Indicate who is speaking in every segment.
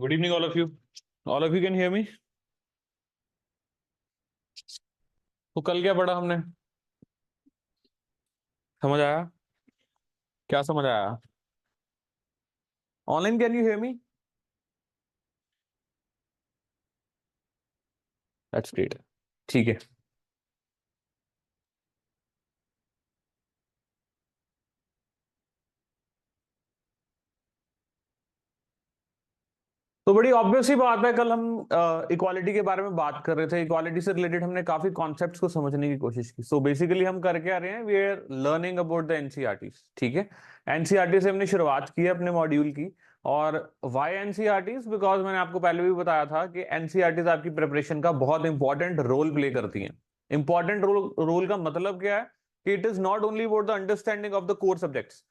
Speaker 1: Good evening, all of you. All of you can hear me? तो कल क्या पढ़ा हमने? समझ आया? क्या समझ आया? Online can you hear me? That's great. ठीक है। तो बड़ी ऑब्वियस ही बात है, कल हम इक्वालिटी के बारे में बात कर रहे थे। इक्वालिटी से रिलेटेड हमने काफी कॉन्सेप्ट्स को समझने की कोशिश की। सो बेसिकली हम कर क्या रहे हैं, we are learning about the NCERT. ठीक है। एनसीईआरटी से हमने शुरुआत की है अपने मॉड्यूल की। और वाई एनसीईआरटी? बिकॉज मैंने आपको पहले भी बताया था कि एनसीईआरटी आपकी प्रिपरेशन का बहुत इंपॉर्टेंट रोल प्ले करती हैं। इंपॉर्टेंट रोल का मतलब क्या है कि it is not only about the understanding of the core subjects.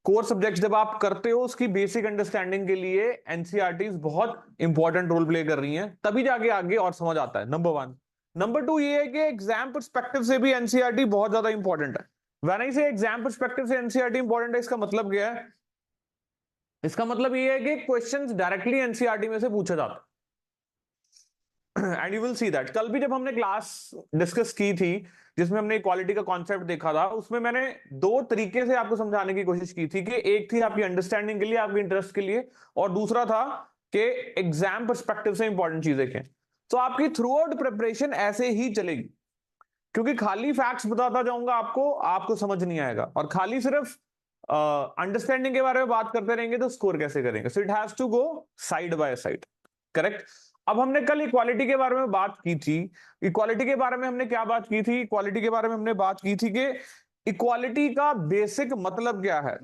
Speaker 1: Core subjects जब आप करते हो, उसकी बेसिक अंडरस्टैंडिंग के लिए एनसीईआरटी बहुत इंपॉर्टेंट रोल प्ले कर रही हैं, तभी जाके आगे और समझ आता है। Number one. नंबर टू ये है कि एग्जाम पर्सपेक्टिव से भी एनसीईआरटी बहुत ज्यादा इंपॉर्टेंट है। व्हेन आई से एग्जाम पर्सपेक्टिव से एनसीईआरटी इंपॉर्टेंट है, इसका मतलब क्या है? इसका मतलब ये है कि क्वेश्चंस डायरेक्टली एनसीईआरटी में से पूछे जाते हैं। And you will see that. कल भी जब हमने क्लास डिस्कस की थी, जिसमें हमने इक्वालिटी का कॉन्सेप्ट देखा था, उसमें मैंने दो तरीके से आपको समझाने की कोशिश की थी कि एक थी आपकी अंडरस्टैंडिंग के लिए, आपके इंटरेस्ट के लिए, और दूसरा था कि एग्जाम पर्सपेक्टिव से इंपॉर्टेंट चीजें क्या। तो आपकी थ्रू आउट प्रिपरेशन ऐसे ही चलेगी, क्योंकि खाली फैक्ट्स बताता जाऊंगा आपको, आपको समझ नहीं आएगा। और खाली सिर्फ अंडरस्टैंडिंग के बारे में बात करते रहेंगे तो स्कोर कैसे करेंगे? So it has to go side by side. Correct. अब हमने कल इक्वालिटी के बारे में बात की थी। इक्वालिटी के बारे में हमने क्या बात की थी? इक्वालिटी के बारे में हमने बात की थी कि इक्वालिटी का बेसिक मतलब क्या है।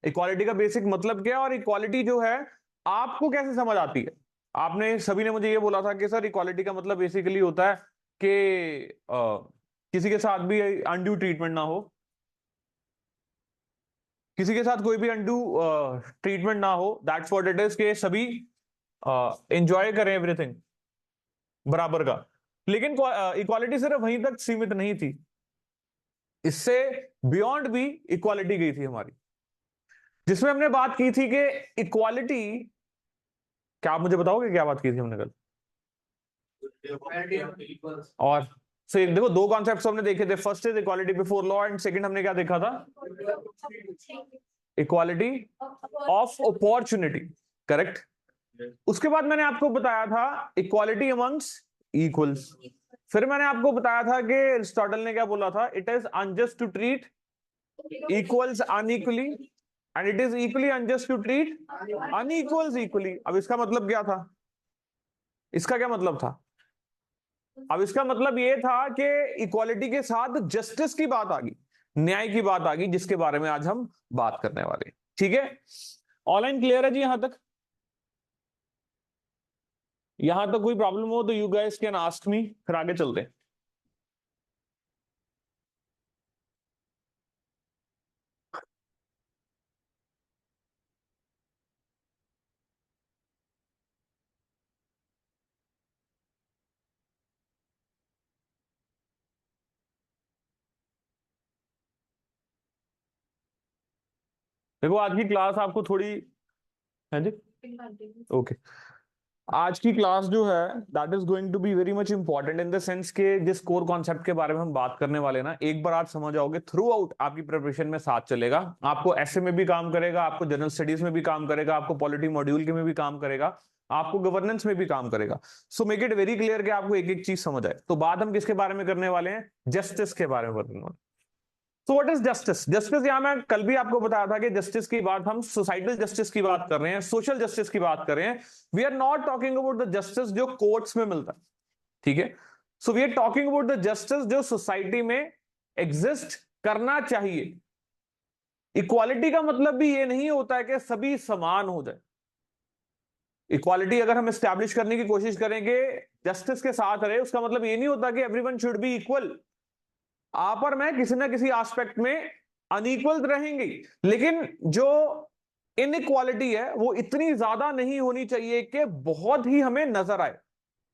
Speaker 1: इक्वालिटी का बेसिक मतलब क्या है, और इक्वालिटी जो है आपको कैसे समझ आती है। आपने सभी ने मुझे ये बोला था कि सर इक्वालिटी का मतलब बेसिकली होता है कि किसी के साथ भी अनड्यू ट्रीटमेंट ना हो, किसी के साथ कोई भी अनड्यू ट्रीटमेंट ना हो। दैट्स व्हाट इट इज, के सभी एंजॉय करें एवरीथिंग बराबर का। लेकिन इक्वालिटी सिर्फ वहीं तक सीमित नहीं थी, इससे बियॉन्ड भी इक्वालिटी गई थी हमारी, जिसमें हमने बात की थी कि इक्वालिटी। क्या आप मुझे बताओगे क्या बात की थी हमने कल? और से देखो, दो कॉन्सेप्ट्स हमने देखे थे। First is equality before law, and second हमने क्या देखा था? Equality of opportunity. करेक्ट। उसके बाद मैंने आपको बताया था इक्वालिटी अमंग्स इक्वल्स। फिर मैंने आपको बताया था कि अरिस्टोटल ने क्या बोला था? It is unjust to treat equals unequally, and it is equally unjust to treat unequals equally. अब इसका मतलब क्या था? इसका क्या मतलब था? अब इसका मतलब ये था कि इक्वालिटी के साथ जस्टिस की बात आ गई, न्याय की बात आ गई, जिसके बारे में आज हम बात करने वाले हैं। ठीक है। ऑनलाइन क्लियर है जी यहां तक? यहां तक कोई प्रॉब्लम हो तो you guys can ask me, फिर आगे चलते हैं। देखो आज की क्लास आपको थोड़ी है जी। ओके। आज की क्लास जो है that is going to be very much important in the sense के जिस कोर कॉन्सेप्ट के बारे में हम बात करने वाले ना, एक बार आप समझ आओगे, थ्रू आउट आपकी प्रिपरेशन में साथ चलेगा। आपको ऐसे में भी काम करेगा, आपको जनरल स्टडीज में भी काम करेगा, आपको पॉलिटी मॉड्यूल के में भी काम करेगा, आपको गवर्नेंस में भी काम करेगा। So make it very clear कि आपको एक एक चीज समझ आए। तो बात हम किसके बारे में करने वाले हैं? जस्टिस के बारे में करने वाले। तो व्हाट इज जस्टिस? जस्टिस, यहां मैं कल भी आपको बताया था कि जस्टिस की बात हम सोसाइटल जस्टिस की बात कर रहे हैं, सोशल जस्टिस की बात कर रहे हैं। We are not talking about the justice जो कोर्ट्स में मिलता है। ठीक है। So we are talking about the justice जो सोसाइटी में एग्जिस्ट करना चाहिए। इक्वालिटी का मतलब भी ये नहीं होता है कि सभी समान हो जाए। इक्वालिटी अगर हम एस्टैब्लिश करने की कोशिश करेंगे जस्टिस के साथ रहे, उसका मतलब ये नहीं होता कि एवरीवन शुड बी इक्वल। आप और मैं किसी ना किसी एस्पेक्ट में अनइक्वल रहेंगे, लेकिन जो इनइक्वालिटी है वो इतनी ज्यादा नहीं होनी चाहिए कि बहुत ही हमें नजर आए।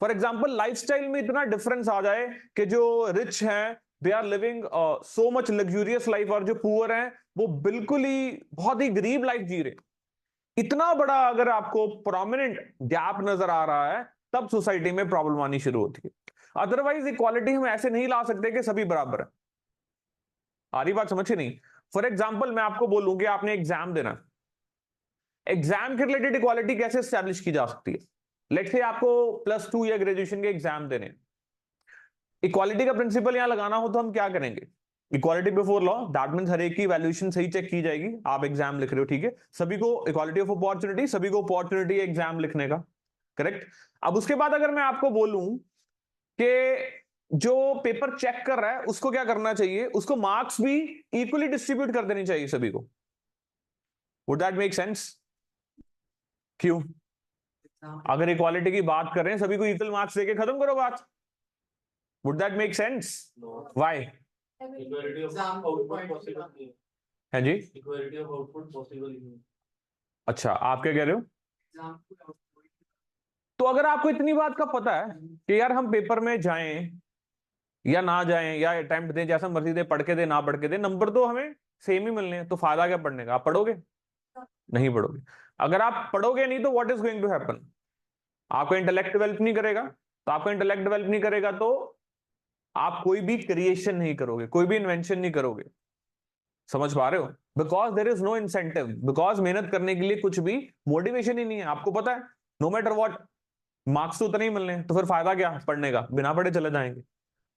Speaker 1: फॉर एग्जाम्पल लाइफस्टाइल में इतना डिफरेंस आ जाए कि जो रिच हैं they are living so much luxurious life, और जो पुअर हैं वो बिल्कुल ही बहुत ही गरीब लाइफ जी रहे। इतना बड़ा अगर आपको प्रोमिनेंट गैप नजर आ रहा है, तब सोसाइटी में प्रॉब्लम आनी शुरू होती है। अदरवाइज इक्वालिटी हम ऐसे नहीं ला सकते कि सभी बराबर है। आ रही बात समझ ही नहीं? फॉर एग्जाम्पल मैं आपको बोलूं कि आपने एग्जाम देना, एग्जाम के रिलेटेड इक्वालिटी कैसे स्टैब्लिश की जा सकती है? लेट्स से आपको +2 या ग्रेजुएशन के एग्जाम देने, इक्वालिटी का प्रिंसिपल यहां लगाना हो तो हम क्या करेंगे? Equality before law, that means हर एक की वैल्यूएशन सही चेक की जाएगी। आप एग्जाम लिख रहे हो, ठीक है, सभी को इक्वालिटी ऑफ अपॉर्चुनिटी, सभी को अपॉर्चुनिटी एग्जाम लिखने का, करेक्ट। अब उसके बाद अगर मैं आपको बोलूं कि जो पेपर चेक कर रहा है उसको क्या करना चाहिए, उसको मार्क्स भी इक्वली डिस्ट्रीब्यूट कर देनी चाहिए सभी को। Would that make sense? क्यों? अगर इक्वालिटी की बात कर रहे हैं, सभी को इक्वल मार्क्स देके खत्म करो बात। Would that make sense? Why?
Speaker 2: Equality of output possible नहीं
Speaker 1: है जी।
Speaker 2: इक्वालिटी ऑफ आउटपुट पॉसिबल नहीं।
Speaker 1: अच्छा, आप क्या कह रहे हो? तो अगर आपको इतनी बात का पता है कि यार हम पेपर में जाएं या ना जाएं या अटेम्प्ट दें, जैसा मर्जी दे, पढ़ के दे ना पढ़ के दे, नंबर तो हमें सेम ही मिलने हैं, तो फायदा क्या पढ़ने का? आप पढ़ोगे? नहीं पढ़ोगे। अगर आप पढ़ोगे नहीं तो what is going to happen? आपका इंटेलेक्ट डेवलप नहीं करेगा, तो आपका इंटेलेक्ट डेवलप नहीं करेगा तो आप कोई भी क्रिएशन नहीं करोगे, कोई भी इन्वेंशन नहीं करोगे। समझ पा रहे हो? Because there is no incentive, because मेहनत करने के लिए कुछ भी मोटिवेशन ही नहीं है। आपको पता है नो मैटर व्हाट मार्क्स तो उतने ही मिलने हैं, तो फिर फायदा क्या पढ़ने का? बिना पढ़े चले जाएंगे।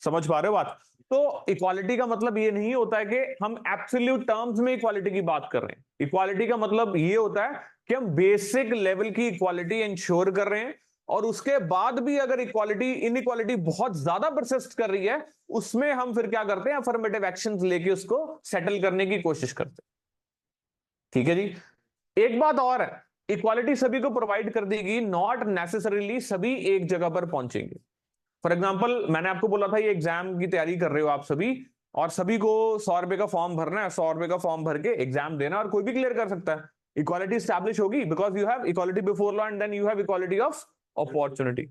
Speaker 1: समझ पा रहे हो बात? तो इक्वालिटी का मतलब ये नहीं होता है कि हम एब्सोल्यूट टर्म्स में इक्वालिटी की बात कर रहे हैं। इक्वालिटी का मतलब ये होता है कि हम बेसिक लेवल की इक्वालिटी इंश्योर कर रहे हैं, और उसके बाद भी अगर इक्वालिटी इनइक्वालिटी बहुत ज्यादा परसिस्ट कर रही है, उसमें हम फिर क्या करते हैं? अफर्मेटिव एक्शंस लेके उसको सेटल करने की कोशिश करते हैं। ठीक है जी। एक बात और है, इक्वालिटी सभी को प्रोवाइड कर देगी, नॉट नेसेसरीली सभी एक जगह पर पहुंचेंगे। फॉर एग्जाम्पल मैंने आपको बोला था ये एग्जाम की तैयारी कर रहे हो आप सभी, और सभी को 100 रुपए का फॉर्म भरना है, 100 रुपए का फॉर्म भर के एग्जाम देना, और कोई भी क्लियर कर सकता है। इक्वालिटी स्टैब्लिश होगी because you have equality before law and then you have equality of opportunity.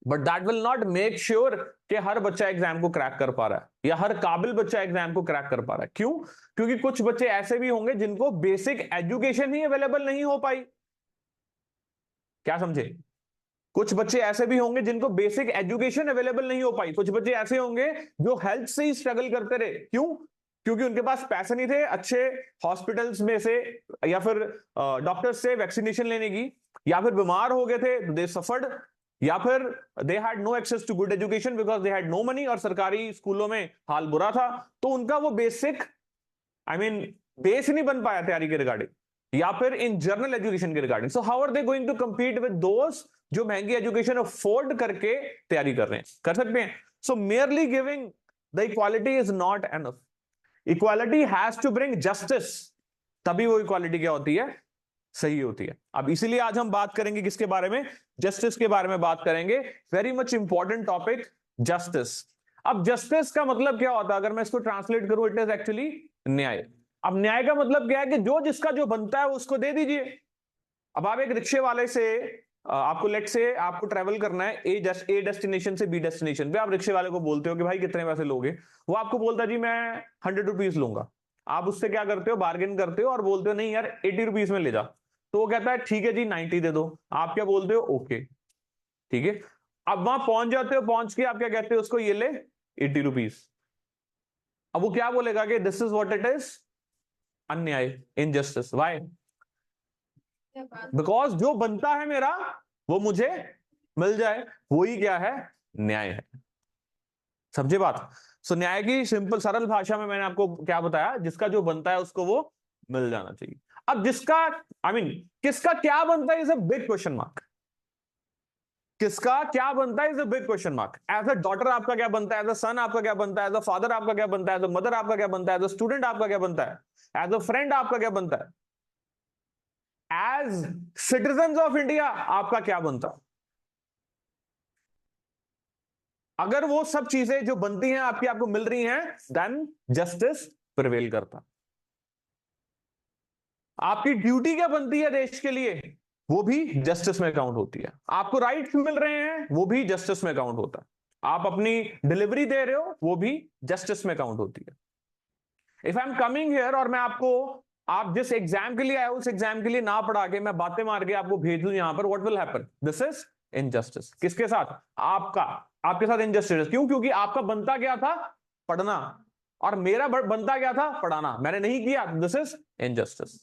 Speaker 1: But that will not make sure कि हर बच्चा एग्जाम को क्रैक कर पा रहा है या हर काबिल बच्चा एग्जाम को क्रैक कर पा रहा है। क्यों? क्योंकि कुछ बच्चे ऐसे भी होंगे जिनको बेसिक एजुकेशन ही अवेलेबल नहीं हो पाई। क्या समझे? कुछ बच्चे ऐसे भी होंगे जिनको बेसिक एजुकेशन अवेलेबल नहीं हो पाई। कुछ बच्चे ऐसे होंगे जो हेल्थ से ही स्ट्रगल करते रहे। क्यों? क्योंकि उनके पास पैसे नहीं थे अच्छे हॉस्पिटल्स में से या फिर डॉक्टर्स से वैक्सीनेशन लेने की, या फिर बीमार हो गए थे दे सफर्ड, या फिर they had no access to good education because they had no money, और सरकारी स्कूलों में हाल बुरा था, तो उनका वो बेसिक बेस नहीं बन पाया तैयारी के रिगार्डिंग, या फिर इन जनरल एजुकेशन के regarding. So how are they going to compete with those जो महंगी एजुकेशन अफोर्ड करके तैयारी कर रहे हैं? कर सकते हैं। So merely giving the equality is not enough. Equality has to bring justice, तभी वो इक्वालिटी क्या होती है? सही होती है। अब इसीलिए आज हम बात करेंगे किसके बारे में? जस्टिस के बारे में बात करेंगे। Very much important topic, justice. अब जस्टिस का मतलब क्या होता है? अगर मैं इसको ट्रांसलेट करूं, इट इज एक्चुअली न्याय। अब न्याय का मतलब क्या है? कि जो जिसका जो बनता है उसको दे दीजिए। अब आप एक रिक्शे वाले से आपको लेट से आपको ट्रेवल करना है ए डेस्टिनेशन से बी डेस्टिनेशन पे, आप रिक्शे वाले को बोलते हो कि भाई कितने पैसे लोगे? वो आपको बोलता है जी मैं 100 रुपीज लूंगा। आप उससे क्या करते हो? बार्गेन करते हो और बोलते हो नहीं यार 80 रुपीज में ले जा। तो वो कहता है ठीक है जी 90 दे दो। आप क्या बोलते हो? ओके ठीक है। अब वहां पहुंच जाते हो, पहुंच के आप क्या कहते हो उसको? ये ले 80 रुपीज। अब वो क्या बोलेगा कि this is what it is, अन्याय, इनजस्टिस। व्हाई? बिकॉज जो बनता है मेरा वो मुझे मिल जाए, वही क्या है? न्याय है। समझे बात? सो न्याय की सिंपल सरल भाषा में मैंने आपको क्या बताया? जिसका जो बनता है उसको वो मिल जाना चाहिए। अब जिसका किसका क्या बनता है is a big question mark. किसका क्या बनता है is a big question mark. As a daughter आपका क्या बनता है? एज अ सन आपका क्या बनता है? एज अ फादर आपका क्या बनता है? एज अ मदर आपका क्या बनता है? एज अ स्टूडेंट आपका क्या बनता है? एज अ फ्रेंड आपका क्या बनता है? एज सिटीजन ऑफ इंडिया आपका क्या बनता? अगर वो सब चीजें जो बनती हैं आपकी आपको मिल रही हैं, देन जस्टिस प्रिवेल करता। आपकी ड्यूटी क्या बनती है देश के लिए, वो भी जस्टिस में काउंट होती है। आपको राइट्स मिल रहे हैं, वो भी जस्टिस में काउंट होता है। आप अपनी डिलीवरी दे रहे हो, वो भी जस्टिस में काउंट होती है। If I am coming here और मैं आपको आप जिस एग्जाम के लिए आए उस एग्जाम के लिए ना पढ़ा के मैं बातें मार के आपको भेज दूं यहां पर, what will happen? This is injustice. किसके साथ? आपका, आपके साथ इनजस्टिस। क्यों? क्योंकि आपका बनता क्या था? पढ़ना, और मेरा बनता क्या था? पढ़ाना। मैंने नहीं किया, दिस इज इनजस्टिस।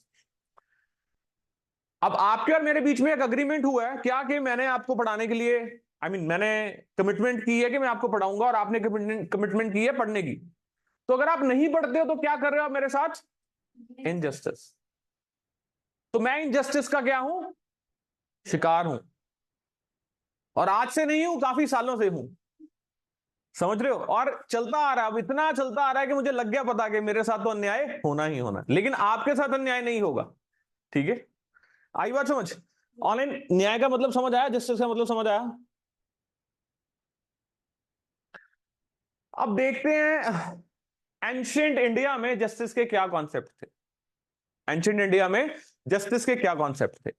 Speaker 1: अब आपके और मेरे बीच में एक अग्रीमेंट हुआ है क्या, कि मैंने आपको पढ़ाने के लिए, मैंने कमिटमेंट की है कि मैं आपको पढ़ाऊंगा, और आपने कमिटमेंट की है पढ़ने की। तो अगर आप नहीं पढ़ते हो तो क्या कर रहे हो आप मेरे साथ? इनजस्टिस। तो मैं इनजस्टिस का क्या हूं? शिकार हूं। और आज से नहीं हूं, काफी सालों से हूं। समझ रहे हो? और चलता आ रहा है, अब इतना चलता आ रहा है कि मुझे लग गया पता कि मेरे साथ तो अन्याय होना ही होना, लेकिन आपके साथ अन्याय नहीं होगा। ठीक है? आई बात समझ? ऑनलाइन न्याय का मतलब समझ आया? जस्टिस का मतलब समझ आया? अब देखते हैं एंशिएंट इंडिया में जस्टिस के क्या कॉन्सेप्ट थे। एंशिएंट इंडिया में जस्टिस के क्या कॉन्सेप्ट थे?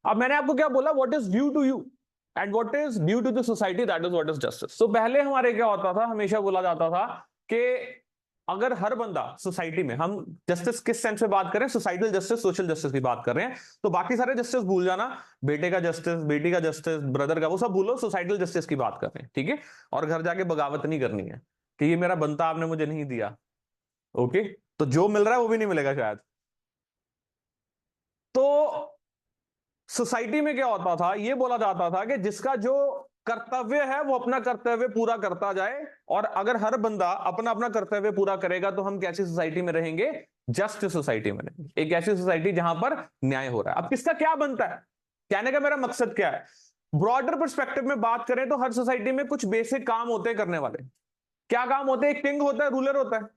Speaker 1: अब मैंने आपको क्या बोला? What is due to you and what is due to the society, that is what is justice. तो पहले हमारे क्या होता था, हमेशा बोला जाता था कि अगर हर बंदा सोसाइटी में, हम जस्टिस किस सेंस में बात करें? सोसाइटल जस्टिस, सोशल जस्टिस की बात कर रहे हैं, तो बाकी सारे जस्टिस भूल जाना। बेटे का जस्टिस, बेटी का जस्टिस, ब्रदर का, वो सब भूलो, सोसाइटल जस्टिस की बात कर रहे हैं। ठीक है? और घर जाके बगावत नहीं करनी है कि ये मेरा बनता आपने मुझे नहीं दिया। ओके? तो जो मिल रहा है वो भी नहीं मिलेगा शायद। तो सोसाइटी में क्या होता था, ये बोला जाता था कि जिसका जो कर्तव्य है वो अपना कर्तव्य पूरा करता जाए, और अगर हर बंदा अपना अपना कर्तव्य पूरा करेगा तो हम कैसी सोसाइटी में रहेंगे? जस्ट सोसाइटी में रहेंगे। एक ऐसी सोसाइटी जहां पर न्याय हो रहा है। अब किसका क्या बनता है? कहने का मेरा मकसद क्या है? ब्रॉडर पर्सपेक्टिव में बात करें तो हर सोसाइटी में कुछ बेसिक काम होते हैं करने वाले। क्या काम होते हैं? एक किंग होता है, रूलर होता है,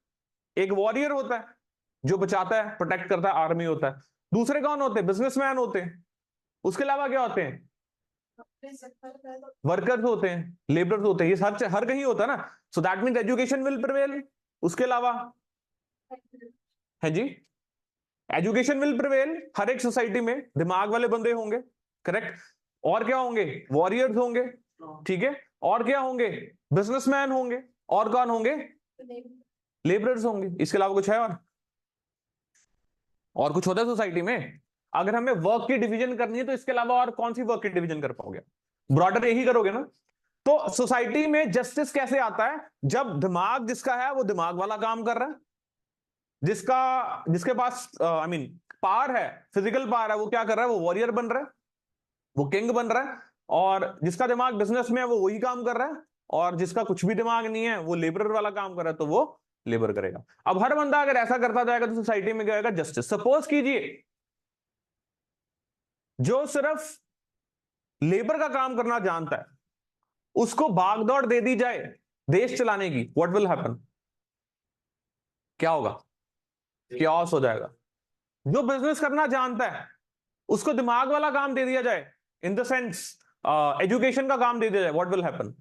Speaker 1: एक वॉरियर होता है जो बचाता है, प्रोटेक्ट करता है, आर्मी होता है। दूसरे कौन होते हैं? बिजनेसमैन होते हैं। उसके अलावा क्या होते हैं? वर्कर्स होते हैं, लेबरर्स होते हैं। ये हर कहीं होता है ना। So that means education will prevail. उसके अलावा है जी, एजुकेशन विल प्रिवेल। हर एक सोसाइटी में दिमाग वाले बंदे होंगे, करेक्ट। और क्या होंगे? वॉरियर्स होंगे। ठीक है? और क्या होंगे? बिजनेसमैन होंगे। और कौन होंगे? लेबरर्स होंगे। इसके अलावा कुछ है? और कुछ होता है सोसाइटी में? अगर हमें वर्क की डिवीजन करनी है तो इसके अलावा और कौन सी वर्क की डिवीजन कर पाओगे? ब्रॉडर यही करोगे ना। तो सोसाइटी में जस्टिस कैसे आता है? जब दिमाग जिसका है वो दिमाग वाला काम कर रहा है, जिसका जिसके पास पावर है, फिजिकल पावर है, वो क्या कर रहा है? वो वॉरियर बन रहा है, वो किंग बन रहा है। और जिसका दिमाग बिजनेस में है वो वही काम कर रहा है, और जिसका कुछ भी दिमाग नहीं है वो लेबरर वाला काम कर रहा है, तो वो लेबर करेगा। अब हर बंदा अगर ऐसा करता जाएगा तो सोसाइटी में क्या होगा? जस्टिस। सपोज कीजिए जो सिर्फ लेबर का काम करना जानता है उसको भागदौड़ दे दी जाए देश चलाने की, व्हाट विल हैपन? क्या होगा? क्याओस हो जाएगा। जो बिजनेस करना जानता है उसको दिमाग वाला काम दे दिया जाए, इन द सेंस एजुकेशन का काम दे दिया जाए, व्हाट विल हैपन?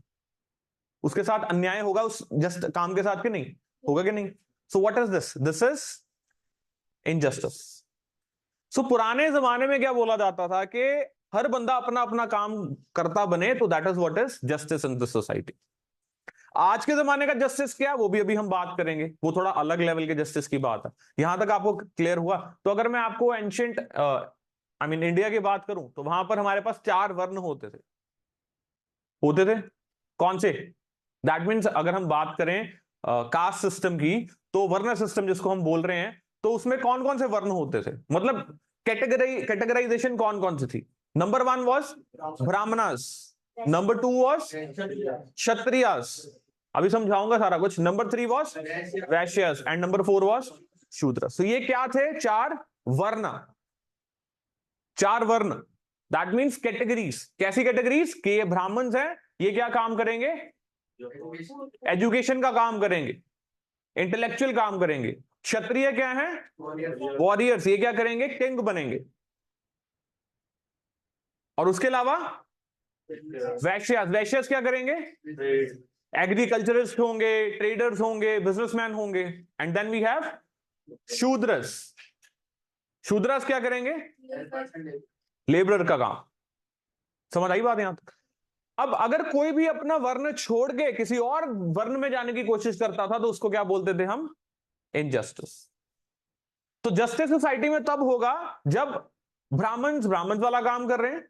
Speaker 1: उसके साथ अन्याय होगा उस जस्ट काम के साथ, कि नहीं होगा? कि नहीं? So what is this? This is injustice. सो पुराने जमाने में क्या बोला जाता था कि हर बंदा अपना अपना काम करता बने, तो that is what is justice in this society. आज के जमाने का जस्टिस क्या है वो भी अभी हम बात करेंगे, वो थोड़ा अलग लेवल के जस्टिस की बात है। यहां तक आपको क्लियर हुआ? तो अगर मैं आपको एंशिएंट इंडिया की बात करूं तो वहां पर हमारे पास 4 वर्ण होते थे। होते थे कौन से? दैट मीन्स अगर हम बात करें कास्ट सिस्टम की, तो वर्ण सिस्टम जिसको हम बोल रहे हैं, तो उसमें कौन कौन से वर्ण होते थे? मतलब कैटेगराइजेशन कौन कौन सी थी? Number 1 was Brahmanas, number 2 was Kshatriyas, अभी समझाऊंगा सारा कुछ। Number 3 was Vaishyas, and number 4 was शूद्र। तो ये क्या थे? 4 वर्ण। 4 वर्ण, दैट मीन्स कैटेगरीज। कैसी कैटेगरीज? कि ये ब्राह्मण्स हैं, ये क्या काम करेंगे? एजुकेशन का काम करेंगे, इंटेलेक्चुअल काम करेंगे। क्षत्रिय क्या है? वॉरियर्स, ये क्या करेंगे? किंग बनेंगे। और उसके अलावा वैश्यस, वैश्यस क्या करेंगे? एग्रीकल्चरिस्ट होंगे, ट्रेडर्स होंगे, बिजनेसमैन होंगे। And then we have Shudras. Shudras क्या करेंगे? लेबर का काम। समझ आई बात यहां तक? अब अगर कोई भी अपना वर्ण छोड़ के किसी और वर्ण में जाने की कोशिश करता था तो उसको क्या बोलते थे हम? इनजस्टिस। तो जस्टिस सोसाइटी में तब होगा जब ब्राह्मण ब्राह्मण वाला काम कर रहे हैं,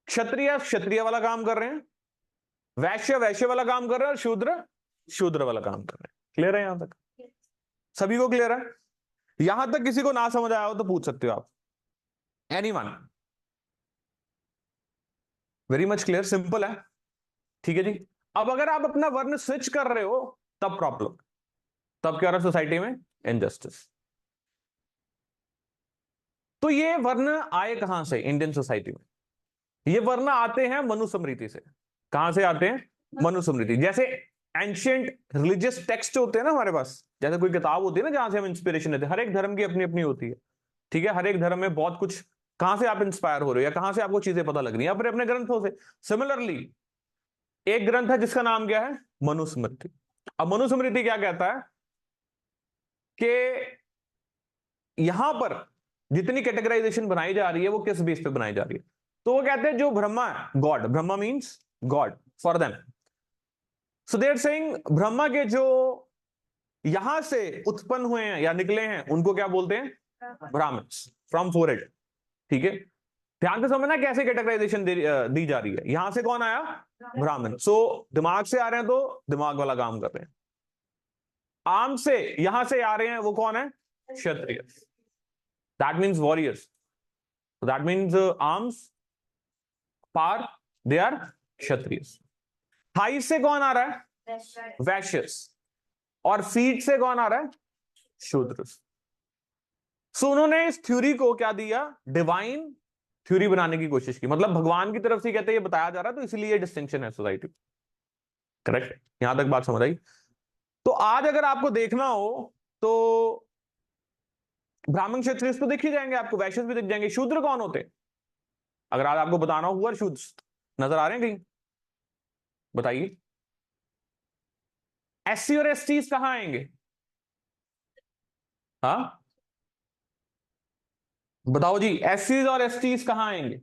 Speaker 1: क्षत्रिय क्षत्रिय वाला काम कर रहे हैं, वैश्य वैश्य वाला काम कर रहे हैं, और शूद्र शूद्र वाला काम कर रहे हैं। क्लियर है यहां तक? सभी को क्लियर है? यहां तक किसी को ना समझ आया हो तो पूछ सकते हो आप। Anyone? Very much clear, simple है। ठीक है जी। अब अगर आप अपना वर्ण स्विच कर रहे हो तब प्रॉब्लम, तब क्या हो रहा है सोसाइटी में? इनजस्टिस। तो ये वर्ण आए कहां से इंडियन सोसाइटी में? ये वर्ण आते हैं मनुस्मृति से। कहां से आते हैं? मनुस्मृति। जैसे एंशियंट रिलीजियस टेक्स्ट होते हैं ना हमारे पास, जैसे कोई किताब होती है ना जहां से हम इंस्पिरेशन लेते हैं, हर एक धर्म की अपनी अपनी होती है। ठीक है, हर एक धर्म में बहुत कुछ, कहां से आप इंस्पायर हो रहे हो या कहां से आपको चीजें पता लग रही हैं, अपने अपने ग्रंथों से। सिमिलरली एक ग्रंथ है जिसका नाम क्या है? मनुस्मृति। अब मनुस्मृति क्या कहता है कि यहां पर जितनी कैटेगराइजेशन बनाई जा रही है वो किस बेस पे बनाई जा रही है? तो वो कहते हैं जो ब्रह्मा है, God, Brahma means God for them. So they are saying Brahma के जो यहां से उत्पन्न हुए हैं या निकले हैं उनको क्या बोलते हैं? Brahmans from forehead. ठीक है, ध्यान से समझना कैसे कैटेगराइजेशन दी जा रही है। यहां से कौन आया? ब्राह्मण। सो दिमाग से आ रहे हैं तो दिमाग वाला काम कर रहे हैं। आर्म से यहां से आ रहे हैं वो कौन है? Kshatriya. That means warriors, that means arms पार, दे आर क्षत्रिय। थाई से कौन आ रहा है? वैश्यस। और फीट से कौन आ रहा है? शूद्र। सो उन्होंने इस थ्योरी को क्या दिया? डिवाइन थ्योरी बनाने की कोशिश की। मतलब भगवान की तरफ से कहते हैं ये बताया जा रहा है, तो इसलिए डिस्टिंक्शन है सोसाइटी। करेक्ट? यहां तक बात समझ आई? तो आज अगर आपको देखना हो तो ब्राह्मण क्षत्रिय तो दिख ही जाएंगे आपको, वैश्य भी दिख जाएंगे। शूद्र कौन होते? अगर आज आपको बताना हुआ, शूद्र नजर आ रहे हैं कहीं? बताइए। एससी और एसटी कहां आएंगे? हाँ बताओ जी, एससी और एसटी कहां आएंगे?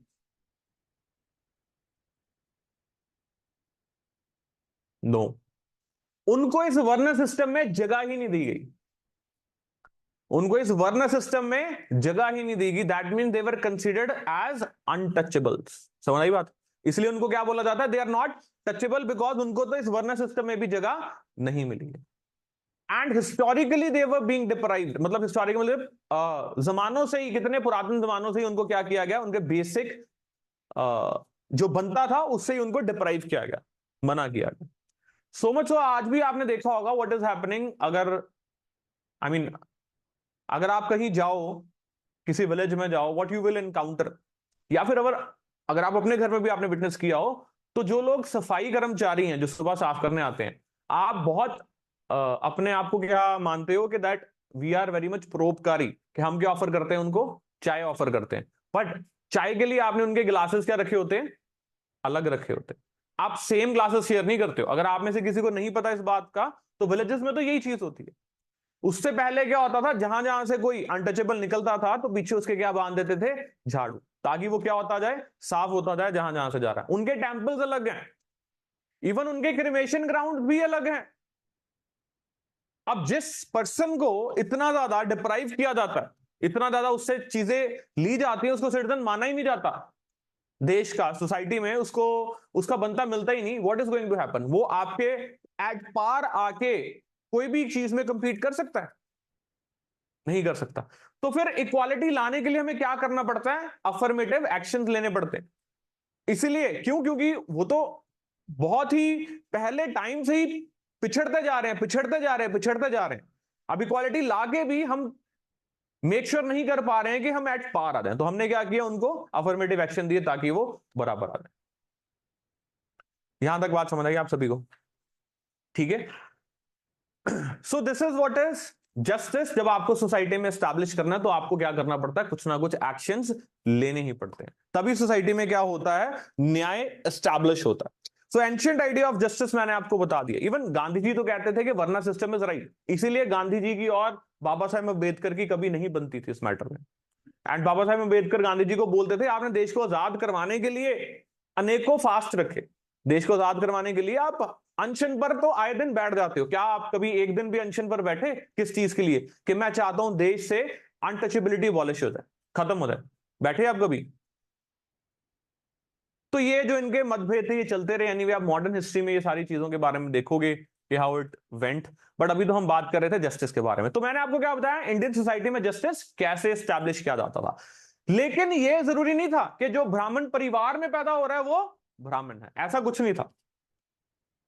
Speaker 1: नो, उनको इस वर्ण सिस्टम में जगह ही नहीं दी गई। उनको इस वर्ण सिस्टम में जगह ही नहीं दी गई। That mean they were considered as untouchables. समझ आई बात? इसलिए उनको क्या बोला जाता है? They are not touchable, because उनको तो इस वर्ण सिस्टम में भी जगह नहीं मिली है। And historically they were being deprived. मतलब हिस्टोरिकल मतलब जमानों से ही, कितने पुरातन जमानों से ही उनको क्या किया गया? उनके बेसिक जो बनता था उससे ही उनको डिप्राइव किया गया, मना किया गया। सो मच सो आज भी आपने देखा होगा व्हाट इज हैपनिंग। अगर आई मीन अगर आप कहीं जाओ, किसी विलेज में जाओ, व्हाट यू विल एनकाउंटर, या फिर अगर आप अपने घर में भी आपने विटनेस किया हो, तो जो लोग सफाई कर्मचारी हैं जो सुबह साफ करने आते हैं, आप बहुत अपने आप को क्या मानते हो कि that we are very much परोपकारी, कि हम क्या ऑफर करते हैं उनको? चाय ऑफर करते हैं। बट चाय के लिए आपने उनके ग्लासेस क्या रखे होते हैं? अलग रखे होते हैं। आप सेम ग्लासेस शेयर नहीं करते हो। अगर आप में से किसी को नहीं पता इस बात का, तो विलेजेस में तो यही चीज होती है। उससे पहले क्या होता था? जहां जहां से कोई अनटचेबल निकलता था तो पीछे उसके क्या बांध देते थे? झाड़ू, ताकि वो क्या होता जाए? साफ होता जाए जहां जहां से जा रहा है। उनके टेम्पल्स अलग हैं, इवन उनके क्रिमेशन ग्राउंड भी अलग हैं। अब जिस पर्सन को इतना ज्यादा डिप्राइव किया जाता है, इतना ज्यादा उससे चीजें ली जाती है, उसको सिटीजन माना ही नहीं जाता देश का, सोसाइटी में उसको उसका बनता मिलता ही नहीं। What is going to happen? वो आपके एट पार आके कोई भी चीज में कंपीट कर सकता है? नहीं कर सकता। तो फिर इक्वालिटी लाने के लिए हमें क्या करना पड़ता है? अफर्मेटिव एक्शंस लेने पड़ते हैं। इसीलिए क्यों? क्योंकि वो तो बहुत ही पहले टाइम से ही पिछड़ते जा रहे हैं, पिछड़ते जा रहे हैं, पिछड़ते जा रहे हैं। अब इक्वालिटी लाके भी हम मेक श्योर नहीं कर पा रहे हैं कि हम एट पार आ जाए। तो हमने क्या किया? उनको अफर्मेटिव एक्शन दिए ताकि वो बराबर आ जाए। यहां तक बात समझ आई आप सभी को? ठीक है। So this is what is justice. जब आपको सोसाइटी में एस्टैब्लिश करना है तो आपको क्या करना पड़ता है? कुछ ना कुछ एक्शंस लेने ही पड़ते हैं, तभी सोसाइटी में क्या होता है? न्याय एस्टैब्लिश होता है। सो एंशिएंट आइडिया ऑफ जस्टिस मैंने आपको बता दिया। इवन गांधी जी तो कहते थे कि वर्ना सिस्टम इज राइट, इसीलिए गांधी जी की और बाबा साहेब अम्बेडकर की कभी नहीं बनती थी इस मैटर में। एंड बाबा साहेब अम्बेडकर गांधी जी को बोलते थे आपने देश को आजाद करवाने के लिए अनेकों फास्ट रखे, देश को आजाद करवाने के लिए आप अनशन पर तो आए दिन बैठ जाते हो, क्या आप कभी एक दिन भी अनशन पर बैठे? किस चीज के लिए? कि मैं चाहता हूं देश से अनटचेबिलिटी अबॉलिश हो जाए, खत्म हो जाए, बैठे आप कभी? तो ये जो इनके मतभेद थे ये चलते रहे। एनीवे आप मॉडर्न हिस्ट्री में ये सारी चीजों के बारे में देखोगे कि हाउ इट वेंट। बट अभी तो हम बात कर रहे थे जस्टिस के बारे में। तो मैंने आपको क्या बताया, इंडियन सोसाइटी में जस्टिस कैसे एस्टैब्लिश किया जाता था। लेकिन ये जरूरी नहीं था कि जो ब्राह्मण परिवार में पैदा हो रहा है वो ब्राह्मण है, ऐसा कुछ नहीं था।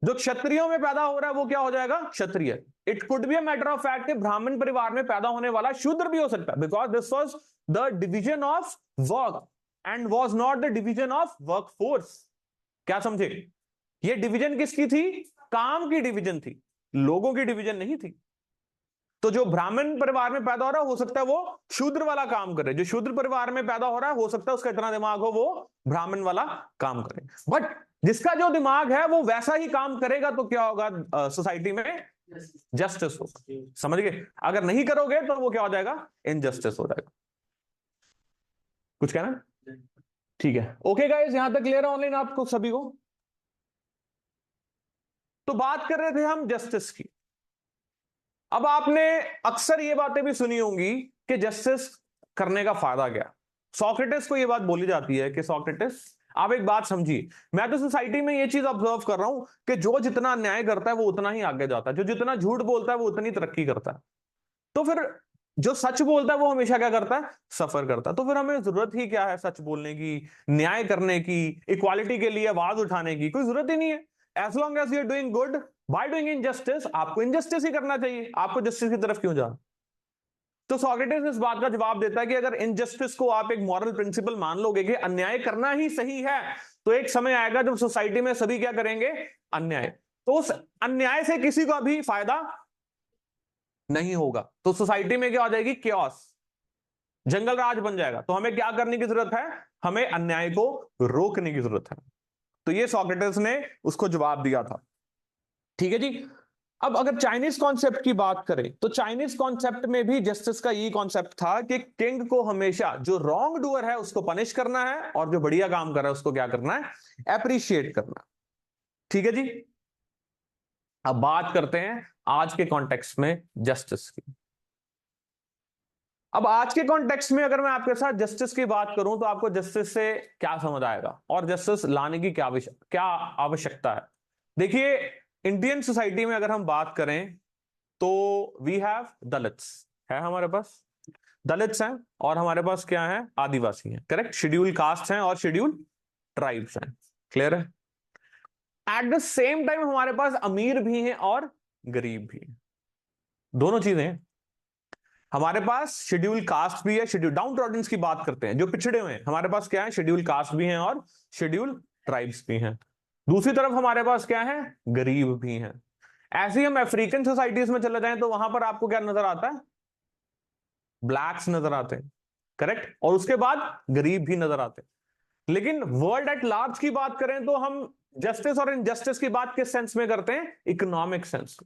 Speaker 1: जो क्षत्रियों में पैदा हो रहा है वो क्या हो जाएगा? Kshatriya. It could be a matter of fact कि ब्राह्मण परिवार में पैदा होने वाला शूद्र भी हो सकता है, because this was the division of work and was not the division of work force. क्या समझे? ये डिवीजन किसकी थी? काम की डिवीजन थी, लोगों की डिवीजन नहीं थी। तो जो ब्राह्मण परिवार में पैदा हो रहा है हो सकता है वो शूद्र वाला काम करे, जो शूद्र परिवार में पैदा हो रहा है हो सकता है उसका इतना दिमाग हो वो ब्राह्मण वाला काम करे। बट जिसका जो दिमाग है वो वैसा ही काम करेगा तो क्या होगा सोसाइटी में? जस्टिस होगा। समझ गए? अगर नहीं करोगे तो वो क्या हो जाएगा? इनजस्टिस हो जाएगा। कुछ कहना? ठीक है, ओके गाइस, यहां तक क्लियर है ऑनलाइन आपको सभी को? तो बात कर रहे थे हम जस्टिस की। अब आपने अक्सर ये बातें भी सुनी होंगी कि जस्टिस करने का फायदा क्या। सोक्रेटिस को ये बात बोली जाती है कि सोक्रेटिस, आप एक बात समझिए, मैं तो सोसाइटी में ये चीज ऑब्जर्व कर रहा हूं कि जो जितना अन्याय करता है वो उतना ही आगे जाता है, जो जितना झूठ बोलता है वो उतनी तरक्की करता है। तो फिर जो सच बोलता है वो हमेशा क्या करता है? सफर करता है। तो फिर हमें जरूरत ही क्या है सच बोलने की, न्याय करने की, इक्वालिटी के लिए आवाज उठाने की? कोई जरूरत ही नहीं है। As long as you are doing good by doing injustice, आपको इनजस्टिस ही करना चाहिए, आपको जस्टिस की तरफ क्यों जाना? तो सोक्रेटिस इस बात का जवाब देता है कि अगर इनजस्टिस को आप एक मॉरल प्रिंसिपल मान लोगे कि अन्याय करना ही सही है, तो एक समय आएगा जब सोसाइटी में सभी क्या करेंगे? अन्याय। तो उस अन्याय से किसी को भी फायदा नहीं होगा, तो सोसाइटी में क्या हो जाएगी? क्योस, जंगल राज बन जाएगा। तो हमें क्या करने की जरूरत है? हमें अन्याय को रोकने की जरूरत है। तो ये सोक्रेटिस ने उसको जवाब दिया था। ठीक है जी। अब अगर चाइनीज कॉन्सेप्ट की बात करें तो चाइनीज कॉन्सेप्ट में भी जस्टिस का यही कॉन्सेप्ट था कि किंग को हमेशा जो रॉन्ग डूअर है उसको पनिश करना है और जो बढ़िया काम कर रहा है उसको क्या करना है? एप्रिशिएट करना। ठीक है जी। अब बात करते हैं आज के कॉन्टेक्स्ट में जस्टिस की। अब आज के कॉन्टेक्स्ट में अगर मैं आपके साथ जस्टिस की बात करूं तो आपको जस्टिस से क्या समझ आएगा और जस्टिस लाने की क्या आवश्यकता है? देखिए, इंडियन सोसाइटी में अगर हम बात करें तो वी हैव दलित्स, है हमारे पास दलित्स हैं, और हमारे पास क्या है? आदिवासी हैं। करेक्ट, शेड्यूल कास्ट हैं और शेड्यूल ट्राइब्स हैं। क्लियर है? एट द सेम टाइम हमारे पास अमीर भी हैं और गरीब भी हैं, दोनों चीजें हैं। हमारे पास शेड्यूल कास्ट भी है, शेड्यूल डाउन ट्रॉडन्स की बात करते हैं जो पिछड़े हुए हैं, हमारे पास क्या है? शेड्यूल कास्ट भी हैं और शेड्यूल ट्राइब्स भी हैं। दूसरी तरफ हमारे पास क्या है? गरीब भी हैं। ऐसे ही हम अफ्रीकन सोसाइटीज में चले जाएं तो वहां पर आपको क्या नजर आता है? ब्लैक्स नजर आते हैं। करेक्ट, और उसके बाद गरीब भी नजर आते हैं। लेकिन वर्ल्ड एट लार्ज की बात करें तो हम जस्टिस और इनजस्टिस की बात किस सेंस में करते हैं? Economic sense.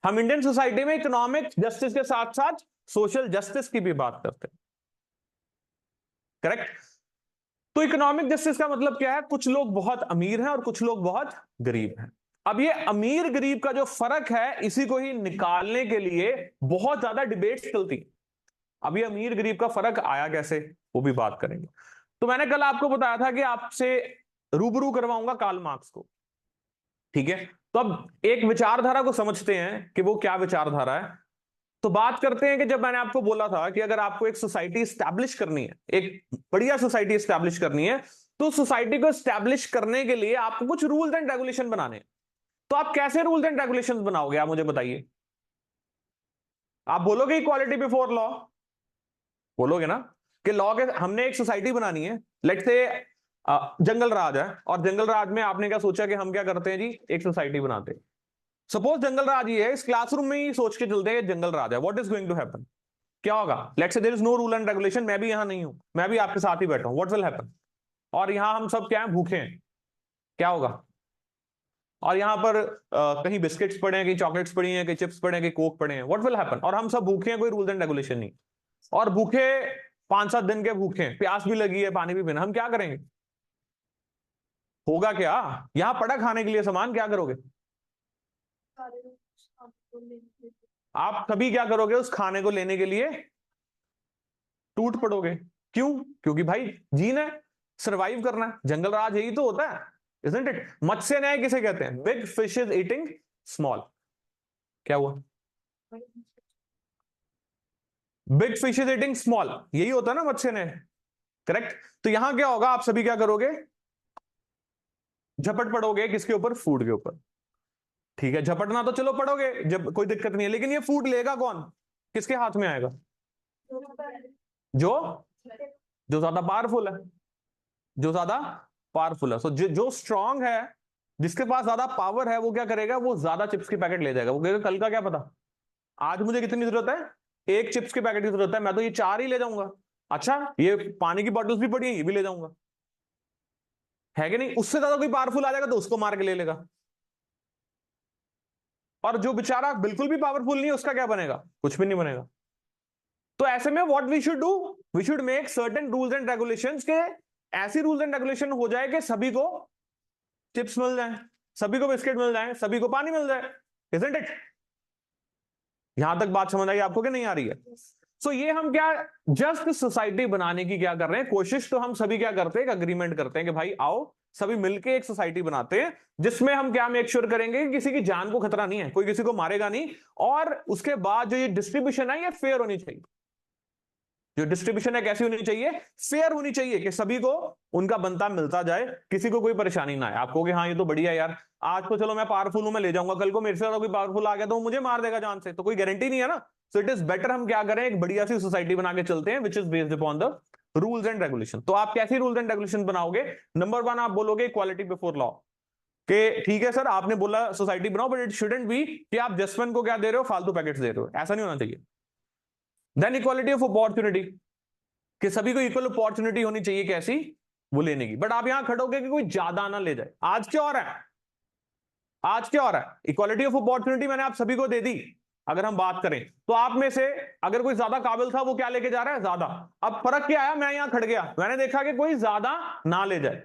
Speaker 1: हम इंडियन सोसाइटी में इकोनॉमिक जस्टिस के साथ साथ सोशल जस्टिस की भी बात करते हैं। करेक्ट। तो इकोनॉमिक जस्टिस का मतलब क्या है? कुछ लोग बहुत अमीर हैं और कुछ लोग बहुत गरीब हैं। अब ये अमीर गरीब का जो फर्क है इसी को ही निकालने के लिए बहुत ज्यादा डिबेट चलती। अब ये अमीर गरीब का फर्क आया कैसे वो भी बात करेंगे। तो मैंने कल आपको बताया था कि आपसे रूबरू करवाऊंगा कार्ल मार्क्स को। ठीक है, तो अब एक विचारधारा को समझते हैं कि वो क्या विचारधारा है। तो बात करते हैं कि जब मैंने आपको बोला था कि अगर आपको एक सोसाइटी स्टैब्लिश करनी है, एक बढ़िया सोसाइटी स्टैब्लिश करनी है, तो सोसाइटी को स्टैब्लिश करने के लिए आपको कुछ रूल्स एंड रेगुलेशन बनाने हैं। तो आप कैसे रूल्स एंड रेगुलेशन बनाओगे? आप मुझे बताइए। आप बोलोगे इक्वालिटी बिफोर लॉ, बोलोगे ना कि लॉ के हमने एक सोसाइटी बनानी है, लेट्स से जंगल राज है, और जंगल राज में आपने क्या सोचा कि हम क्या करते हैं जी? एक सोसाइटी बनाते हैं। सपोज जंगल राज ये है, इस क्लासरूम में ही सोच के चलते हैं जंगल राज है। What is going to happen? क्या होगा? Let's say there is no rule and regulation, मैं भी यहां नहीं हूं, मैं भी आपके साथ ही बैठा हूं। What will happen? और यहां हम सब क्या है? भूखे हैं। क्या होगा? और यहां पर कहीं बिस्किट्स पड़े हैं, कहीं चॉकलेट्स पड़ी हैं, कहीं चिप्स पड़े हैं, कहीं कोक पड़े हैं। What will happen? और हम सब भूखे हैं, कोई रूल्स एंड रेगुलेशन नहीं, और भूखे 5-7 दिन के भूखे हैं, प्यास भी लगी है, पानी भी पीना, हम क्या करेंगे? होगा क्या? यहां पड़ा खाने के लिए सामान, क्या करोगे आप? कभी क्या करोगे? उस खाने को लेने के लिए टूट पड़ोगे। क्यों? क्योंकि भाई जीना है, सरवाइव करना है, जंगल राज यही तो होता है, इजंट इट? मत्स्य न्याय किसे कहते हैं? Big fish is eating small. क्या हुआ? Big fish is eating small, यही होता है ना मत्स्य न्याय, करेक्ट? तो यहां क्या होगा? आप सभी क्या करोगे? झपट पड़ोगे किसके ऊपर? फूड के ऊपर। ठीक है, झपटना तो चलो पड़ोगे, जब कोई दिक्कत नहीं है, लेकिन ये फूड लेगा कौन? किसके हाथ में आएगा? जो जो ज्यादा पावरफुल है, जो ज्यादा पावरफुल है। सो जो स्ट्रांग है, जिसके पास ज्यादा पावर है, वो क्या करेगा? वो ज्यादा चिप्स के पैकेट ले जाएगा। वो कहेगा कल का क्या पता, आज मुझे कितनी जरूरत है? एक चिप्स के पैकेट की जरूरत है, मैं तो ये 4 ही ले जाऊंगा। अच्छा, ये पानी की बॉटल्स भी पड़ी हैं, ये भी ले जाऊंगा, है कि नहीं? उससे ज्यादा कोई पावरफुल आ जाएगा तो उसको मार के ले लेगा। और जो बेचारा बिल्कुल भी पावरफुल नहीं है, उसका क्या बनेगा? कुछ भी नहीं बनेगा। तो ऐसे में what we should do? We should make certain rules and regulations के ऐसी रूल्स एंड रेगुलेशन हो जाए कि सभी को चिप्स मिल जाए, सभी को बिस्किट मिल जाए, सभी को पानी मिल जाए, इजंट इट? यहां तक बात समझ आई आपको कि नहीं आ रही है? सो ये हम क्या जस्ट सोसाइटी बनाने की क्या कर रहे हैं कोशिश? तो हम सभी क्या करते हैं? एक अग्रीमेंट करते हैं कि भाई आओ सभी मिलके एक सोसाइटी बनाते हैं, जिसमें हम क्या मेक श्योर करेंगे कि किसी की जान को खतरा नहीं है, कोई किसी को मारेगा नहीं, और उसके बाद जो ये डिस्ट्रीब्यूशन है ये फेयर होनी चाहिए। जो डिस्ट्रीब्यूशन है कैसी होनी चाहिए? फेयर होनी चाहिए, कि सभी को उनका बनता मिलता जाए, किसी को कोई परेशानी ना आए। आप कहोगे हाँ ये तो बढ़िया यार, आज तो चलो मैं पावरफुल हूं, मैं ले जाऊंगा, कल को मेरे से ज्यादा कोई पावरफुल आ गया तो वो मुझे मार देगा जान से, तो कोई गारंटी नहीं है ना। सो इट इज बेटर हम क्या करें? एक बढ़िया सी सोसाइटी बना के चलते हैं which is based upon the rules and regulation. तो आप कैसी रूल्स एंड रेगुलेशन बनाओगे? नंबर 1 आप बोलोगे इक्वालिटी बिफोर लॉ, कि ठीक है सर आपने बोला सोसाइटी बनाओ, बट इट शुडंट बी कि आप जसवन को क्या दे रहे हो? फालतू पैकेट्स दे रहे हो, ऐसा नहीं होना चाहिए। देन इक्वालिटी ऑफ अपॉर्चुनिटी, कि सभी को इक्वल अपॉर्चुनिटी होनी चाहिए, कैसी? वो लेने की। बट आप यहां खड़ोगे कि कोई ज्यादा ना ले जाए। आज क्या हो रहा है? आज क्या हो रहा है? इक्वालिटी ऑफ अपॉर्चुनिटी मैंने आप सभी को दे दी। अगर हम बात करें तो आप में से अगर कोई ज्यादा काबिल था, वो क्या लेके जा रहा है? ज्यादा। अब फर्क क्या आया? मैं यहां खड़ गया, मैंने देखा कि कोई ज्यादा ना ले जाए।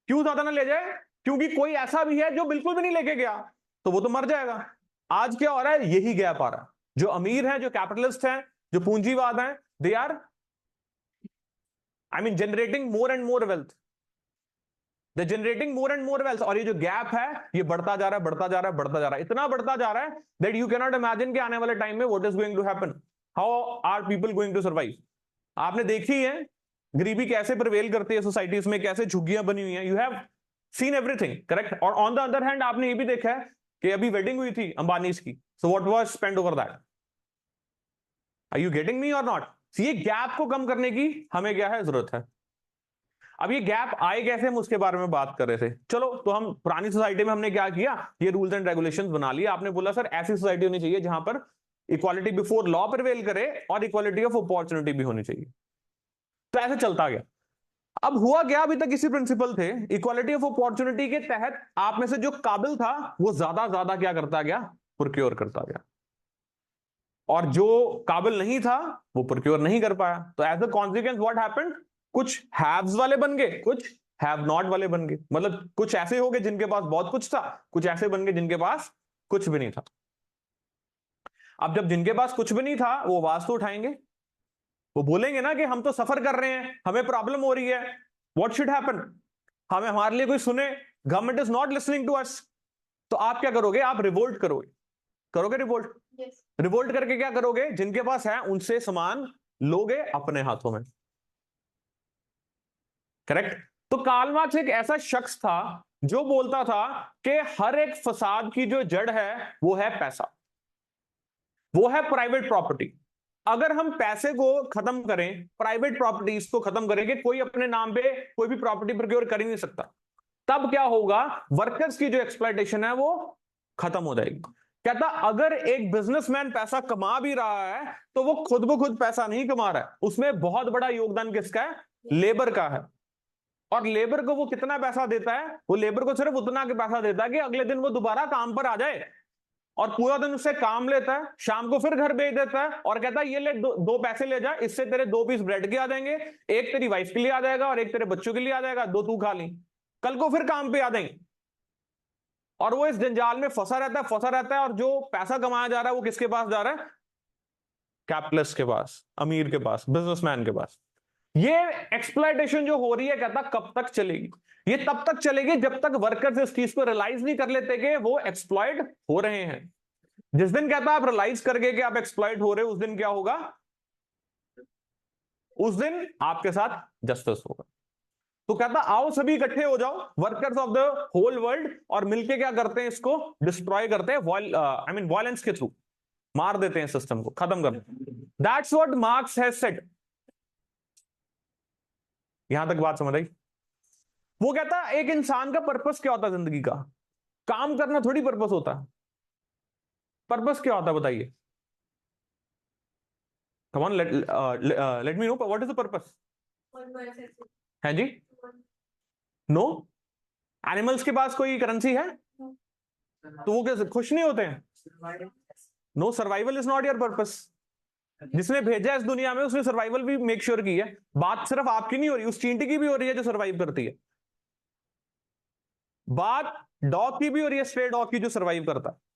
Speaker 1: क्यों ज्यादा ना ले जाए? क्योंकि कोई ऐसा भी है जो बिल्कुल भी नहीं लेके गया, तो वो तो मर जाएगा। आज क्या हो रहा है? यही गैप आ रहा है। जो अमीर है, जो कैपिटलिस्ट है, जो पूंजीवाद है, they are generating more and more wealth, the generating more and more wealth. और ये जो गैप है ये बढ़ता जा रहा है, बढ़ता जा रहा है, बढ़ता जा रहा है, इतना बढ़ता जा रहा है that you can not imagine कि आने वाले टाइम में what is going to happen, how are people going to survive. आपने देखी है गरीबी कैसे प्रिवेल करती है सोसाइटीज में, कैसे झुग्गियां बनी हुई हैं, you have seen everything, correct? और ऑन द अदर हैंड आपने ये भी देखा है कि अभी वेडिंग हुई थी अंबानी की, so what was spend over that? Are you getting me और नॉट? ये गैप को कम करने की हमें क्या है? जरूरत है। अब ये गैप आए कैसे, हम उसके बारे में बात कर रहे थे। चलो, तो हम पुरानी सोसाइटी में हमने क्या किया? ये रूल्स एंड रेगुलेशंस बना लिए। आपने बोला सर ऐसी सोसाइटी होनी चाहिए जहां पर इक्वालिटी बिफोर लॉ प्रिवेल करे और इक्वालिटी ऑफ अपॉर्चुनिटी भी होनी चाहिए। तो ऐसे चलता गया। अब हुआ क्या? अभी तक इसी प्रिंसिपल थे। इक्वालिटी ऑफ अपॉर्चुनिटी के तहत आप में से जो काबिल था वो ज्यादा ज्यादा क्या करता गया? प्रोक्योर करता गया, और जो काबिल नहीं था वो प्रोक्योर नहीं कर पाया। तो as a consequence what happened? कुछ हैव्स वाले बन गए, कुछ हैव नॉट वाले बन गए। मतलब कुछ ऐसे हो गए जिनके पास बहुत कुछ था, कुछ ऐसे बन गए जिनके पास कुछ भी नहीं था। अब जब जिनके पास कुछ भी नहीं था वो आवाज तो उठाएंगे, वो बोलेंगे ना कि हम तो सफर कर रहे हैं, हमें प्रॉब्लम हो रही है, व्हाट शुड हैपन? हमें हमारे लिए कोई सुने, government is not listening to us. तो आप क्या करोगे? आप रिवोल्ट करोगे, करोगे रिवोल्ट। रिवोल्ट करके क्या करोगे? जिनके पास है उनसे सामान लोगे अपने हाथों में, करेक्ट? तो कार्ल मार्क्स एक ऐसा शख्स था जो बोलता था कि हर एक फसाद की जो जड़ है वो है पैसा, वो है प्राइवेट प्रॉपर्टी। अगर हम पैसे को खत्म करें, प्राइवेट प्रॉपर्टीज को खत्म करें, कि कोई अपने नाम पे कोई भी प्रॉपर्टी प्रोक्योर कर ही नहीं सकता, तब क्या होगा? वर्कर्स की जो एक्सप्लॉयटेशन है वो खत्म हो जाएगी। कहता अगर एक बिजनेसमैन पैसा कमा भी रहा है तो वो खुद ब खुद पैसा नहीं कमा रहा है, उसमें बहुत बड़ा योगदान किसका है? लेबर का है। और लेबर को वो कितना पैसा देता है? वो लेबर को सिर्फ उतना के पैसा देता है कि अगले दिन वो दोबारा काम पर आ जाए, और पूरा दिन उससे काम लेता है, शाम को फिर घर भेज देता है और कहता है ये ले दो पैसे ले जा, इससे तेरे 2 पीस ब्रेड के आ जाएंगे, एक तेरी वाइफ के लिए आ जाएगा और एक तेरे बच्चों के लिए आ जाएगा, 2 तू खा ली। कल को फिर काम पे आ जाएंगे, और वो इस जंजाल में फंसा रहता है, और जो पैसा कमाया जा रहा है वो किसके पास जा रहा है? कैपिटलिस्ट के पास, अमीर के पास, बिजनेसमैन के पास। ये एक्सप्लॉयटेशन जो हो रही है, कहता कब तक चलेगी? ये तब तक चलेगी जब तक वर्कर्स इस चीज को रियलाइज नहीं कर लेते कि वो एक्सप्लॉयट हो रहे हैं। जिस दिन कहता आप रियलाइज करके कि आप एक्सप्लॉयट हो रहे हो, उस दिन क्या होगा? उस दिन आपके साथ जस्टिस होगा। तो कहता आओ सभी इकट्ठे हो जाओ, workers of the whole world, और मिलके क्या करते हैं? इसको डिस्ट्रॉय करते हैं, आई मीन वायलेंस के थ्रू मार देते हैं, सिस्टम को खत्म कर देते हैं। That's what Marx has said. यहां तक बात समझ आई? वो कहता है एक इंसान का पर्पस क्या होता है जिंदगी का? काम करना थोड़ी पर्पस होता है। पर्पस क्या होता है बताइए? Come on, let me know what is the purpose. है जी? नो? एनिमल्स के पास कोई करेंसी है तो वो कैसे खुश नहीं होते हैं? No, survival is not your purpose. जिसने भेजा इस दुनिया में उसने सर्वाइवल भी मेक श्योर की है। बात सिर्फ आपकी नहीं हो रही, उस चींटी की भी हो रही है जो सर्वाइव करती है। बात डॉग की भी हो रही है, स्ट्रे डॉग की जो सर्वाइव करता है।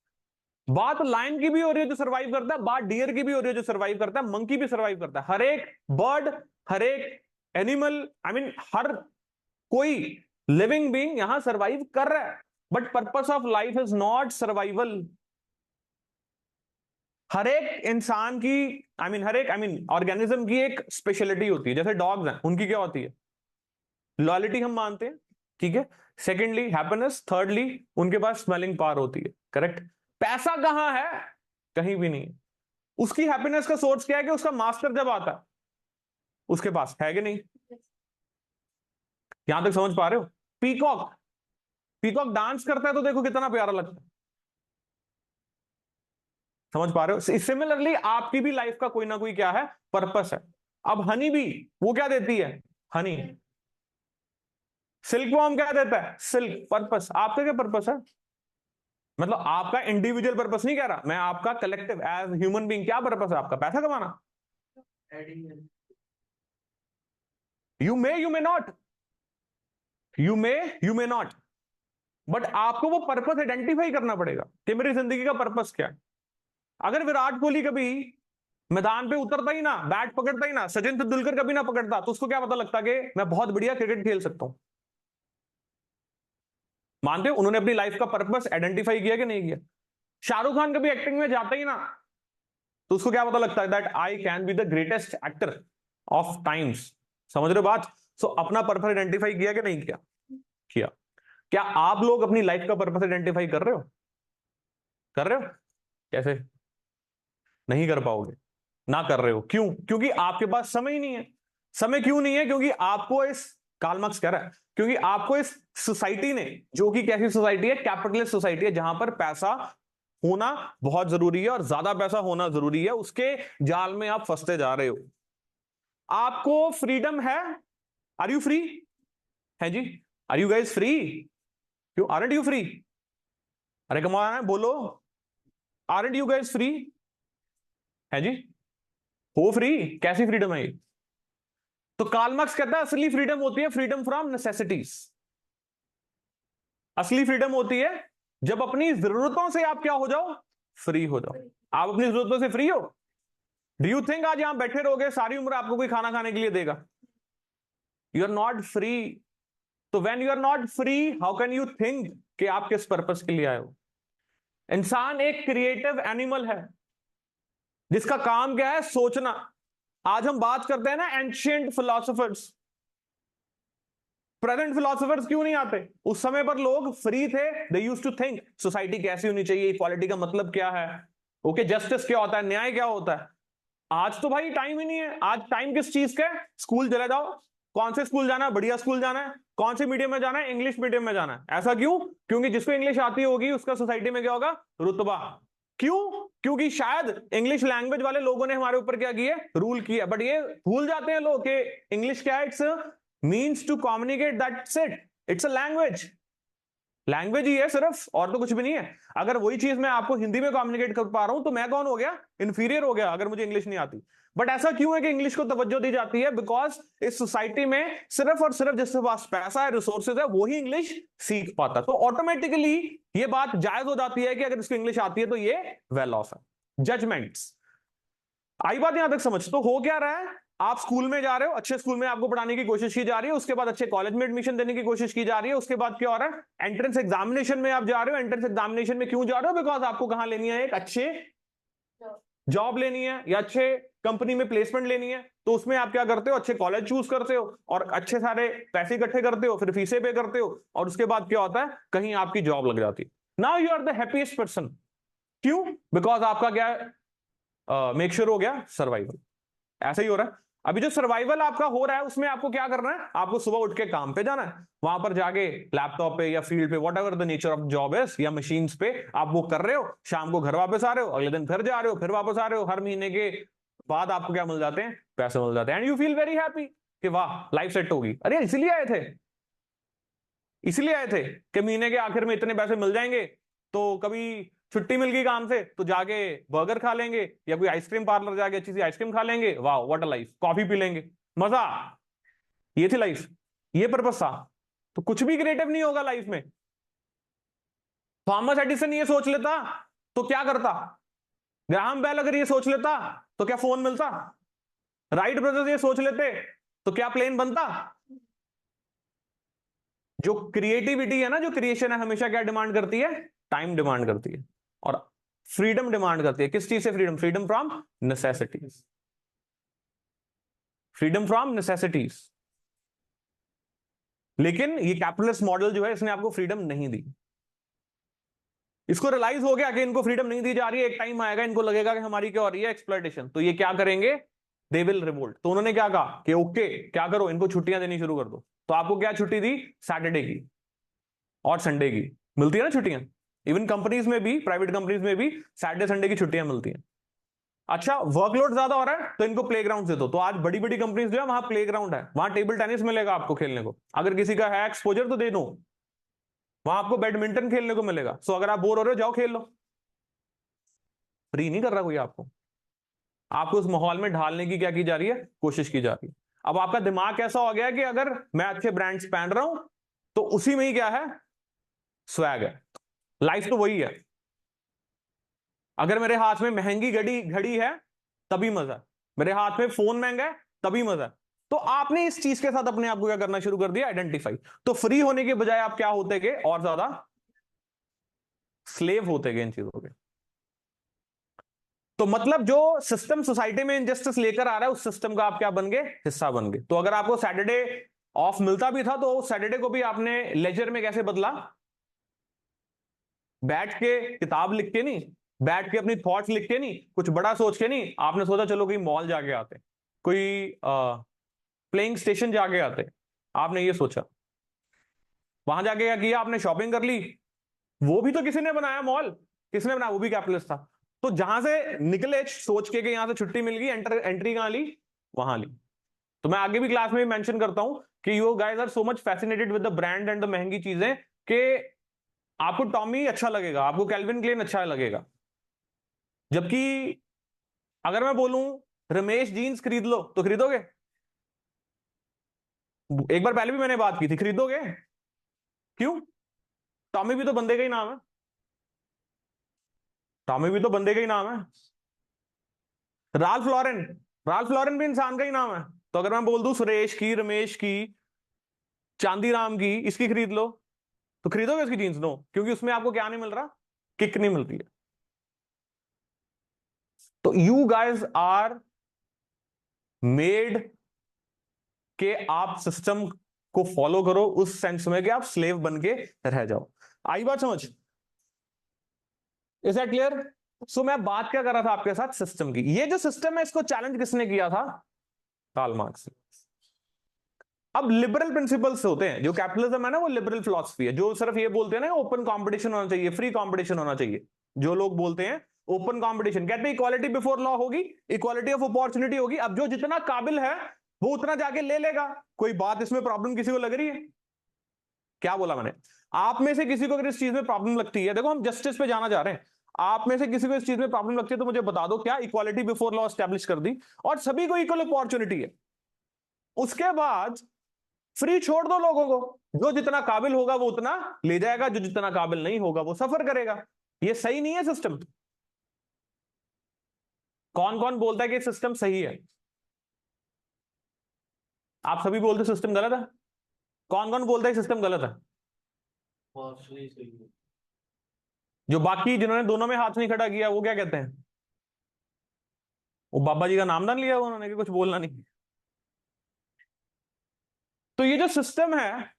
Speaker 1: बात लायन की भी हो रही है जो सर्वाइव करता है। बात डियर की भी हो रही है जो सर्वाइव करता है। मंकी भी सर्वाइव करता है। हर एक बर्ड, हर एक एनिमल, आई मीन हर कोई लिविंग बीइंग यहां सर्वाइव कर रहा है। But purpose of life is not survival. हर एक इंसान की, हर एक ऑर्गेनिज्म की एक स्पेशलिटी होती है। जैसे डॉग्स हैं, उनकी क्या होती है? लॉयल्टी हम मानते हैं, ठीक है। सेकेंडली हैप्पीनेस, थर्डली उनके पास स्मेलिंग पावर होती है, करेक्ट। पैसा कहां है? कहीं भी नहीं। उसकी हैप्पीनेस का सोर्स क्या है? कि उसका मास्टर जब आता है उसके पास है कि नहीं? यहां तक समझ पा रहे हो? पीकॉक, पीकॉक डांस करता है तो देखो कितना प्यारा लगता है। समझ पा रहे हो? सिमिलरली आपकी भी लाइफ का कोई ना कोई क्या है? पर्पस है। अब हनी भी वो क्या देती है? हनी। सिल्क वॉर्म क्या देता है? सिल्क। पर्पस। आपका क्या पर्पस है? मतलब आपका इंडिविजुअल पर्पस नहीं कह रहा मैं, आपका कलेक्टिव एज ह्यूमन बीइंग क्या पर्पस है आपका? पैसा कमाना। You may not, you may not, but आपको वो पर्पस आइडेंटिफाई करना पड़ेगा कि मेरी जिंदगी का पर्पस क्या है। अगर विराट कोहली कभी मैदान पे उतरता ही ना, बैट पकड़ता ही ना, सचिन तेंदुलकर कभी ना पकड़ता, तो उसको क्या पता लगता कि मैं बहुत बढ़िया क्रिकेट खेल सकता हूं? मानते हो उन्होंने अपनी लाइफ का पर्पस आइडेंटिफाई किया कि नहीं किया? शाहरुख खान कभी एक्टिंग में जाता ही ना, तो उसको क्या पता लगता है? That I can be the greatest actor of times. समझ रहे हो बात? सो अपना पर्पस आइडेंटिफाई किया कि नहीं किया? किया। क्या आप लोग अपनी लाइफ का पर्पस आइडेंटिफाई कर रहे हो? कर रहे हो? कैसे? नहीं कर पाओगे। ना कर रहे हो क्यों? क्योंकि आपके पास समय ही नहीं है। समय क्यों नहीं है? क्योंकि आपको इस, कार्ल मार्क्स कह रहा है, क्योंकि आपको इस सोसाइटी ने, जो कि कैसी सोसाइटी है? कैपिटलिस्ट सोसाइटी है, जहां पर पैसा होना बहुत जरूरी है और ज्यादा पैसा होना जरूरी है, उसके जाल में आप फंसते जा रहे हो। आपको फ्रीडम है? Are you free? है जी? Are you guys free? क्यों आरंट यू फ्री? अरे कमाना है बोलो, आरंट यू गाइस फ्री? है जी? हो फ्री? कैसी फ्रीडम है ये? तो कार्ल मार्क्स कहता है असली फ्रीडम होती है फ्रीडम फ्रॉम नेसेसिटीज। असली फ्रीडम होती है जब अपनी जरूरतों से आप क्या हो जाओ? फ्री हो जाओ। आप अपनी जरूरतों से फ्री हो? डू यू थिंक आज यहां बैठे रहोगे सारी उम्र आपको कोई खाना खाने के लिए देगा? You are not free. तो when you are not free, how can you think कि आप किस पर्पस के लिए आए हो? इंसान एक क्रिएटिव एनिमल है जिसका काम क्या है? सोचना। आज हम बात करते हैं ना एंशिएंट फिलोसोफर्स, प्रेजेंट फिलोसोफर्स क्यों नहीं आते? उस समय पर लोग फ्री थे, they used to think society कैसी होनी चाहिए, इक्वालिटी का मतलब क्या है, ओके, जस्टिस क्या होता है, न्याय क्या होता है। आज तो भाई टाइम ही नहीं है। आज टाइम किस चीज का है? स्कूल चले जाओ, कौन से स्कूल जाना है? बढ़िया स्कूल जाना है। कौन से मीडियम में जाना है? इंग्लिश मीडियम में जाना है। ऐसा क्यों? क्योंकि जिसको इंग्लिश आती होगी उसका सोसाइटी में क्या होगा? रुतबा। क्यों? क्योंकि शायद इंग्लिश लैंग्वेज वाले लोगों ने हमारे ऊपर क्या किया? रूल किया। बट ये भूल जाते हैं लोग कि इंग्लिश क्या है? It's means to communicate, that's it, it's a language. Language ही है सिर्फ, और तो कुछ भी नहीं है। अगर वही चीज मैं आपको हिंदी में कम्युनिकेट कर पा रहा हूं तो मैं कौन हो गया, इंफीरियर हो गया, अगर मुझे इंग्लिश नहीं आती। बट ऐसा क्यों है कि इंग्लिश को तवज्जो दी जाती है? बिकॉज इस सोसाइटी में सिर्फ और सिर्फ जिसके पास पैसा है, रिसोर्सेज है, वही इंग्लिश सीख पाता। तो ऑटोमेटिकली ये बात जायज हो जाती है कि अगर इसको इंग्लिश आती है तो ये वेल ऑफ है। जजमेंट्स आई बात यहां तक समझ? तो हो क्या रहा है, आप स्कूल में जा रहे हो, अच्छे स्कूल में आपको पढ़ाने की कोशिश की जा रही है, उसके बाद अच्छे कॉलेज में एडमिशन देने की कोशिश की जा रही है, उसके बाद क्या हो रहा है, एंट्रेंस एग्जामिनेशन में आप जा रहे हो। एंट्रेंस एग्जामिनेशन में क्यों जा रहे हो? बिकॉज आपको कहां लेनी है, एक अच्छे जॉब लेनी है या अच्छे कंपनी में प्लेसमेंट लेनी है। तो उसमें आप क्या करते हो, अच्छे कॉलेज चूज करते हो और अच्छे सारे पैसे इकट्ठे करते हो, फिर फीसें पे करते हो, और उसके बाद क्या होता है, कहीं आपकी जॉब लग जाती है। Now you are the happiest person. क्यों? बिकॉज आपका क्या मेक श्योर हो गया, सर्वाइवल। ऐसा ही हो रहा है। अभी जो सर्वाइवल आपका हो रहा है उसमें आपको क्या करना है, आपको सुबह उठ के काम पे जाना है, वहां पर जाके लैपटॉप पे या फील्ड पे, what ever the nature of job is, या मशीन्स पे आप वो कर रहे हो, शाम को घर वापस आ रहे हो, अगले दिन फिर जा रहे हो, फिर वापस आ रहे हो। हर महीने के बाद आपको क्या मिल जाते हैं, पैसे मिल जाते हैं, and you feel very happy कि वाह लाइफ सेट होगी। अरे इसलिए आए थे, इसलिए आए थे कि महीने के आखिर में इतने पैसे मिल जाएंगे, तो कभी छुट्टी मिल गई काम से तो जाके बर्गर खा लेंगे, या कोई आइसक्रीम पार्लर जाके अच्छी सी आइसक्रीम खा लेंगे, वाह what a life, coffee P लेंगे, मजा। ये थी लाइफ, ये पर्पस था। तो कुछ भी क्रिएटिव नहीं होगा लाइफ में। थॉमस एडिसन ये सोच लेता तो क्या करता, ग्राहम बेल अगर ये सोच लेता तो क्या फोन मिलता, राइट ब्रदर्स ये सोच लेते तो क्या प्लेन बनता। जो क्रिएटिविटी है ना, जो क्रिएशन है, हमेशा क्या डिमांड करती है, टाइम डिमांड करती है, और फ्रीडम डिमांड करती है। किस चीज से freedom? Freedom from necessities, freedom from necessities. लेकिन ये कैपिटलिस्ट मॉडल जो है, इसने आपको फ्रीडम नहीं दी। इसको रियलाइज हो गया कि इनको फ्रीडम नहीं दी जा रही है, एक टाइम आएगा इनको लगेगा कि हमारी क्या हो रही है, एक्सप्लॉयटेशन। तो ये क्या करेंगे, दे विल रिवोल्ट। तो उन्होंने क्या कहा कि ओके क्या करो, इनको छुट्टियां देनी शुरू कर दो। तो आपको क्या छुट्टी दी, सैटरडे की और संडे की मिलती है ना छुट्टियां। इवन कंपनीज में भी, प्राइवेट कंपनीज में भी सैटरडे संडे की छुट्टियां मिलती हैं। अच्छा वर्कलोड ज्यादा हो रहा है तो इनको प्लेग्राउंड दे दो। तो आज बड़ी बड़ी कंपनीज जो है वहां प्लेग्राउंड है, वहां टेबल टेनिस मिलेगा आपको खेलने को, अगर किसी का है एक्सपोजर तो दे दो। वहां आपको बैडमिंटन खेलने को मिलेगा। सो अगर आप बोर हो रहे हो जाओ खेल लो, फ्री नहीं कर रहा कोई आपको, आपको उस माहौल में ढालने की क्या की जा रही है, कोशिश की जा रही है। अब आपका दिमाग कैसा हो गया कि अगर मैं अच्छे ब्रांड्स पहन रहा हूं तो उसी में ही क्या है, स्वैग है। लाइफ तो वही है, अगर मेरे हाथ में महंगी घड़ी घड़ी है तभी मजा है, मेरे हाथ में फोन महंगा है तभी मजा है। तो आपने इस चीज के साथ अपने आप को क्या करना शुरू कर दिया, आइडेंटिफाई। तो फ्री होने के बजाय आप क्या होते गए, और ज्यादा स्लेव होते गए इन चीजों के। तो मतलब जो सिस्टम सोसाइटी में इनजस्टिस लेकर आ रहा है, उस सिस्टम का आप क्या बन गए, हिस्सा बन गए। तो अगर आपको सैटरडे ऑफ मिलता भी था तो सैटरडे को भी आपने लेजर में कैसे बदला, बैठ के किताब लिख के नहीं, बैठ के अपनी थॉट्स लिख के नहीं, कुछ बड़ा सोच के नहीं, आपने सोचा चलो कोई मॉल जाके आते, कोई प्लेइंग स्टेशन जाके आते, आपने ये सोचा। वहां जाके क्या किया, आपने शॉपिंग कर ली। वो भी तो किसी ने बनाया मॉल, किसने बनाया, वो भी कैपिटलिस्ट था। तो जहां से निकले सोच के कि यहां से छुट्टी मिल गई, एंट्री कहां ली, वहां ली। तो मैं आगे भी क्लास में मेंशन करता हूं कि you guys are so much fascinated with the brand and the महंगी चीजें, कि आपको टॉमी अच्छा लगेगा, आपको कैल्विन क्लेन अच्छा लगेगा। जबकि अगर मैं बोलूं रमेश जीन्स खरीद लो तो खरीदोगे? एक बार पहले भी मैंने बात की थी, खरीदोगे? क्यों? टॉमी भी तो बंदे का ही नाम है, टॉमी भी तो बंदे का ही नाम है। राल्फ लॉरेन, राल्फ लॉरेन भी इंसान का ही नाम है। तो अगर मैं बोल दूं सुरेश की, रमेश की, चांदीराम की, इसकी खरीद लो, तो खरीदोगे इसकी जीन्स? नो, क्योंकि उसमें आपको क्या नहीं मिल रहा, किक नहीं मिलती है। तो यू गाइज आर मेड के आप सिस्टम को फॉलो करो, उस सेंस में कि आप स्लेव बन के रह जाओ। आई बात समझ? Is that clear? सो मैं बात क्या कर रहा था आपके साथ, सिस्टम की। ये जो सिस्टम है इसको चैलेंज किसने किया था, कार्ल मार्क्स। अब लिबरल प्रिंसिपल्स होते हैं, जो कैपिटलिज्म है ना वो लिबरल फिलॉसफी है, जो सिर्फ ये बोलते हैं ना ओपन कंपटीशन होना चाहिए, फ्री कंपटीशन होना चाहिए। जो लोग बोलते हैं ओपन कंपटीशन, कहते हैं इक्वालिटी बिफोर लॉ होगी, इक्वालिटी ऑफ अपॉर्चुनिटी होगी। अब जो जितना काबिल है वो उतना जाके ले लेगा। कोई बात इसमें प्रॉब्लम किसी को लग रही है? क्या बोला मैंने? आप में से किसी को अगर इस चीज में प्रॉब्लम लगती है, देखो हम जस्टिस पे जाना चाह रहे हैं, आप में से किसी को इस चीज में प्रॉब्लम लगती है तो मुझे बता दो, क्या इक्वालिटी बिफोर लॉ एस्टैब्लिश कर दी और सभी को इक्वल अपॉर्चुनिटी है, उसके बाद फ्री छोड़ दो लोगों को, जो जितना काबिल होगा वो उतना ले जाएगा, जो जितना काबिल नहीं होगा वो सफर करेगा। ये सही नहीं है सिस्टम? कौन कौन बोलता है कि सिस्टम सही है? आप सभी बोलते सिस्टम गलत है। कौन कौन बोलता है सिस्टम गलत है?
Speaker 2: Partially सही है।
Speaker 1: जो बाकी जिन्होंने दोनों में हाथ नहीं खड़ा किया वो क्या कहते हैं? वो बाबा जी का नामदान लिया उन्होंने कि कुछ बोलना नहीं। तो ये जो सिस्टम है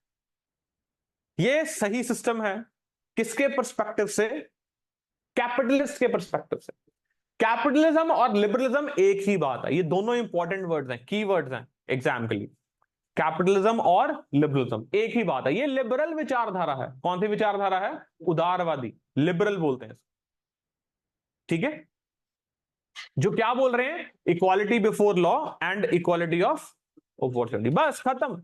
Speaker 1: ये सही सिस्टम है किसके पर्सपेक्टिव से? कैपिटलिस्ट के पर्सपेक्टिव से। कैपिटलिज्म और लिबरलिज्म एक ही बात है, ये दोनों इंपॉर्टेंट वर्ड्स हैं, की वर्ड्स हैं एग्जाम के लिए। कैपिटलिज्म और लिबरलिज्म एक ही बात है। ये लिबरल विचारधारा है। कौन सी विचारधारा है? उदारवादी, लिबरल बोलते हैं। ठीक है, जो क्या बोल रहे हैं? Equality before law and equality of opportunity, बस खत्म।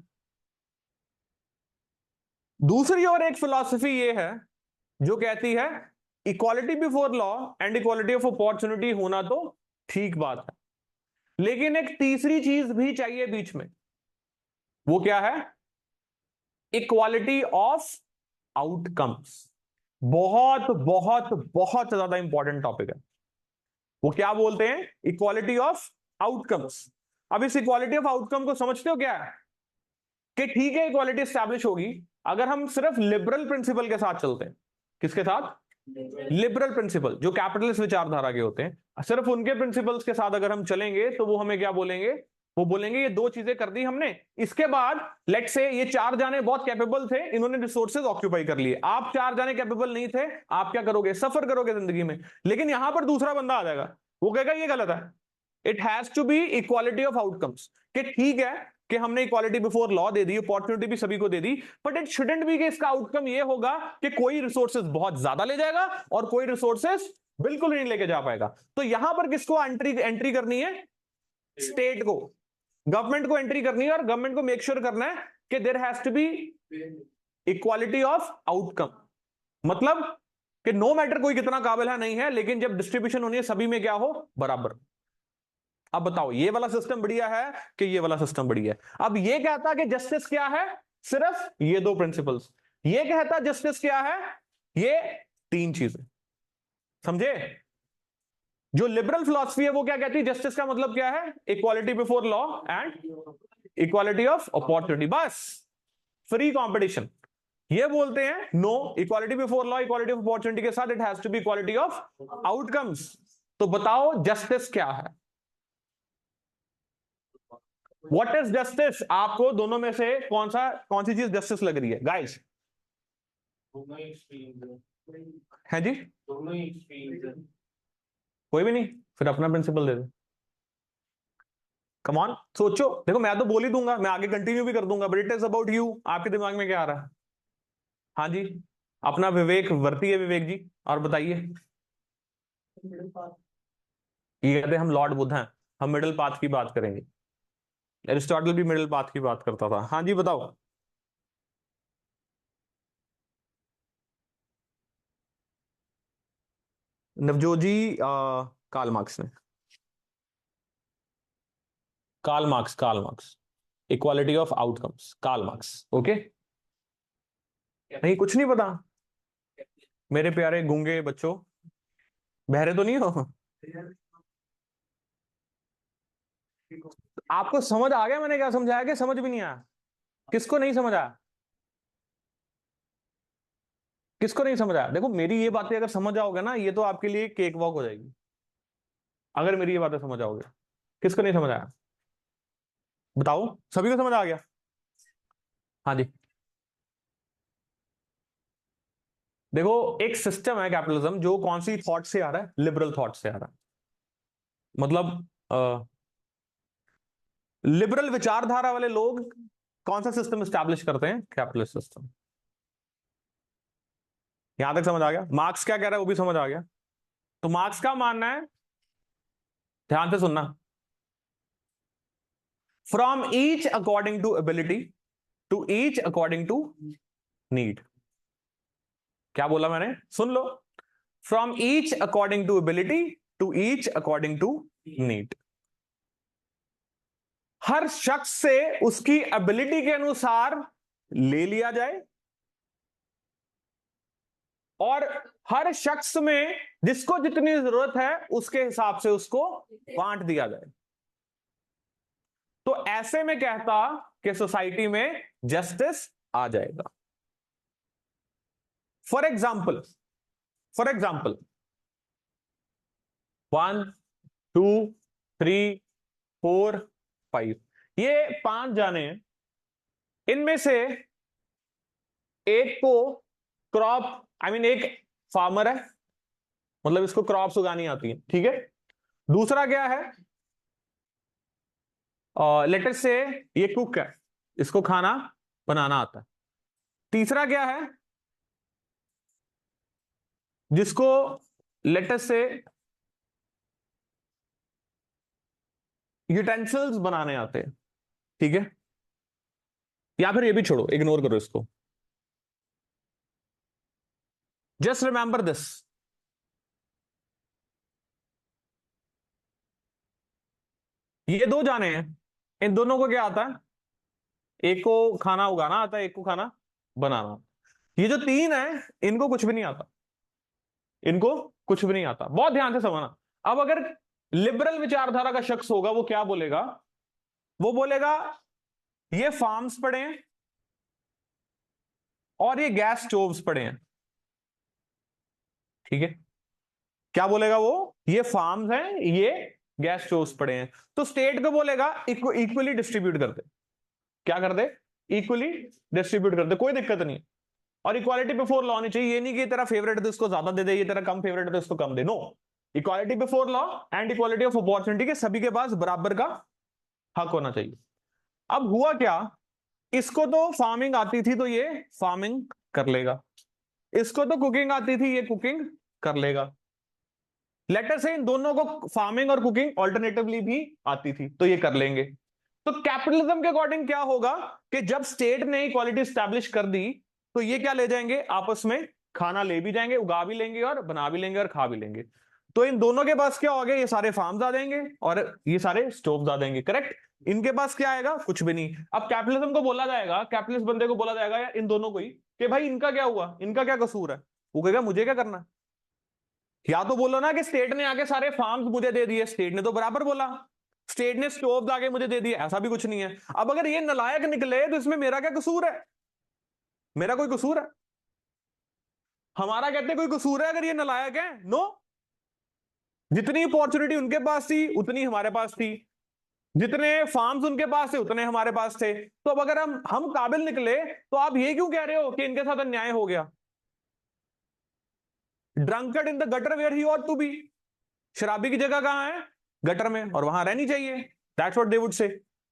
Speaker 1: दूसरी और एक फिलॉसफी ये है जो कहती है equality before law and equality of opportunity होना तो ठीक बात है, लेकिन एक तीसरी चीज भी चाहिए बीच में। वो क्या है? Equality of outcomes. बहुत बहुत बहुत ज्यादा इंपॉर्टेंट टॉपिक है। वो क्या बोलते हैं? Equality of outcomes. अब इस इक्वालिटी ऑफ आउटकम को समझते हो क्या है? कि ठीक है इक्वालिटी स्टैब्लिश होगी अगर हम सिर्फ लिबरल प्रिंसिपल के साथ चलते हैं। किसके साथ? लिबरल प्रिंसिपल, जो कैपिटलिस्ट विचारधारा के होते हैं। सिर्फ उनके प्रिंसिपल्स के साथ अगर हम चलेंगे तो वो हमें क्या बोलेंगे? वो बोलेंगे ये दो चीजें कर दी हमने, इसके बाद लेट से ये चार जाने बहुत कैपेबल थे, इन्होंने रिसोर्सेज ऑक्यूपाई कर लिए, आप चार जाने कैपेबल नहीं थे, आप क्या करोगे? सफर करोगे जिंदगी में। लेकिन यहां पर दूसरा बंदा आ जाएगा, वो कहेगा ये गलत है। It has to be equality of outcomes, कि ठीक है कि हमने इक्वालिटी बिफोर लॉ दे दी, अपॉर्चुनिटी भी सभी को दे दी, बट इट शुडंट बी कि इसका आउटकम ये होगा कि कोई रिसोर्सेज बहुत ज्यादा ले जाएगा और कोई रिसोर्सेज बिल्कुल नहीं लेके जा पाएगा। तो यहां पर किसको एंट्री करनी है? स्टेट को, गवर्नमेंट को एंट्री करनी है, और गवर्नमेंट को मेक श्योर करना है कि there has to be equality of outcome. मतलब कि नो मैटर कोई कितना काबिल है नहीं है, लेकिन जब डिस्ट्रीब्यूशन होनी है सभी में क्या हो? बराबर। अब बताओ ये वाला सिस्टम बढ़िया है कि ये वाला सिस्टम बढ़िया है? अब ये कहता कि जस्टिस क्या है? सिर्फ ये दो प्रिंसिपल्स। ये कहता जस्टिस क्या है? ये तीन चीजें। समझे? जो लिबरल फिलॉसफी है वो क्या कहती है? जस्टिस का मतलब क्या है? Equality before law and equality of opportunity, बस फ्री कंपटीशन। ये बोलते हैं no, equality before law equality of opportunity के साथ it has to be equality of outcomes. तो बताओ जस्टिस क्या है? What is justice? आपको दोनों में से कौन सी चीज जस्टिस लग रही है गाइस?
Speaker 2: दोनों ही extremes हैं।
Speaker 1: है जी?
Speaker 2: दोनों ही extremes हैं।
Speaker 1: कोई भी नहीं? फिर अपना प्रिंसिपल दे दो। कम ऑन सोचो। देखो मैं तो बोल ही दूंगा, मैं आगे कंटिन्यू भी कर दूंगा, but it is about you. आपके दिमाग में क्या आ रहा है? हाँ जी, अपना विवेक वर्तिए विवेक जी, और बताइए। ये कहते हैं हम लॉर्ड बुद्ध हैं, हम मिडिल पाथ की बात करेंगे। एरिस्टोटल भी मिडिल पाथ की बात करता था। हाँ जी बताओ। नवजोत जी, कार्ल मार्क्स ने। Karl Marx, equality of outcomes, Karl Marx. Okay, नहीं कुछ नहीं पता? मेरे प्यारे गूंगे बच्चों, बहरे तो नहीं हो? आपको समझ आ गया मैंने क्या समझाया कि समझ भी नहीं आया? किसको नहीं समझ आया? किसको नहीं समझ आया? देखो मेरी ये बातें अगर समझ आओगे ना, ये तो आपके लिए केक वॉक हो जाएगी, अगर मेरी ये बातें समझ आओगे। किसको नहीं समझ आया? बताओ, सभी को समझ आ गया? हाँ जी। देखो एक सिस्टम है कैपिटलिज्म, जो कौन सी थॉट से आ रहा है? लिबरल थॉट से आ रहा है। मतलब लिबरल विचारधारा वाले लोग कौन सा सिस्टम स्टैब्लिश करते हैं? Capitalist system. यहां तक समझ आ गया? मार्क्स क्या कह रहा है वो भी समझ आ गया? तो मार्क्स का मानना है, ध्यान से सुनना, from each according to ability, to each according to need. क्या बोला मैंने, सुन लो, from each according to ability to each according to need. हर शख्स से उसकी एबिलिटी के अनुसार ले लिया जाए और हर शख्स में जिसको जितनी जरूरत है उसके हिसाब से उसको बांट दिया जाए। तो ऐसे में कहता कि सोसाइटी में जस्टिस आ जाएगा। फॉर एग्जाम्पल 1 2 3 4 5, ये 5 जाने हैं। इनमें से एक को क्रॉप एक फार्मर है, मतलब इसको क्रॉप्स उगानी आती है, ठीक है। दूसरा क्या है, लेटर से ये कुक है, इसको खाना बनाना आता है। तीसरा क्या है, जिसको लेटर से यूटेंसिल्स बनाने आते हैं, ठीक है। या फिर ये भी छोड़ो, इग्नोर करो इसको। जस्ट रिमेंबर दिस, ये 2 जाने हैं, इन दोनों को क्या आता है, एक को खाना उगाना आता है, एक को खाना बनाना। ये जो 3 है इनको कुछ भी नहीं आता, इनको कुछ भी नहीं आता। बहुत ध्यान से समझना। अब अगर लिबरल विचारधारा का शख्स होगा वो क्या बोलेगा, वो बोलेगा ये फार्म्स पड़े हैं और ये गैस स्टोव्स पड़े हैं, ठीक है। क्या बोलेगा वो, ये फार्म्स हैं, ये गैस स्टोव्स पड़े हैं। तो स्टेट को बोलेगा इक्वली डिस्ट्रीब्यूट कर दे। क्या कर दे, इक्वली डिस्ट्रीब्यूट कर दे, कोई दिक्कत नहीं। और इक्वालिटी बिफोर लॉ होनी चाहिए, ये नहीं कि तेरा फेवरेट है तो इसको ज्यादा दे दे, ये तेरा कम फेवरेट है तो इसको कम दे। No, equality before law and equality of opportunity के सभी के पास बराबर का हक होना चाहिए। अब हुआ क्या, इसको तो फार्मिंग आती थी तो ये फार्मिंग कर लेगा, इसको तो कुकिंग आती थी ये कुकिंग कर लेगा। लेटर से इन दोनों को फार्मिंग और कुकिंग ऑल्टरनेटिवली भी आती थी तो ये कर लेंगे। तो कैपिटलिज्म के अकॉर्डिंग क्या होगा कि जब स्टेट ने इक्वालिटी स्टैब्लिश कर दी तो ये क्या ले जाएंगे, आपस में खाना ले भी जाएंगे, उगा भी लेंगे और बना भी लेंगे और खा भी लेंगे। तो इन दोनों के पास क्या हो गया, ये सारे फार्म्स आ जाएंगे और ये सारे स्टोव्स आ जाएंगे, करेक्ट। इनके पास क्या आएगा, कुछ भी नहीं। अब कैपिटलिज्म को बोला जाएगा, कैपिटलिस्ट बंदे को बोला जाएगा या इन दोनों को ही कि भाई इनका क्या हुआ, इनका क्या कसूर है। वो कहेगा मुझे क्या करना। या तो बोलो ना कि स्टेट ने आके सारे फार्म्स मुझे दे दिए, स्टेट ने तो बराबर बोला, स्टेट ने स्टोव आके मुझे दे दिए, ऐसा भी कुछ नहीं है। अब अगर ये नालायक निकले तो इसमें मेरा क्या कसूर है, मेरा कोई कसूर है। हमारा कहते कोई कसूर है अगर ये नालायक है, नो। जितनी अपॉर्चुनिटी उनके पास थी उतनी हमारे पास थी, जितने फार्म्स उनके पास थे उतने हमारे पास थे। तो अब अगर हम काबिल निकले तो आप ये क्यों कह रहे हो कि इनके साथ अन्याय हो गया। Drunkard in the gutter where he ought to be, शराबी की जगह कहां है, गटर में, और वहां रहनी चाहिए। That's what they would say.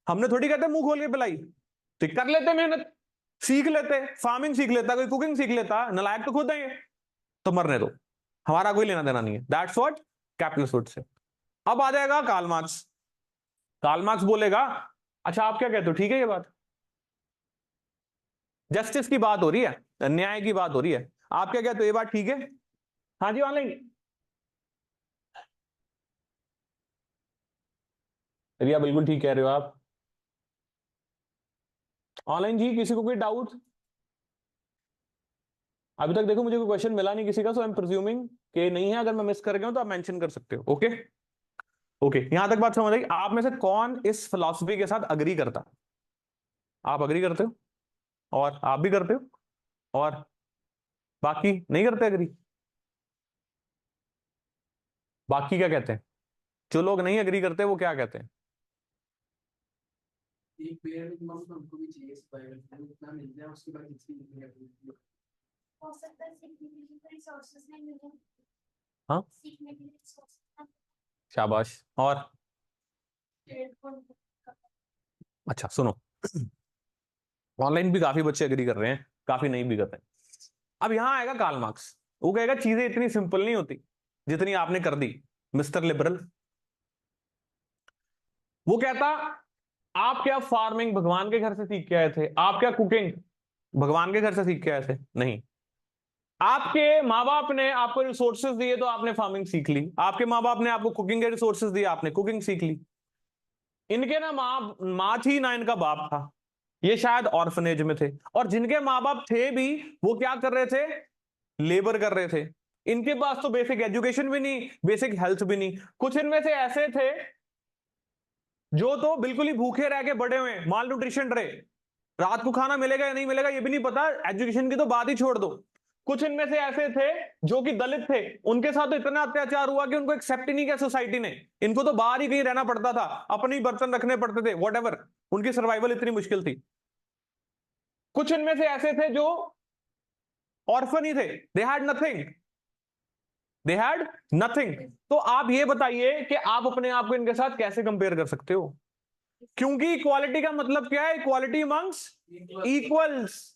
Speaker 1: हमने थोड़ी कहते मुंह खोल के पिलाई, तो कर लेते मेहनत, सीख लेते, फार्मिंग सीख लेता, कोई कुकिंग सीख लेता, नालायक तो खुद है ये। तो मरने दो, हमारा कोई लेना देना नहीं है। That's what capitalist would say. अब आ जाएगा कार्ल मार्क्स। कार्ल मार्क्स बोलेगा अच्छा आप क्या कहते हो, ठीक है ये बात, जस्टिस की बात हो रही है, न्याय की बात हो रही है, आप क्या कहते हो ये बात ठीक है। हाँ जी ऑनलाइन, रिया बिल्कुल ठीक कह रहे हो आप। ऑनलाइन जी, किसी को कोई डाउट, अभी तक देखो मुझे कोई क्वेश्चन मिला नहीं किसी का, सो आई एम प्रिज्यूमिंग कि नहीं है। अगर मैं मिस कर गया हूं तो आप मेंशन कर सकते हो। ओके ओके, यहां तक बात समझ आई। आप में से कौन इस फिलॉसफी के साथ अग्री करता, आप अग्री करते हो, और आप भी करते हो, और बाकी नहीं करते अग्री, बाकी क्या कहते हैं, जो लोग नहीं अग्री करते वो क्या कहते हैं।
Speaker 3: एक पेड़ में हमको भी चाहिए स्पाइडर, उतना मिल जाए उसके बाद इसकी
Speaker 4: हो सकता है सीखने के लिए रिसोर्सेज नहीं मिले,
Speaker 1: हाँ
Speaker 4: सीखने के लिए रिसोर्सेज
Speaker 1: शाबाश। और
Speaker 4: ना।
Speaker 1: अच्छा सुनो, ऑनलाइन भी काफी बच्चे एग्री कर रहे हैं, काफी नहीं भी कर रहे हैं। अब यहां आएगा कार्ल मार्क्स, वो कहेगा चीजें इतनी सिंपल नहीं होती जितनी आपने कर दी मिस्टर लिबरल। वो कहता आप क्या फार्मिंग भगवान के घर से सीख के आए थे, आप क्या कुकिंग भगवान के घर से सीख के आए थे? नहीं। आपके माँ बाप ने आपको रिसोर्सेज दिए तो आपने फार्मिंग सीख ली, आपके माँ बाप ने आपको कुकिंग के रिसोर्सेज दिए, आपने कुकिंग सीख ली। इनके ना माँ थी ना इनका बाप था, ये शायद ऑर्फनेज में थे, और जिनके माँ बाप थे भी वो क्या कर रहे थे? लेबर कर रहे थे। इनके पास तो बेसिक एजुकेशन भी नहीं, बेसिक हेल्थ भी नहीं। कुछ इनमें से ऐसे थे जो तो बिल्कुल ही भूखे रह के बड़े हुए, माल न्यूट्रिशन रहे, रात को खाना मिलेगा या नहीं मिलेगा ये भी नहीं पता, एजुकेशन की तो बात ही छोड़ दो। कुछ इनमें से ऐसे थे जो कि दलित थे, उनके साथ तो इतना अत्याचार हुआ कि उनको एक्सेप्ट ही नहीं किया सोसाइटी ने, इनको तो बाहर ही कहीं रहना पड़ता था, अपने ही बर्तन रखने पड़ते थे, व्हाटएवर, उनकी सर्वाइवल इतनी मुश्किल थी। कुछ इनमें से ऐसे थे जो ऑर्फन ही थे, they had nothing, they had nothing. तो आप ये बताइए कि आप अपने आप को इनके साथ कैसे कंपेयर कर सकते हो? क्योंकि इक्वालिटी का मतलब क्या है? Equality amongst equals.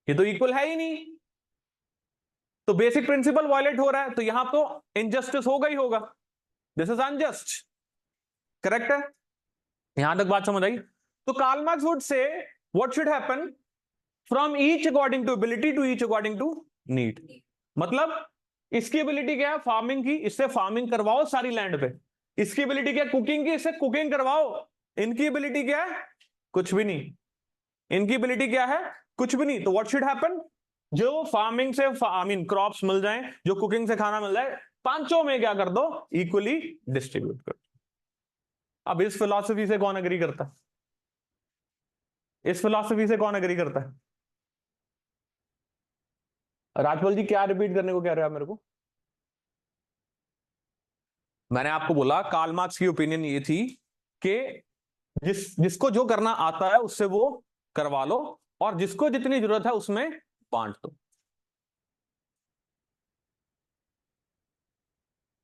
Speaker 1: ये तो इक्वल है ही नहीं, तो बेसिक प्रिंसिपल वायलेट हो रहा है, तो यहां तो इनजस्टिस होगा ही होगा, दिस इज अनजस्ट। करेक्ट है? यहां तक बात समझ आई? तो Karl Marx would say what should happen from each according to ability to each according to need. मतलब इसकी एबिलिटी क्या है? फार्मिंग की, इससे फार्मिंग करवाओ सारी लैंड पे। इसकी एबिलिटी क्या है? कुकिंग की, इससे कुकिंग करवाओ। इनकी एबिलिटी क्या है? कुछ भी नहीं। इनकी एबिलिटी क्या है? कुछ भी नहीं। तो व्हाट शुड हैपन? जो फार्मिंग से आई मीन क्रॉप्स मिल जाएं, जो कुकिंग से खाना मिल जाए, पांचों में क्या कर दो? इक्वली डिस्ट्रीब्यूट कर। अब इस फिलॉसफी से कौन एग्री करता है? इस फिलॉसफी से कौन एग्री करता है? राजपाल जी क्या रिपीट करने को कह रहे हो आप मेरे को? मैंने आपको बोला कार्ल मार्क्स की ओपिनियन ये थी कि जिसको जो करना आता है उससे वो करवा लो, और जिसको जितनी जरूरत है उसमें बांट दो।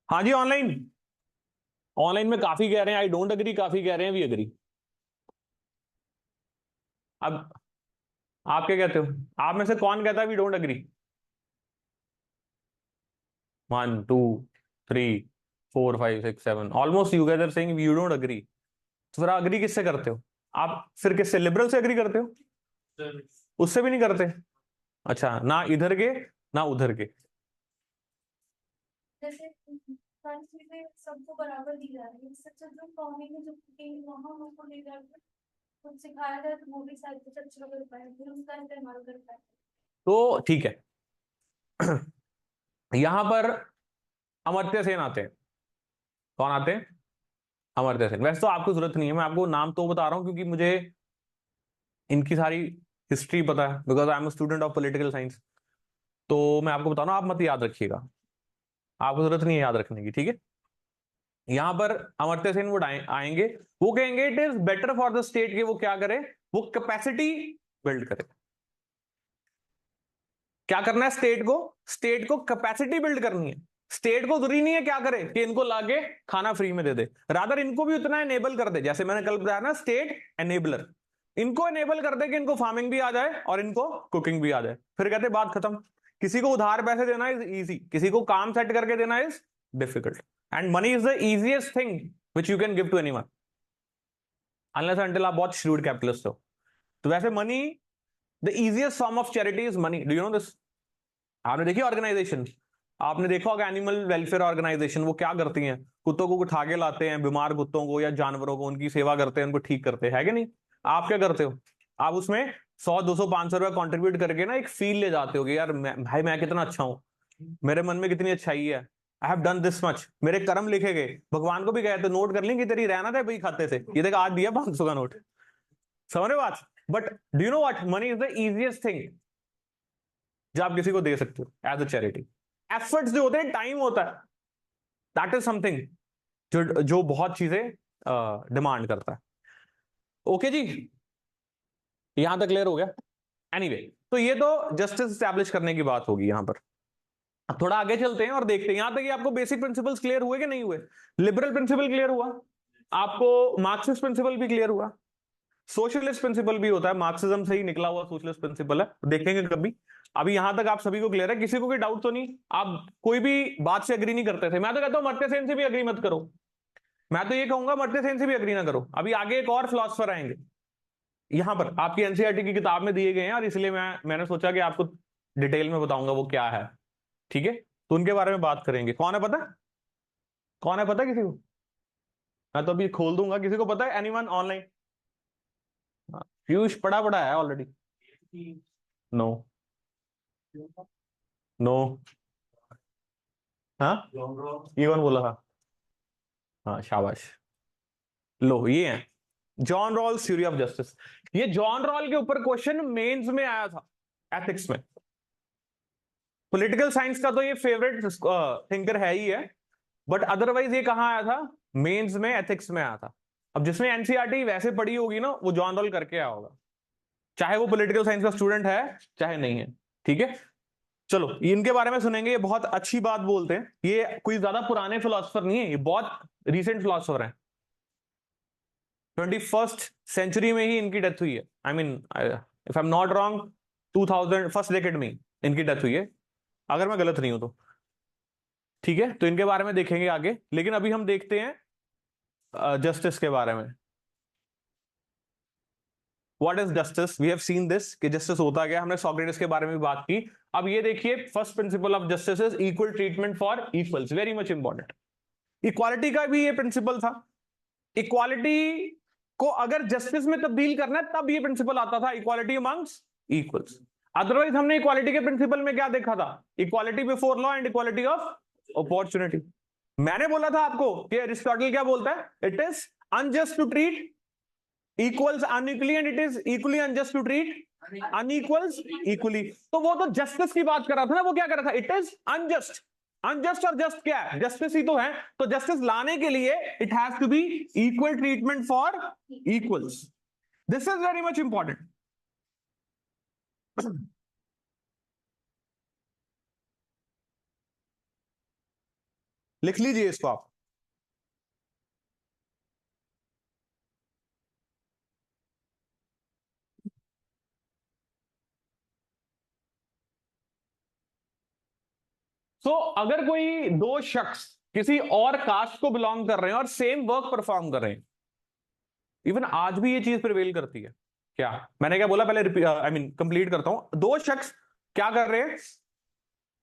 Speaker 1: हाँ जी, ऑनलाइन, ऑनलाइन में काफी कह रहे हैं आई डोंट एग्री, काफी कह रहे हैं वी एग्री। अब आप क्या कहते हो? आप में से कौन कहता है we don't agree? 1 2 3 4 5 6 7, almost you gather saying you don't agree. तो फिर अग्री किससे करते हो आप? फिर किससे? लिबरल से एग्री करते हो? उससे भी नहीं करते? अच्छा, ना इधर के ना उधर के।
Speaker 4: जैसे हर चीजें सबको बराबर दी जा रही है, इससे अच्छा जो फार्मिंग है, जो कुकिंग वहाँ उनको दी जाए, कुछ सिखाया जाए तो वो भी शायद कुछ अच्छा कर पाए, फिर उसका इस्तेमाल कर पाए।
Speaker 1: तो ठीक है, यहां पर अमर्त्य सेन आते हैं। कौन आते हैं? अमर्त्य सेन। वैसे तो आपको जरूरत नहीं है, मैं आपको नाम तो बता रहा हूं क्योंकि मुझे इनकी सारी हिस्ट्री पता है, because I am student of political science. तो मैं आपको बता रहा हूं, आप मत याद रखिएगा, आपको जरूरत नहीं है याद रखने की, ठीक है? यहां पर अमर्त्य सेन वुड आएंगे, वो कहेंगे it is better for the state कि वो क्या करे? वो कैपेसिटी बिल्ड करे। क्या करना है स्टेट को? स्टेट को कैपेसिटी बिल्ड करनी है। स्टेट को जरूरी नहीं है क्या करे कि इनको लाके खाना फ्री में दे दे, रादर इनको भी उतना एनेबल कर दे, जैसे मैंने कल बताया ना, स्टेट एनेबलर। इनको एनेबल कर दे कि इनको फार्मिंग भी आ जाए और इनको कुकिंग भी आ जाए, फिर कहते बात खत्म। किसी को उधार पैसे देना इज इजी, किसी को काम सेट करके देना is difficult, and money is the easiest thing which you can give to anyone, unless until आप बहुत श्रूड कैपिटलिस्ट हो। तो वैसे money, the easiest form of charity is money. Do you know this? आपने देखी organisation, आपने देखा होगा एनिमल वेलफेयर ऑर्गेनाइजेशन, वो क्या करती हैं? कुत्तों को उठा के लाते हैं, बीमार कुत्तों को या जानवरों को, उनकी सेवा करते हैं, उनको ठीक करते हैं, है कि नहीं? आप क्या करते हो? आप उसमें 100 200 500 रुपया कॉन्ट्रीब्यूट करके ना एक फील ले जाते हो कि यार भाई मैं कितना अच्छा हूं, मेरे मन में कितनी अच्छाई है, I have done this much, मेरे कर्म लिखे गए। भगवान को भी गए तो नोट कर लेंगे तेरी रहना था भाई खाते से, ये देख आज दिया 500 का नोट। समझ रहे बात? But do you know what? Money is the easiest thing जो आप किसी को दे सकते हो एज अ चैरिटी। एफर्ट्स जो होते हैं, टाइम होता है, दैट इज समथिंग जो जो बहुत चीजें डिमांड करता है। ओके जी, यहां तक क्लियर हो गया? एनीवे, तो ये तो जस्टिस स्टैब्लिश करने की बात होगी यहां पर। अब थोड़ा आगे चलते हैं और देखते हैं, यहां तक आपको बेसिक प्रिंसिपल्स क्लियर हुए कि नहीं हुए? लिबरल प्रिंसिपल क्लियर हुआ आपको, मार्क्सिस्ट प्रिंसिपल भी क्लियर हुआ, सोशलिस्ट प्रिंसिपल भी होता है, मार्क्सिज्म से ही निकला हुआ सोशलिस्ट प्रिंसिपल है, देखेंगे कभी। अभी यहां तक आप सभी को क्लियर है? किसी को कोई डाउट तो नहीं? आप कोई भी बात से अग्री नहीं करते थे? मैं तो कहता हूं अमर्त्य सेन से भी अग्री मत करो, मैं तो ये कहूंगा अमर्त्य सेन से भी अग्री ना करो। अभी आगे एक और फिलोसफर आएंगे, यहां पर आपकी एनसीईआरटी की किताब में दिए गए हैं, और इसलिए मैंने सोचा कि आपको डिटेल में बताऊंगा वो क्या है। ठीक है, तो उनके बारे में बात करेंगे। कौन है पता? कौन है पता किसी को? मैं तो अभी खोल दूंगा, किसी को पता है? Anyone online? पीयूष पढ़ा पढ़ा है ऑलरेडी? No no. हाँ, ये कौन बोला था? हाँ शाबाश, लो ये है John Rawls theory of justice. ये जॉन रॉल के ऊपर क्वेश्चन मेंस में आया था एथिक्स में। पॉलिटिकल साइंस का तो ये फेवरेट थिंकर है ही है, बट अदरवाइज ये कहाँ आया था? मेंस में, एथिक्स में आया था। अब जिसने एनसीईआरटी वैसे पढ़ी होगी ना, वो जॉन रॉल करके आया होगा, चाहे वो पॉलिटिकल साइंस का स्टूडेंट है चाहे नहीं है। ठीक है, चलो इनके बारे में सुनेंगे। ये बहुत अच्छी बात बोलते हैं, ये कोई ज्यादा पुराने फिलोसफर नहीं है, ये बहुत रिसेंट फिलोसफर हैं। 21st सेंचुरी में ही इनकी डेथ हुई है। I mean if I am not wrong 2000 first decade में इनकी डेथ हुई है, अगर मैं गलत नहीं हूं तो। ठीक है, तो इनके बारे में देखेंगे आगे, लेकिन अभी हम देखते हैं जस्टिस के बारे में। What is justice? We have seen this कि जस्टिस होता क्या, हमने सोक्रेटिस के बारे में भी बात की। अब ये देखिए, first principle of justice is equal treatment for equals, very much important. Equality का भी ये प्रिंसिपल था। इक्वालिटी को अगर जस्टिस में तब्दील करना है, तब ये प्रिंसिपल आता था, इक्वालिटी अमंग्स इक्वल्स। अदरवाइज हमने इक्वालिटी के प्रिंसिपल में क्या देखा था? Equality before law and equality of opportunity. मैंने बोला था आपको कि अरिस्टोटल क्या बोलता है? It is unjust to treat equals unequally and it is equally unjust to treat unequals equally. तो वो तो जस्टिस की बात कर रहा था ना, वो क्या कर रहा था? It is unjust. अनजस्ट और जस्ट क्या है? जस्टिस ही तो है। तो जस्टिस लाने के लिए it has to be equal treatment for equals. This is very much important. लिख लीजिए इसको आप। अगर कोई दो शख्स किसी और कास्ट को बिलोंग कर रहे हैं और सेम वर्क परफॉर्म कर रहे हैं, इवन आज भी ये चीज प्रिवेल करती है। क्या मैंने क्या बोला पहले? आई मीन कंप्लीट करता हूं। दो शख्स क्या कर रहे हैं,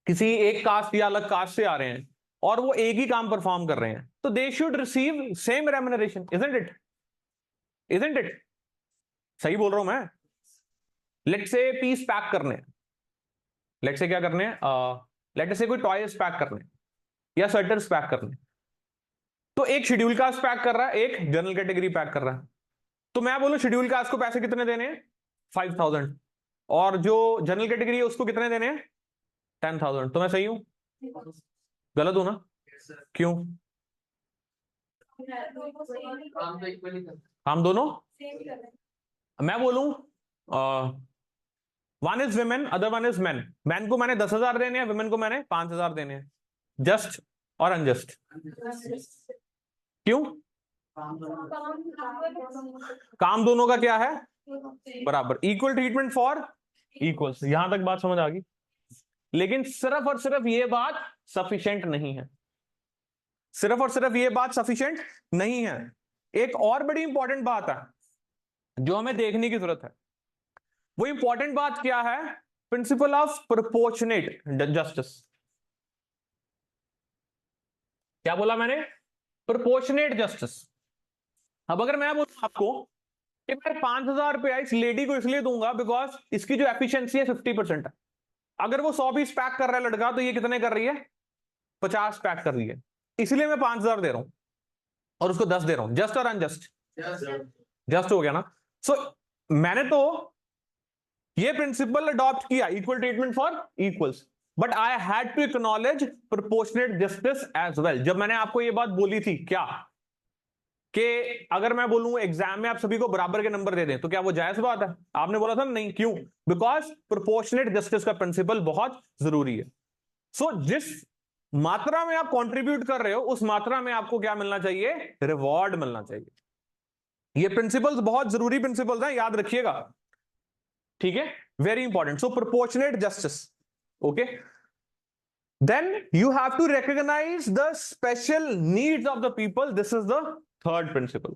Speaker 1: किसी एक कास्ट या अलग कास्ट से आ रहे हैं और वो एक ही काम परफॉर्म कर रहे हैं, तो they should receive same remuneration, isn't it? Isn't it? सही बोल रहा हूं मैं? लेट से पीस पैक करने, लेट से क्या करने, लेट से कोई टॉयज पैक करने या स्वेटर्स पैक करने, तो एक शेड्यूल कास्ट पैक कर रहा है, एक जनरल कैटेगरी पैक कर रहा है। तो मैं बोलूं शेड्यूल कास्ट को पैसे कितने देने हैं? 5000, और जो जनरल कैटेगरी है उसको कितने देने हैं? 10,000। तो मैं सही हूं? गलत हूं ना? क्यों?
Speaker 3: काम तो इक्वली करते
Speaker 1: हम दोनों,
Speaker 4: सेम कर रहे हैं।
Speaker 1: मैं बोलूं one is women other one is man, man को मैंने 10,000 देने हैं, विमेन को मैंने 5,000 देने हैं। जस्ट और अनजस्ट? क्यों? काम दोनों का क्या है? बराबर, इक्वल ट्रीटमेंट फॉर इक्वल्स। यहां तक बात समझ आ गई? लेकिन सिर्फ और सिर्फ ये बात सफिशिएंट नहीं है, सिर्फ और सिर्फ ये बात सफिशिएंट नहीं है। एक और बड़ी इंपॉर्टेंट बात है जो हमें देखने की जरूरत है। वो इंपॉर्टेंट बात क्या है? Principal of proportionate justice. क्या बोला मैंने? Proportionate justice. अब अगर मैं बोलूं आपको कि मैं 5,000 रुपया इस लेडी को इसलिए दूंगा बिकॉज इसकी जो एफिशिएंसी है 50% है। अगर वो 100 पीस पैक कर रहा है लड़का, तो ये कितने कर रही है? 50 पैक कर रही है, इसलिए मैं 5,000 दे रहा हूं और उसको 10 दे रहा हूं। जस्ट और अनजस्ट? जस्ट हो गया ना? मैंने तो ये प्रिंसिपल अडॉप्ट किया, equal treatment for equals, but I had to acknowledge proportionate justice as well. जब मैंने आपको ये बात बोली थी क्या कि अगर मैं बोलूं एग्जाम में आप सभी को बराबर के नंबर दे दें, तो क्या वो जायज बात है? आपने बोला था नहीं। क्यों? बिकॉज प्रोपोर्शनेट जस्टिस का प्रिंसिपल बहुत जरूरी है। जिस मात्रा में आप कंट्रीब्यूट कर रहे हो, उस मात्रा में आपको क्या मिलना चाहिए? रिवॉर्ड मिलना चाहिए। ये प्रिंसिपल्स बहुत जरूरी प्रिंसिपल्स हैं, याद रखिएगा। ठीक है, very important. So proportionate justice, okay. Then you have to recognize the special needs of the people. This is the third principle.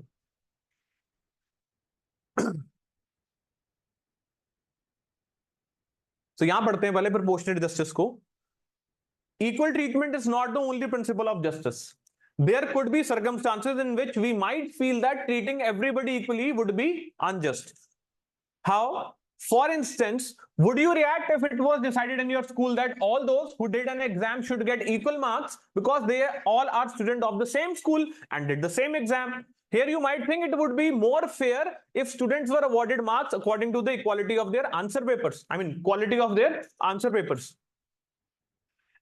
Speaker 1: So यहां पढ़ते हैं पहले प्रोपोर्शनेट जस्टिस को. Equal treatment is not the only principle of justice. There could be circumstances in which we might feel that treating everybody equally would be unjust. How? For instance, would you react if it was decided in your school that all those who did an exam should get equal marks because they all are students of the same school and did the same exam? Here you might think it would be more fair if students were awarded marks according to the equality of their answer papers. I mean, quality of their answer papers.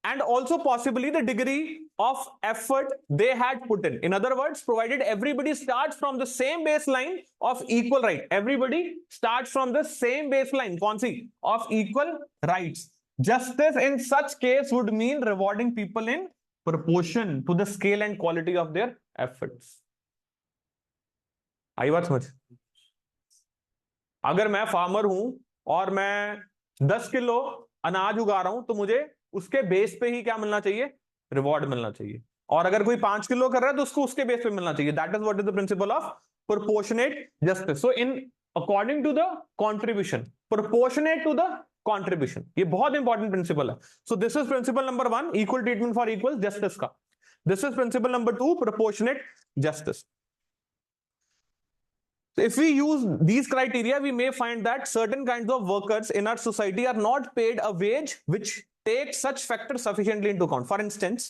Speaker 1: And also possibly the degree of effort they had put in. In other words, provided everybody starts from the same baseline of equal right. Everybody starts from the same baseline, of equal rights. Justice in such case would mean rewarding people in proportion to the scale and quality of their efforts. आई बात समझ? अगर मैं farmer हूं और मैं 10 kilo अनाज उगा रहा हूं तो मुझे उसके बेस पे ही क्या मिलना चाहिए? रिवॉर्ड मिलना चाहिए. और अगर कोई 5 किलो कर रहा है तो उसको उसके बेस पे मिलना चाहिए. That is what is the principle of proportionate justice. So in according to the contribution, proportionate to the contribution. ये बहुत इंपॉर्टेंट प्रिंसिपल है. So this is principle number 1, equal treatment for equal justice का. This is principle number 2, proportionate justice. So if we use these criteria, we may find that certain kinds of workers in our society are not paid a wage which takes such factors sufficiently into account. For instance,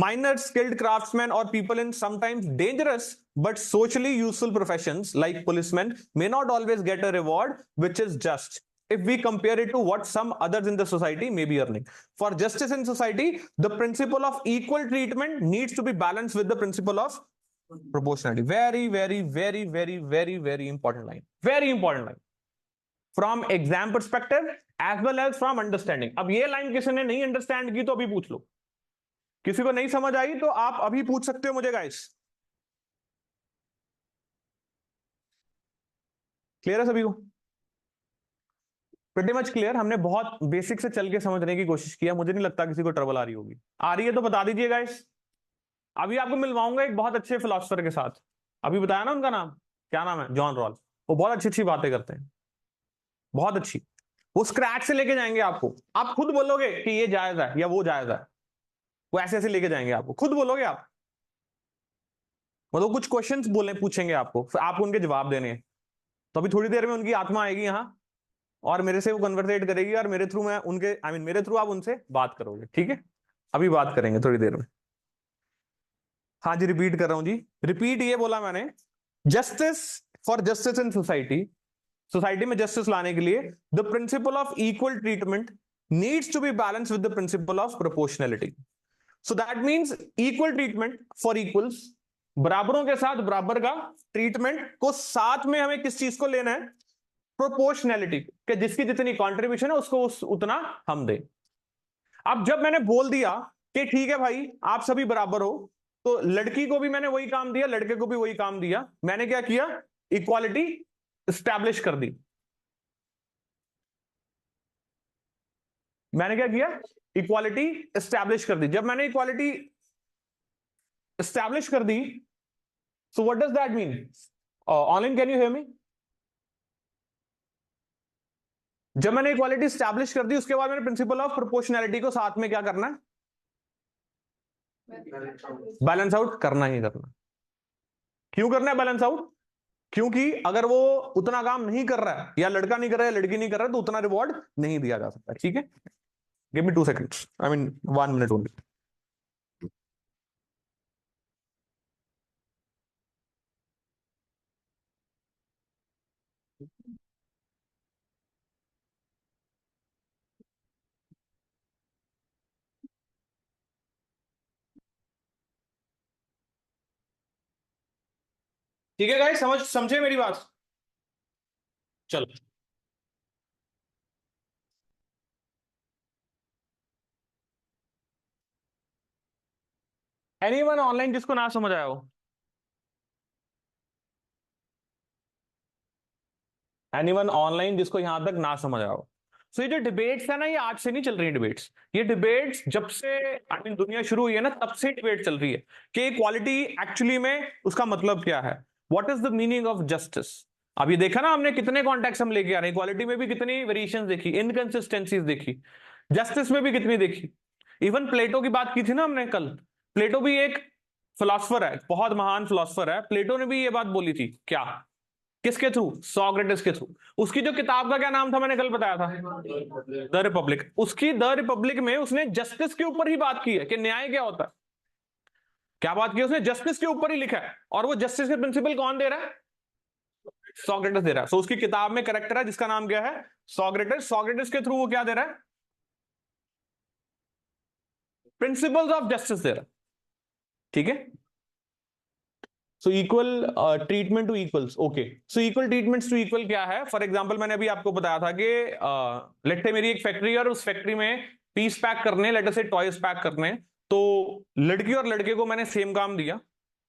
Speaker 1: minor skilled craftsmen or people in sometimes dangerous but socially useful professions like policemen may not always get a reward which is just if we compare it to what some others in the society may be earning. For justice in society, the principle of equal treatment needs to be balanced with the principle of proportionality. Very important line. Very important line. From exam perspective as well as from understanding. अब ये line किसी ने नहीं understand की तो अभी पूछ लो. किसी को नहीं समझ आई तो आप अभी पूछ सकते हो मुझे गाइस. क्लियर है सभी को? Pretty much clear. हमने बहुत बेसिक से चल के समझने की कोशिश किया. मुझे नहीं लगता किसी को ट्रबल आ रही होगी. आ रही है तो बता दीजिए गाइस. अभी आपको मिलवाऊंगा एक बहुत अच्छे फिलोसफर के साथ. अभी बताया ना उनका नाम, क्या नाम है? John Rawl. वो बहुत अच्छी बातें करते हैं, बहुत अच्छी. वो स्क्रैच से लेके जाएंगे आपको. आप खुद बोलोगे कि ये जायज है या वो जायज है. वो ऐसे ऐसे लेके जाएंगे आपको. खुद बोलोगे आप. मतलब कुछ क्वेश्चंस बोले पूछेंगे आपको, फिर आपको उनके जवाब देने हैं. तो अभी थोड़ी देर में उनकी आत्मा आएगी यहाँ और मेरे से वो कन्वर्सेट करेगी और मेरे थ्रू मैं उनके मेरे थ्रू आप उनसे बात करोगे. ठीक है, अभी बात करेंगे थोड़ी देर में. हाँ जी, रिपीट कर रहा हूं जी. रिपीट ये बोला मैंने, justice for justice in society. Society में जस्टिस लाने के लिए the principle of equal treatment needs to be balance with the principle of proportionality. So that means equal treatment for equals, बराबरों के साथ बराबर का ट्रीटमेंट को साथ में हमें किस चीज को लेना है? प्रोपोर्शनैलिटी के. जिसकी जितनी कॉन्ट्रीब्यूशन है उसको उतना हम दें. अब जब मैंने बोल दिया कि ठीक है भाई आप सभी बराबर हो, तो लड़की को भी मैंने वही काम दिया, लड़के को भी वही काम दिया. मैंने क्या किया? इक्वालिटी एस्टैब्लिश कर दी. मैंने क्या किया? इक्वालिटी एस्टैब्लिश कर दी. जब मैंने इक्वालिटी एस्टैब्लिश कर दी, so what does that mean? Online can you hear me? जब मैंने इक्वालिटी एस्टैब्लिश कर दी उसके बाद मैंने प्रिंसिपल ऑफ प्रोपोर्शनैलिटी को साथ में क्या करना है? बैलेंस आउट करना ही करना. क्यों करना है बैलेंस आउट? क्योंकि अगर वो उतना काम नहीं कर रहा है, या लड़का नहीं कर रहा है, लड़की नहीं कर रहा है, तो उतना रिवॉर्ड नहीं दिया जा सकता. ठीक है, give me 2 seconds, 1 minute only. ठीक है गाइस, समझे मेरी बात? चलो, एनीवन ऑनलाइन जिसको ना समझ आया हो? एनीवन ऑनलाइन जिसको यहां तक ना समझ आया हो? सो ये जो डिबेट्स है ना, ये आज से नहीं चल रही डिबेट्स. ये डिबेट्स जब से दुनिया शुरू हुई है ना, तब से डिबेट चल रही है कि इक्वालिटी एक्चुअली में उसका मतलब क्या है. What is the meaning of justice? अब ये देखा ना हमने, कितने कॉन्टेक्स्ट हम लेके आ रहे हैं, इक्वालिटी में भी कितनी वेरिएशंस देखी, इनकंसिस्टेंसीज देखी, जस्टिस में भी कितनी देखी। इवन प्लेटो की बात की थी ना हमने कल, प्लेटो भी एक फिलोसफर है, बहुत महान फिलोसफर है, प्लेटो ने भी ये बात बोली थी, क्या, किसके थ्रू, सोक्रेटिस के थ्रू। उसकी जो किताब का क्या नाम था, मैंने कल बताया था, द रिपब्लिक। उसकी द रिपब्लिक में उसने जस्टिस के ऊपर ही बात की है कि न्याय क्या होता है। क्या बात की उसने, जस्टिस के ऊपर ही लिखा है, और वो जस्टिस के प्रिंसिपल कौन दे रहा है, सोक्रेटिस दे रहा है। सो उसकी किताब में करेक्टर है जिसका नाम क्या है, सोक्रेटिस। सोक्रेटिस के थ्रू वो क्या दे रहा है, प्रिंसिपल्स ऑफ जस्टिस दे रहा है, ठीक है। So equal treatment to equals, okay. So equal treatments to equal क्या है, फॉर एग्जांपल मैंने अभी आपको बताया था कि लेट्स से मेरी एक फैक्ट्री है और उस फैक्ट्री में पीस पैक करने, लेट्स से टॉयज पैक करने, तो लड़की और लड़के को मैंने सेम काम दिया,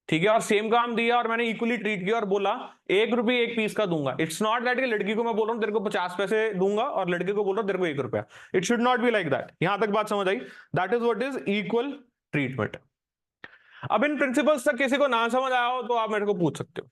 Speaker 1: ठीक है, और सेम काम दिया और मैंने इक्वली ट्रीट किया और बोला 1 रुपये एक पीस का दूंगा। इट्स नॉट दैट कि लड़की को मैं बोल रहा हूं तेरे को 50 पैसे दूंगा और लड़के को बोल रहा हूं तेरे को 1 रुपया। It should not be like that. यहां तक बात समझ आई? That is what is equal treatment. अब इन प्रिंसिपल्स तक किसी को ना समझ आया हो तो आप मेरे को पूछ सकते हो।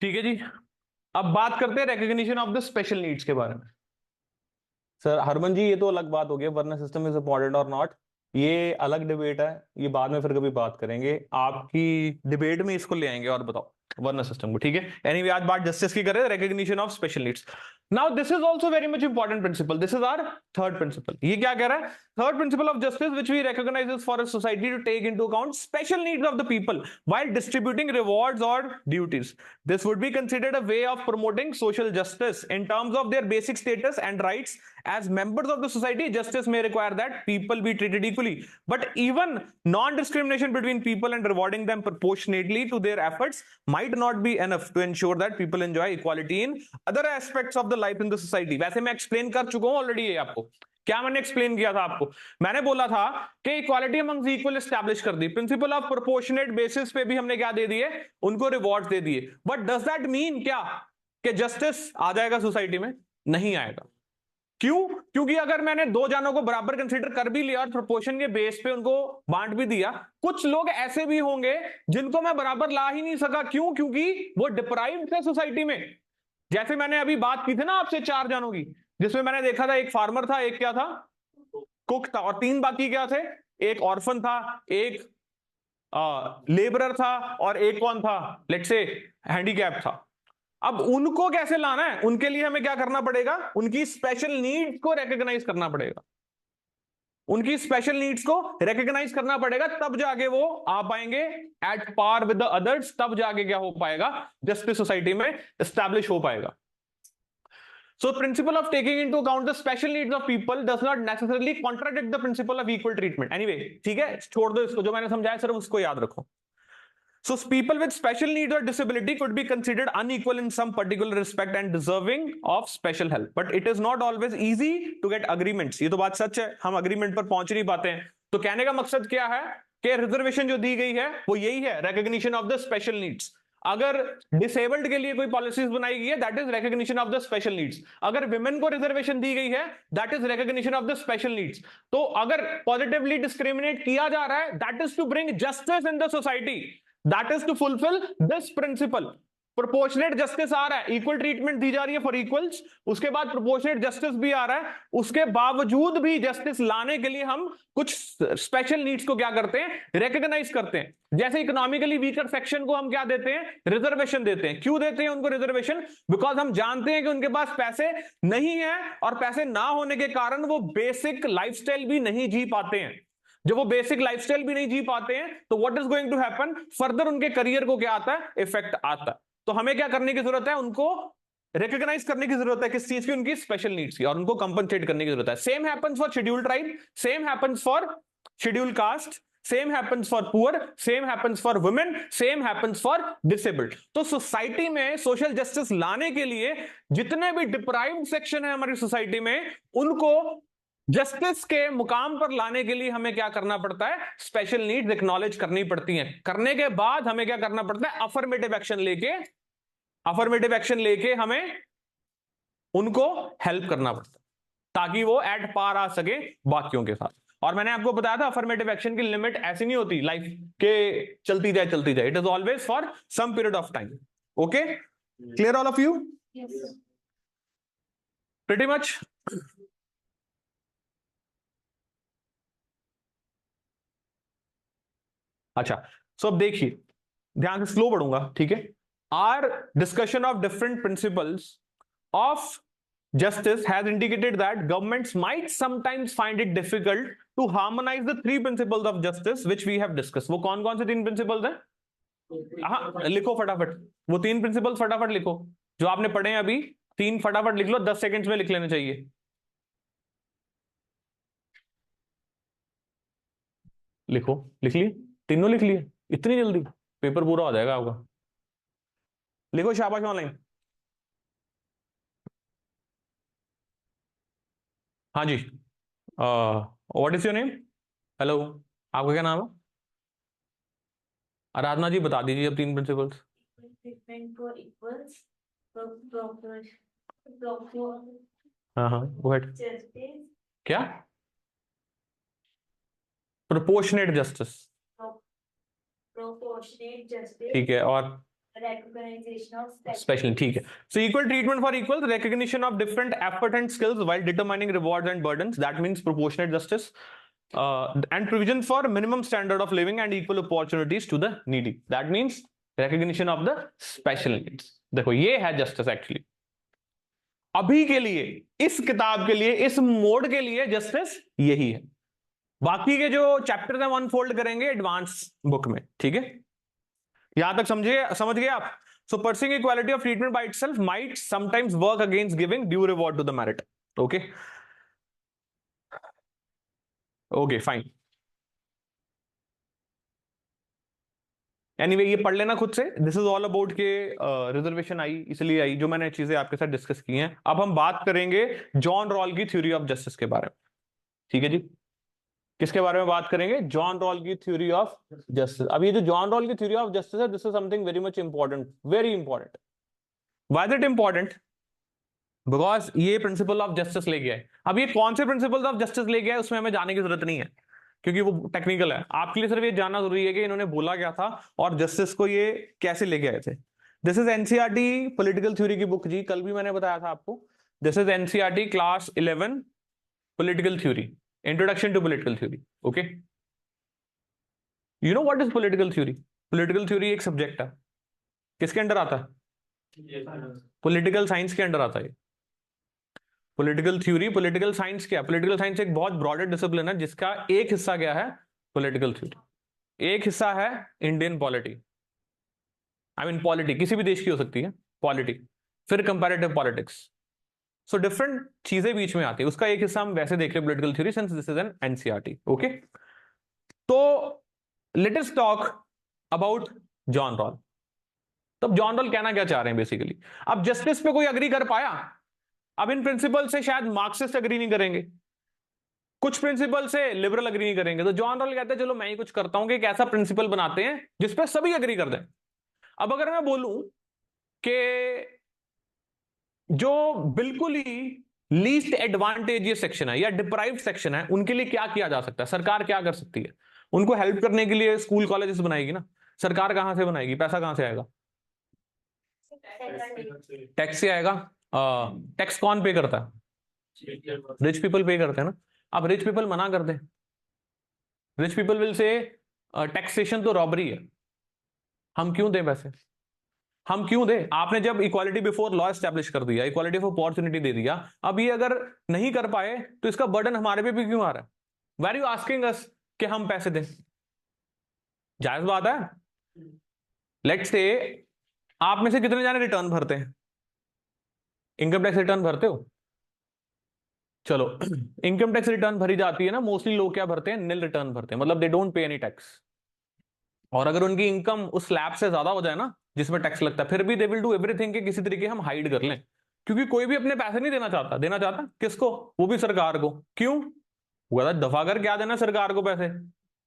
Speaker 1: ठीक है जी, अब बात करते हैं recognition of the special needs के बारे में। सर हरमन जी, ये तो अलग बात हो गई, वरना सिस्टम इज इंपॉर्टेंट और नॉट, ये अलग डिबेट है, ये बाद में फिर कभी बात करेंगे, आपकी डिबेट में इसको ले आएंगे। और बताओ वरना सिस्टम को, ठीक है। एनीवे आज बात जस्टिस की करें, recognition of special needs. Now this is also very much important principle, this is our third principle. ये क्या कह रहा है, third principle of justice which we recognise for a society to take into account special needs of the people while distributing rewards और duties. This would be considered a way of promoting social justice in terms of their basic status and rights. As members of the society, justice may require that people be treated equally. But even non-discrimination between people and rewarding them proportionately to their efforts might not be enough to ensure that people enjoy equality in other aspects of the life in the society. वैसे मैं explain कर चुका हूं already ये आपको। क्या मैंने explain किया था आपको? मैंने बोला था कि इक्वालिटी अमंग इक्वल एस्टैब्लिश कर दी, प्रिंसिपल ऑफ प्रोपोर्शनेट बेसिस पे भी हमने क्या दे दिए, उनको रिवॉर्ड दे दिए। बट डज दैट मीन क्या कि जस्टिस आ जाएगा सोसाइटी में? नहीं आएगा। क्यों? क्योंकि अगर मैंने दो जानों को बराबर कंसीडर कर भी लिया और प्रोपोर्शन के बेस पे उनको बांट भी दिया, कुछ लोग ऐसे भी होंगे जिनको मैं बराबर ला ही नहीं सका। क्यों? क्योंकि वो डिप्राइव्ड थे सोसाइटी में। जैसे मैंने अभी बात की थी ना आपसे 4 जानों की, जिसमें मैंने देखा था एक फार्मर था, एक क्या था, कुक था, और 3 बाकी क्या थे, एक ऑर्फन था, एक लेबरर था, और एक कौन था, लेट्स से हैंडीकैप था। अब उनको कैसे लाना है? उनके लिए हमें क्या करना पड़ेगा, उनकी स्पेशल नीड्स को रिकॉग्नाइज करना पड़ेगा, उनकी स्पेशल नीड्स को रिकॉग्नाइज करना पड़ेगा, तब जाके वो आ पाएंगे at par with the others, तब जाके क्या हो पाएगा, जस्टिस सोसाइटी में एस्टैब्लिश हो पाएगा। So principle of taking into account the special needs of people does not necessarily contradict the principle of equal treatment. Anyway, ठीक है, छोड़ दो इसको, जो मैंने समझाया सिर्फ उसको याद रखो। So people with special needs or disability could be considered unequal in some particular respect and deserving of special help. But it is not always easy to get agreements. ये तो बात सच है, हम agreement पर पहुंच नहीं पाते हैं। तो कहने का मकसद क्या है कि रिजर्वेशन जो दी गई है वो यही है, recognition of the special needs। अगर डिसेबल्ड के लिए कोई पॉलिसीज बनाई गई है, that is recognition of the special needs. अगर विमेन को रिजर्वेशन दी गई है, that is recognition of the special needs. तो अगर पॉजिटिवली डिस्क्रिमिनेट किया जा रहा है, that is to bring justice in the society, that is to fulfil this principle. Proportionate justice आ रहा है, इक्वल ट्रीटमेंट दी जा रही है फॉर इक्वल्स, उसके बाद प्रोपोर्शनेट जस्टिस भी आ रहा है, उसके बावजूद भी जस्टिस लाने के लिए हम कुछ स्पेशल नीड्स को क्या करते हैं, रिकॉग्नाइज करते हैं। जैसे इकोनॉमिकली वीकर सेक्शन को हम क्या देते हैं, रिजर्वेशन देते हैं। क्यों देते हैं उनको रिजर्वेशन? बिकॉज हम जानते हैं कि उनके पास पैसे नहीं है, और पैसे ना होने के कारण वो बेसिक लाइफस्टाइल भी नहीं जी पाते हैं। जब वो बेसिक लाइफस्टाइल भी नहीं जी पाते हैं तो what is going to happen, further उनके करियर को क्या आता है, इफेक्ट आता है। तो हमें क्या करने की जरूरत है, उनको रिकॉग्नाइज करने की जरूरत है किस चीज की, उनकी स्पेशल नीड्स की, और उनको कंपनसेट करने की जरूरत है। Same happens for scheduled tribe, same happens for scheduled caste, same happens for poor, same happens for women, same happens for disabled. तो सोसाइटी में सोशल जस्टिस लाने के लिए जितने भी डिप्राइव्ड सेक्शन है हमारी सोसाइटी में, उनको जस्टिस के मुकाम पर लाने के लिए हमें क्या करना पड़ता है, स्पेशल नीड्स एक्नॉलेज करनी पड़ती हैं। करने के बाद हमें क्या करना पड़ता है, अफर्मेटिव एक्शन लेके हमें उनको हेल्प करना पड़ता है ताकि वो एट पार आ सके बाकियों के साथ। और मैंने आपको बताया था अफर्मेटिव एक्शन की लिमिट ऐसी नहीं होती लाइफ के चलती जाए, it is always for some period of time. Okay, clear all of you?
Speaker 4: Yes.
Speaker 1: Pretty much. अच्छा, सो अब देखिए, ध्यान से स्लो पढ़ूंगा, ठीक है। Our discussion of different principles of justice has indicated that governments might sometimes find it difficult to harmonize the three principles of justice which we have discussed। वो कौन कौन से तीन प्रिंसिपल्स हैं? हाँ, लिखो फटाफट वो तीन प्रिंसिपल्स, फटाफट लिखो जो आपने पढ़े हैं अभी, तीन फटाफट लिख लो, 10 सेकेंड्स में लिख लेने चाहिए। लिखो, लिख लिए तीनों? लिख लिए इतनी जल्दी? पेपर पूरा हो जाएगा आपका। लिखो, शाबाश ऑनलाइन। हाँ जी, what is your name? Hello, आपका क्या नाम है? आराधना जी बता दीजिए अब तीन principles.
Speaker 4: Treatment for equals, proper
Speaker 1: हाँ हाँ, गो अहेड।
Speaker 4: justice,
Speaker 1: क्या? प्रोपोर्शनेट जस्टिस,
Speaker 4: proportionate justice,
Speaker 1: ठीक है, और
Speaker 4: recognition of
Speaker 1: स्पेशल, ठीक है। So equal treatment for equal, recognition of different effort and skills while determining rewards and burdens, that means proportionate justice, and provision for minimum standard of living and equal opportunities to the needy, that means recognition of the special needs। देखो ये है justice actually अभी के लिए, इस किताब के लिए, इस मोड के लिए जस्टिस यही है। बाकी के जो चैप्टर्स हैं वो अनफोल्ड करेंगे एडवांस बुक में, ठीक है। यहां तक समझ गए आप? So pursuing equality of treatment by itself might sometimes work against giving due reward to the merit. Okay okay fine. Anyway ये पढ़ लेना खुद से, दिस इज ऑल अबाउट के रिजर्वेशन आई इसलिए आई, जो मैंने चीजें आपके साथ डिस्कस की हैं। अब हम बात करेंगे जॉन रॉल की थ्योरी ऑफ जस्टिस के बारे में, ठीक है जी। किसके बारे में बात करेंगे? जॉन रॉल की थ्योरी ऑफ जस्टिस। अब ये जो जॉन रॉल की थ्योरी ऑफ जस्टिस है, this is something very much important, very important. Why is it important? Because ये प्रिंसिपल ऑफ जस्टिस ले गया है। अब ये कौन से प्रिंसिपल ऑफ जस्टिस ले गया है उसमें हमें जाने की जरूरत नहीं है, क्योंकि वो टेक्निकल है। आपके लिए सिर्फ ये जानना जरूरी है कि इन्होंने बोला क्या था और जस्टिस को ये कैसे लेके आए थे। This is NCERT political theory की बुक जी, कल भी मैंने बताया था आपको। This is NCERT class 11 political theory, introduction to political theory. Okay, you know what is political theory? Political theory एक सब्जेक्ट है, किसके अंडर आता है? पॉलिटिकल साइंस के अंडर आता है। पॉलिटिकल थ्योरी, पॉलिटिकल साइंस क्या? पॉलिटिकल साइंस एक बहुत ब्रॉडर डिसिप्लिन है जिसका एक हिस्सा क्या है? Political theory. एक हिस्सा है Indian polity, I mean polity किसी भी देश की हो सकती है पॉलिटी, फिर कंपैरेटिव पॉलिटिक्स। सो डिफरेंट चीजें बीच में आती है, उसका एक हिस्सा हम वैसे देख रहे हैं political theory, since this is an NCERT. Okay, तो let us talk about John Rawls. तब जॉन रॉल कहना क्या चाह रहे हैं बेसिकली? अब जस्टिस पे कोई अग्री कर पाया? अब इन प्रिंसिपल से शायद मार्क्सिस्ट अग्री नहीं करेंगे, कुछ प्रिंसिपल से लिबरल अग्री नहीं करेंगे, तो जॉन रॉल कहते हैं चलो मैं ही कुछ करता हूं कि एक ऐसा प्रिंसिपल बनाते हैं जिसपे सभी अग्री कर दें। अब अगर मैं बोलूं कि जो बिल्कुल ही लीस्ट एडवांटेजियस सेक्शन है या डिप्राइव्ड सेक्शन है, उनके लिए क्या किया जा सकता है, सरकार क्या कर सकती है? उनको हेल्प करने के लिए स्कूल कॉलेजेस बनाएगी ना, सरकार कहां से बनाएगी? पैसा कहां से आएगा? टैक्स से आएगा। टैक्स कौन पे करता है? रिच पीपल पे करते हैं ना। अब रिच पीपल मना कर दे, rich people will say taxation तो रॉबरी है, हम क्यों दें पैसे? हम क्यों दें? आपने जब इक्वालिटी बिफोर लॉ एस्टैब्लिश कर दिया, इक्वालिटी ऑफ अपॉर्चुनिटी दे दिया, अब ये अगर नहीं कर पाए तो इसका बर्डन हमारे पे भी क्यों आ रहा है? वेर यू आस्किंग अस कि हम पैसे दें? जायज बात है। लेट्स से आप में से कितने जाने रिटर्न भरते हैं? इनकम टैक्स रिटर्न भरते हो? चलो इनकम टैक्स रिटर्न भरी जाती है ना, मोस्टली लोग क्या भरते हैं, निल रिटर्न भरते हैं, मतलब they don't pay any tax. और अगर उनकी इनकम उस स्लैब से ज्यादा हो जाए ना जिसमें टैक्स लगता है, फिर भी दे विल डू एवरीथिंग कि किसी तरीके हम हाइड कर लें, क्योंकि कोई भी अपने पैसे नहीं देना चाहता किसको, वो भी सरकार को। क्यों? वो कहता दफा कर, क्या देना सरकार को पैसे,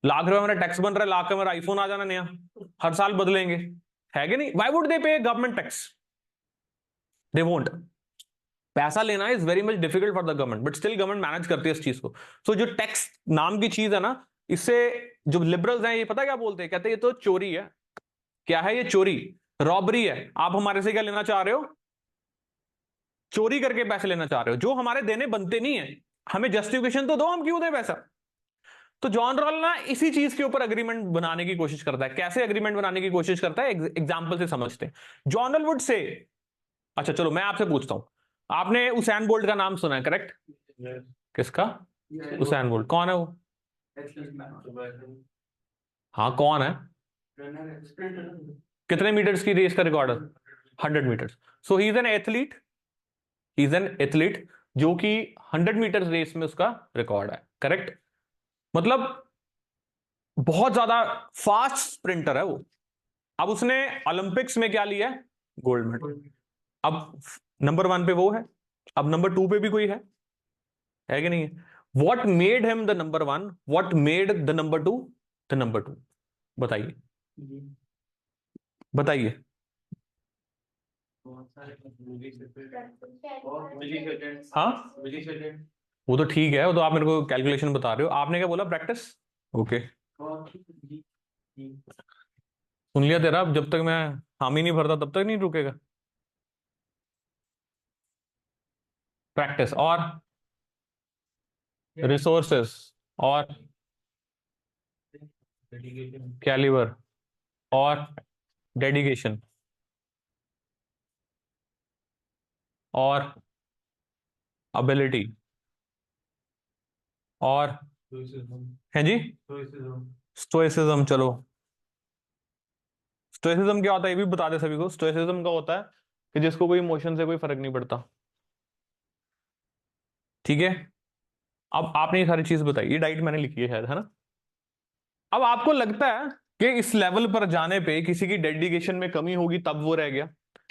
Speaker 1: लाख रुपए मेरा टैक्स बन रहा है, लाख का मेरा आईफोन आ जाना नया, हर साल बदलेंगे, है कि नहीं? व्हाई वुड दे पे गवर्नमेंट टैक्स? They won't. पैसा लेना is very much difficult for the government, but still government manage करती है इस चीज को। सो जो टैक्स नाम की चीज है ना, इससे जो लिबरल्स हैं ये पता क्या बोलते हैं, कहते हैं ये तो चोरी है। क्या है ये? चोरी, रॉबरी है। आप हमारे से क्या लेना चाह रहे हो? चोरी करके पैसे लेना चाह रहे हो, जो हमारे देने बनते नहीं है। हमें जस्टिफिकेशन तो दो, हम क्यों दें पैसा। तो जॉन रॉल ना इसी चीज के ऊपर अग्रीमेंट बनाने की कोशिश करता है। कैसे अग्रीमेंट बनाने की कोशिश करता है, एग्जाम्पल से समझते हैं। जॉन रॉल वुड से, अच्छा चलो मैं आपसे पूछता हूं, आपने उसैन बोल्ट का नाम सुना है, करेक्ट? किसका? Usain bolt. कौन है वो? हाँ कौन है? कितने मीटर्स की रेस का रिकॉर्ड है? 100 metres. So he is an athlete, he is an athlete जो कि 100 मीटर रेस में उसका रिकॉर्ड है, करेक्ट? मतलब बहुत ज्यादा फास्ट स्प्रिंटर है वो। अब उसने ओलंपिक्स में क्या लिया है? Gold medal. अब नंबर 1 पे वो है, अब नंबर 2 पे भी कोई है कि नहीं है? What made him the number 1, what made the number 2 the number 2? बताइए, बताइए। हाँ वो तो ठीक है, वो तो आप मेरे को कैलकुलेशन बता रहे हो, आपने क्या बोला? प्रैक्टिस। ओके सुन लिया तेरा, जब तक मैं हामी नहीं भरता तब तक नहीं रुकेगा। प्रैक्टिस और रिसोर्सेस और कैलिबर और डेडिकेशन और अबिलिटी और है जी स्टोइसिज्म। चलो स्टोइसिज्म क्या होता है ये भी बता दे सभी को। स्टोइसिज्म का होता है कि जिसको कोई इमोशन से कोई फर्क नहीं पड़ता, ठीक है? अब आपने ये सारी चीज बताई, ये डाइट मैंने लिखी है शायद, है ना? अब आपको लगता है कि इस लेवल पर जाने पे किसी की डेडिकेशन में कमी होगी तब वो रह गया,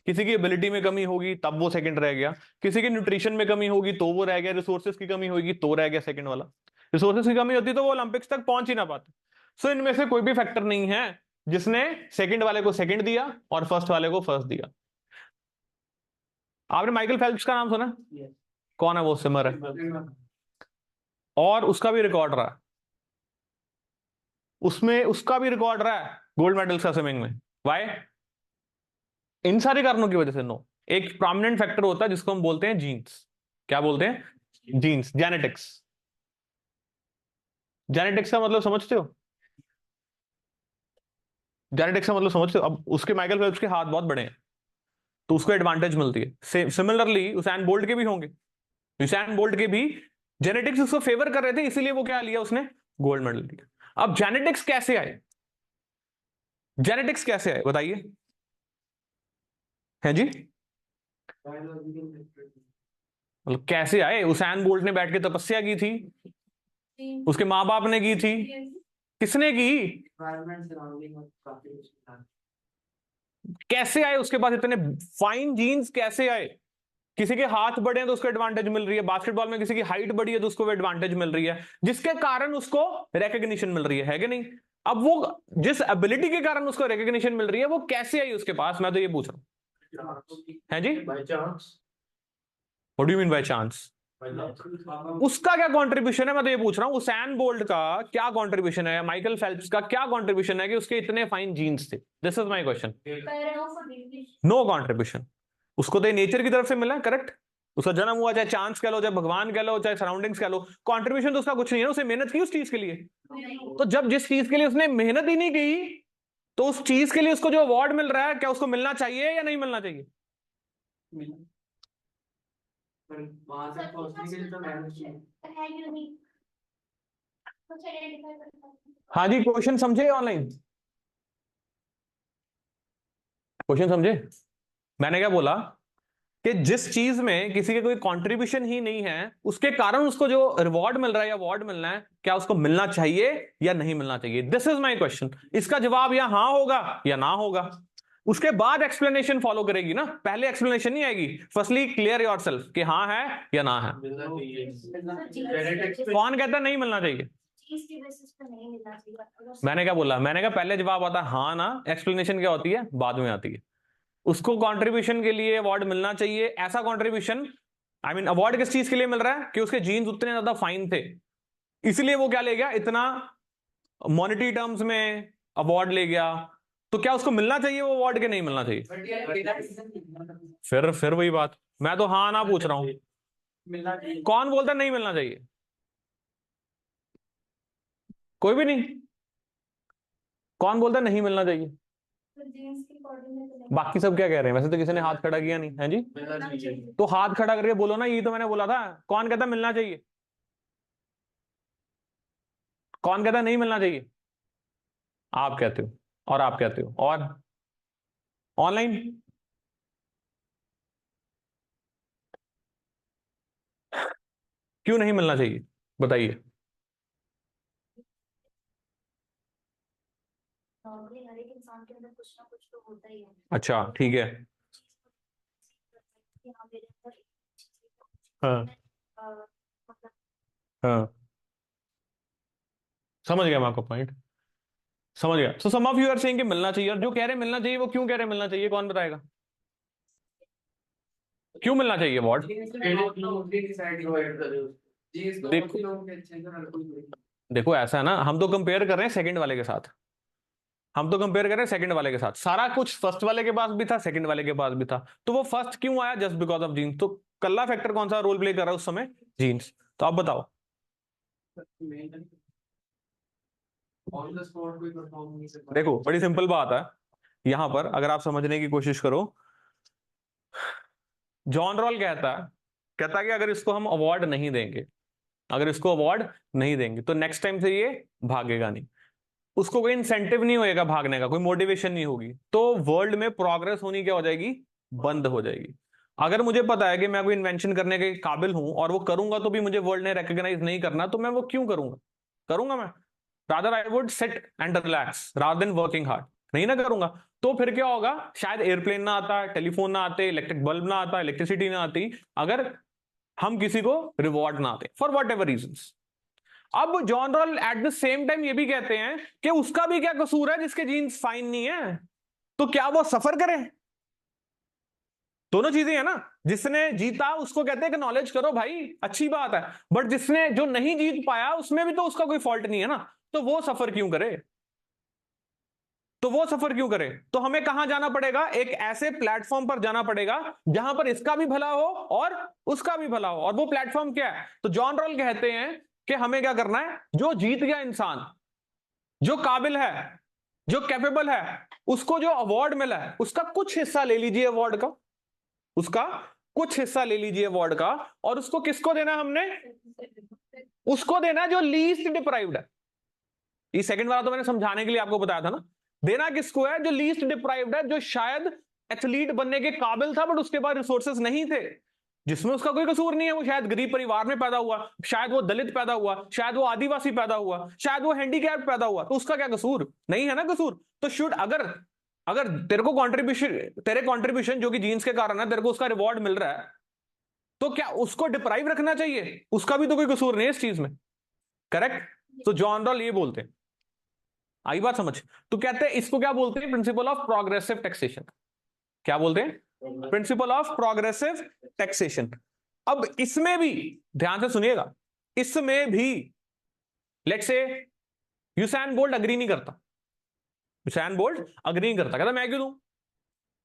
Speaker 1: किसी की एबिलिटी में कमी होगी तब वो सेकंड रह गया, किसी की न्यूट्रिशन में कमी होगी तो वो रह गया, रिसोर्सेज की कमी होगी तो रह गया सेकंड वाला। रिसोर्सेज की कमी होती तो वो ओलंपिक्स तक पहुंच ही ना पाते। सो इनमें से कोई भी फैक्टर नहीं है जिसने सेकंड वाले को सेकंड दिया और फर्स्ट वाले को फर्स्ट दिया। आपने माइकल फेल्प्स का नाम सुना? कौन है वो? स्विमर है, और उसका भी रिकॉर्ड रहा, उसमें उसका भी रिकॉर्ड रहा है गोल्ड मेडल का स्विमिंग में। वाई? इन सारे कारणों की वजह से। नो, एक प्रोमिनेंट फैक्टर होता है जिसको हम बोलते हैं जीन्स। क्या बोलते हैं? Jeans, genetics. जेनेटिक्स का मतलब समझते हो? जेनेटिक्स का मतलब समझते हो? अब उसके माइकल फेल्प्स के हाथ बहुत बड़े हैं तो उसको एडवांटेज मिलती है। सिमिलरली उसैन बोल्ट के भी होंगे, उसैन बोल्ट के भी जेनेटिक्स उसको फेवर कर रहे थे, इसीलिए वो क्या लिया उसने? गोल्ड मेडल लिया। अब जेनेटिक्स कैसे आए? जेनेटिक्स कैसे आए बताइए, है जी? मतलब कैसे आए? उसैन बोल्ट ने बैठ के तपस्या की थी, उसके माँ बाप ने की थी, किसने की? कैसे आए उसके पास इतने फाइन जीन्स? कैसे आए? किसी के हाथ बड़े हैं तो उसको एडवांटेज मिल रही है, बास्केटबॉल में किसी की हाइट बड़ी है तो उसको एडवांटेज मिल रही है, जिसके कारण उसको recognition मिल रही है कि नहीं? अब वो जिस एबिलिटी के कारण उसको recognition मिल रही है वो कैसे आई उसके पास, मैं तो ये पूछ रहा हूं, है जी?
Speaker 2: By chance.
Speaker 1: What do you mean by chance? उसका क्या कंट्रीब्यूशन है, मैं तो ये पूछ रहा हूँ। उसैन बोल्ट का क्या कंट्रीब्यूशन है, माइकल फेल्प्स का क्या कंट्रीब्यूशन है कि उसके इतने फाइन जीन्स थे? This is my question. No contribution. उसको तो नेचर की तरफ से मिला, करेक्ट? उसका जन्म हुआ, चाहे चांस कह लो, चाहे भगवान कह लो, चाहे सराउंडिंग्स कह लो, कंट्रीब्यूशन तो उसका कुछ नहीं है। उसने मेहनत की उस चीज के लिए, तो जब जिस चीज के लिए उसने मेहनत ही नहीं की तो उस चीज के लिए उसको जो अवार्ड मिल रहा है क्या उसको मिलना चाहिए या नहीं मिलना चाहिए?
Speaker 3: वहां तक पहुंचने के लिए तो मेहनत की।
Speaker 1: हाँ जी, क्वेश्चन समझे? ऑनलाइन क्वेश्चन समझे? मैंने क्या बोला कि जिस चीज में किसी के कोई कंट्रीब्यूशन ही नहीं है उसके कारण उसको जो रिवॉर्ड मिल रहा है या अवार्ड मिलना है, क्या उसको मिलना चाहिए या नहीं मिलना चाहिए? This is my question. इसका जवाब या हाँ होगा या ना होगा। उसके बाद एक्सप्लेनेशन फॉलो करेगी ना, पहले एक्सप्लेनेशन नहीं आएगी। फर्स्टली क्लियर योरसेल्फ कि हाँ है या ना है।
Speaker 2: मिलना चाहिए।
Speaker 4: चीज
Speaker 1: कौन कहता है नहीं मिलना चाहिए?
Speaker 4: की बेसिस पे नहीं मिलना चाहिए। अगर
Speaker 1: मैंने क्या बोला? मैंने कहा पहले जवाब आता है हाँ ना, एक्सप्लेनेशन क्या होती है बाद में आती है। उसको कंट्रीब्यूशन के लिए अवार्ड मिलना चाहिए, ऐसा कंट्रीब्यूशन, आई मीन अवार्ड किस चीज के लिए मिल रहा है कि उसके जीन्स उतने ज्यादा फाइन थे, इसलिए वो क्या ले गया, इतना मॉनेटरी टर्म्स में अवार्ड ले गया। तो क्या उसको मिलना चाहिए वो अवार्ड के नहीं मिलना चाहिए?
Speaker 3: बट यार डेटा डिसीजन
Speaker 1: फिर वही बात, मैं तो हाँ ना पूछ रहा हूं।
Speaker 3: मिलना चाहिए।
Speaker 1: कौन बोलता है नहीं मिलना चाहिए? कोई भी नहीं। कौन बोलता है नहीं मिलना चाहिए?
Speaker 4: जीन्स की बॉडी में तो नहीं
Speaker 1: बाकी सब क्या कह रहे हैं? वैसे तो किसी ने हाथ खड़ा किया नहीं है जी।
Speaker 2: मिलना चाहिए।
Speaker 1: तो हाथ खड़ा करके बोलो ना, ये तो मैंने बोला था। कौन कहता है मिलना चाहिए? कौन कहता है नहीं मिलना चाहिए? आप कहते हो और आप कहते हो। और ऑनलाइन क्यों नहीं मिलना चाहिए बताइए?
Speaker 4: नॉर्मली हर एक इंसान के अंदर कुछ ना कुछ तो होता ही है।
Speaker 1: अच्छा ठीक है।
Speaker 4: कि हाँ मेरे अंदर एक चीज़ है,
Speaker 1: हाँ
Speaker 4: मतलब
Speaker 1: हाँ, समझ गया मैं आपका पॉइंट, समझ गया। सो सम ऑफ यू आर सेइंग कि मिलना चाहिए, और जो कह रहे हैं मिलना चाहिए वो क्यों कह रहे हैं मिलना चाहिए? कौन बताएगा क्यों मिलना चाहिए अवार्ड? देखो ऐसा है ना, हम तो कंपेयर कर रहे हैं सेकंड वाले के साथ। हम तो कंपेयर कर रहे हैं सेकंड वाले के साथ। सारा कुछ फर्स्ट वाले के पास भी था, सेकंड वाले के पास भी था। तो वो फर्स्ट क्यों आया? Just because of genes. तो कल्ला फैक्टर कौन सा रोल प्ले कर रहा है उस समय? जीन्स। तो आप बताओ।
Speaker 3: ऑन द स्पॉट कोई परफॉर्म नहीं कर पाता।
Speaker 1: देखो बड़ी सिंपल बात है, यहां पर अगर आप समझने की कोशिश करो, जॉन रॉल कहता है कि अगर इसको हम अवार्ड नहीं देंगे, अगर इसको अवार्ड नहीं देंगे तो नेक्स्ट टाइम से ये भागेगा नहीं, उसको कोई इंसेंटिव नहीं होएगा भागने का, कोई मोटिवेशन नहीं होगी, तो वर्ल्ड में प्रोग्रेस होनी क्या हो जाएगी? बंद हो जाएगी। अगर मुझे पता है कि मैं कोई इन्वेंशन करने के काबिल हूं और वो करूंगा तो भी मुझे वर्ल्ड ने रिकॉग्नाइज नहीं करना, तो मैं वो क्यों करूंगा? करूंगा मैं? Rather I would sit and relax rather than working hard. नहीं ना करूंगा तो फिर क्या होगा? शायद एयरप्लेन ना आता, टेलीफोन ना आते, इलेक्ट्रिक बल्ब ना आता, इलेक्ट्रिसिटी ना आती, अगर हम किसी को रिवॉर्ड ना आते फॉर वॉट एवर रीजंस। अब John Rawl at the same time ये भी कहते हैं कि उसका भी क्या कसूर है जिसके जीन्स फाइन नहीं है, तो क्या वो सफर करे? दोनों चीजें है ना। जिसने जीता उसको कहते हैं कि नॉलेज करो भाई, अच्छी बात है, बट जिसने जो नहीं जीत पाया उसमें भी तो उसका कोई फॉल्ट नहीं है ना, तो वो सफर क्यों करे? तो वो सफर क्यों करे? तो हमें कहां जाना पड़ेगा? एक ऐसे प्लेटफॉर्म पर जाना पड़ेगा जहां पर इसका भी भला हो और उसका भी भला हो। और वो प्लेटफॉर्म क्या है? तो जॉन रॉल कहते हैं कि हमें क्या करना है, जो जीत गया इंसान, जो काबिल है, जो कैपेबल है, उसको जो अवार्ड मिला है उसका कुछ हिस्सा ले लीजिए अवार्ड का, उसका कुछ हिस्सा ले लीजिए अवार्ड का, और उसको किसको देना हमने? उसको देना जो लीस्ट डिप्राइव्ड है। ये सेकंड वाला तो मैंने समझाने के लिए आपको बताया था ना। देना किसको है? जो लीस्ट डिप्राइव्ड है, जो शायद एथलीट बनने के काबिल था बट उसके पास रिसोर्सेज नहीं थे, जिसमें उसका कोई कसूर नहीं है। वो शायद गरीब परिवार में पैदा हुआ, शायद वो दलित पैदा हुआ, शायद वो आदिवासी पैदा हुआ, शायद वो हैंडीकैप पैदा हुआ, तो उसका क्या कसूर? नहीं है ना कसूर। तो शुड अगर अगर तेरे को कंट्रीब्यूशन, तेरे कंट्रीब्यूशन जो कि जीन्स के कारण है, तेरे को उसका रिवॉर्ड मिल रहा है, तो क्या उसको डिप्राइव रखना चाहिए? उसका भी तो कोई कसूर नहीं है इस चीज में, करेक्ट? तो जॉन रॉल ये बोलते हैं, आई बात समझ? तो कहते हैं इसको क्या बोलते हैं? Principle of progressive taxation. क्या बोलते हैं? Principle of progressive taxation. अब इसमें भी ध्यान से सुनिएगा, इसमें भी let's say Usain bolt agree नहीं करता, यूसैन बोल्ट अग्री नहीं करता, कहता मैं क्यों दूं,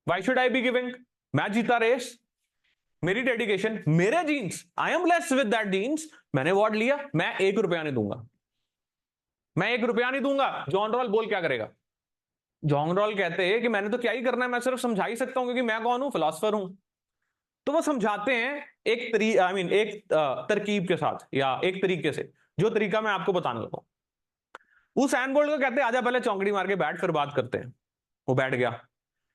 Speaker 1: why should I be giving, मैं जीता रेस, मेरी डेडिकेशन, मेरे genes, I am blessed with that genes, मैंने अवार्ड लिया, मैं 1 रुपया नहीं दूंगा, मैं 1 रुपया नहीं दूंगा। जॉन रॉल बोल क्या करेगा? जॉन रॉल कहते हैं कि मैंने तो क्या ही करना है, मैं सिर्फ समझा ही सकता हूं क्योंकि मैं कौन हूं? फिलोसफर हूं। तो वो समझाते हैं एक एक तरकीब के साथ या एक तरीके से, जो तरीका मैं आपको बताने लगा हूं। उस एन बोल्ट को कहते हैं आजा पहले चौंकड़ी मार के बैठ फिर बात करते हैं। वो बैठ गया,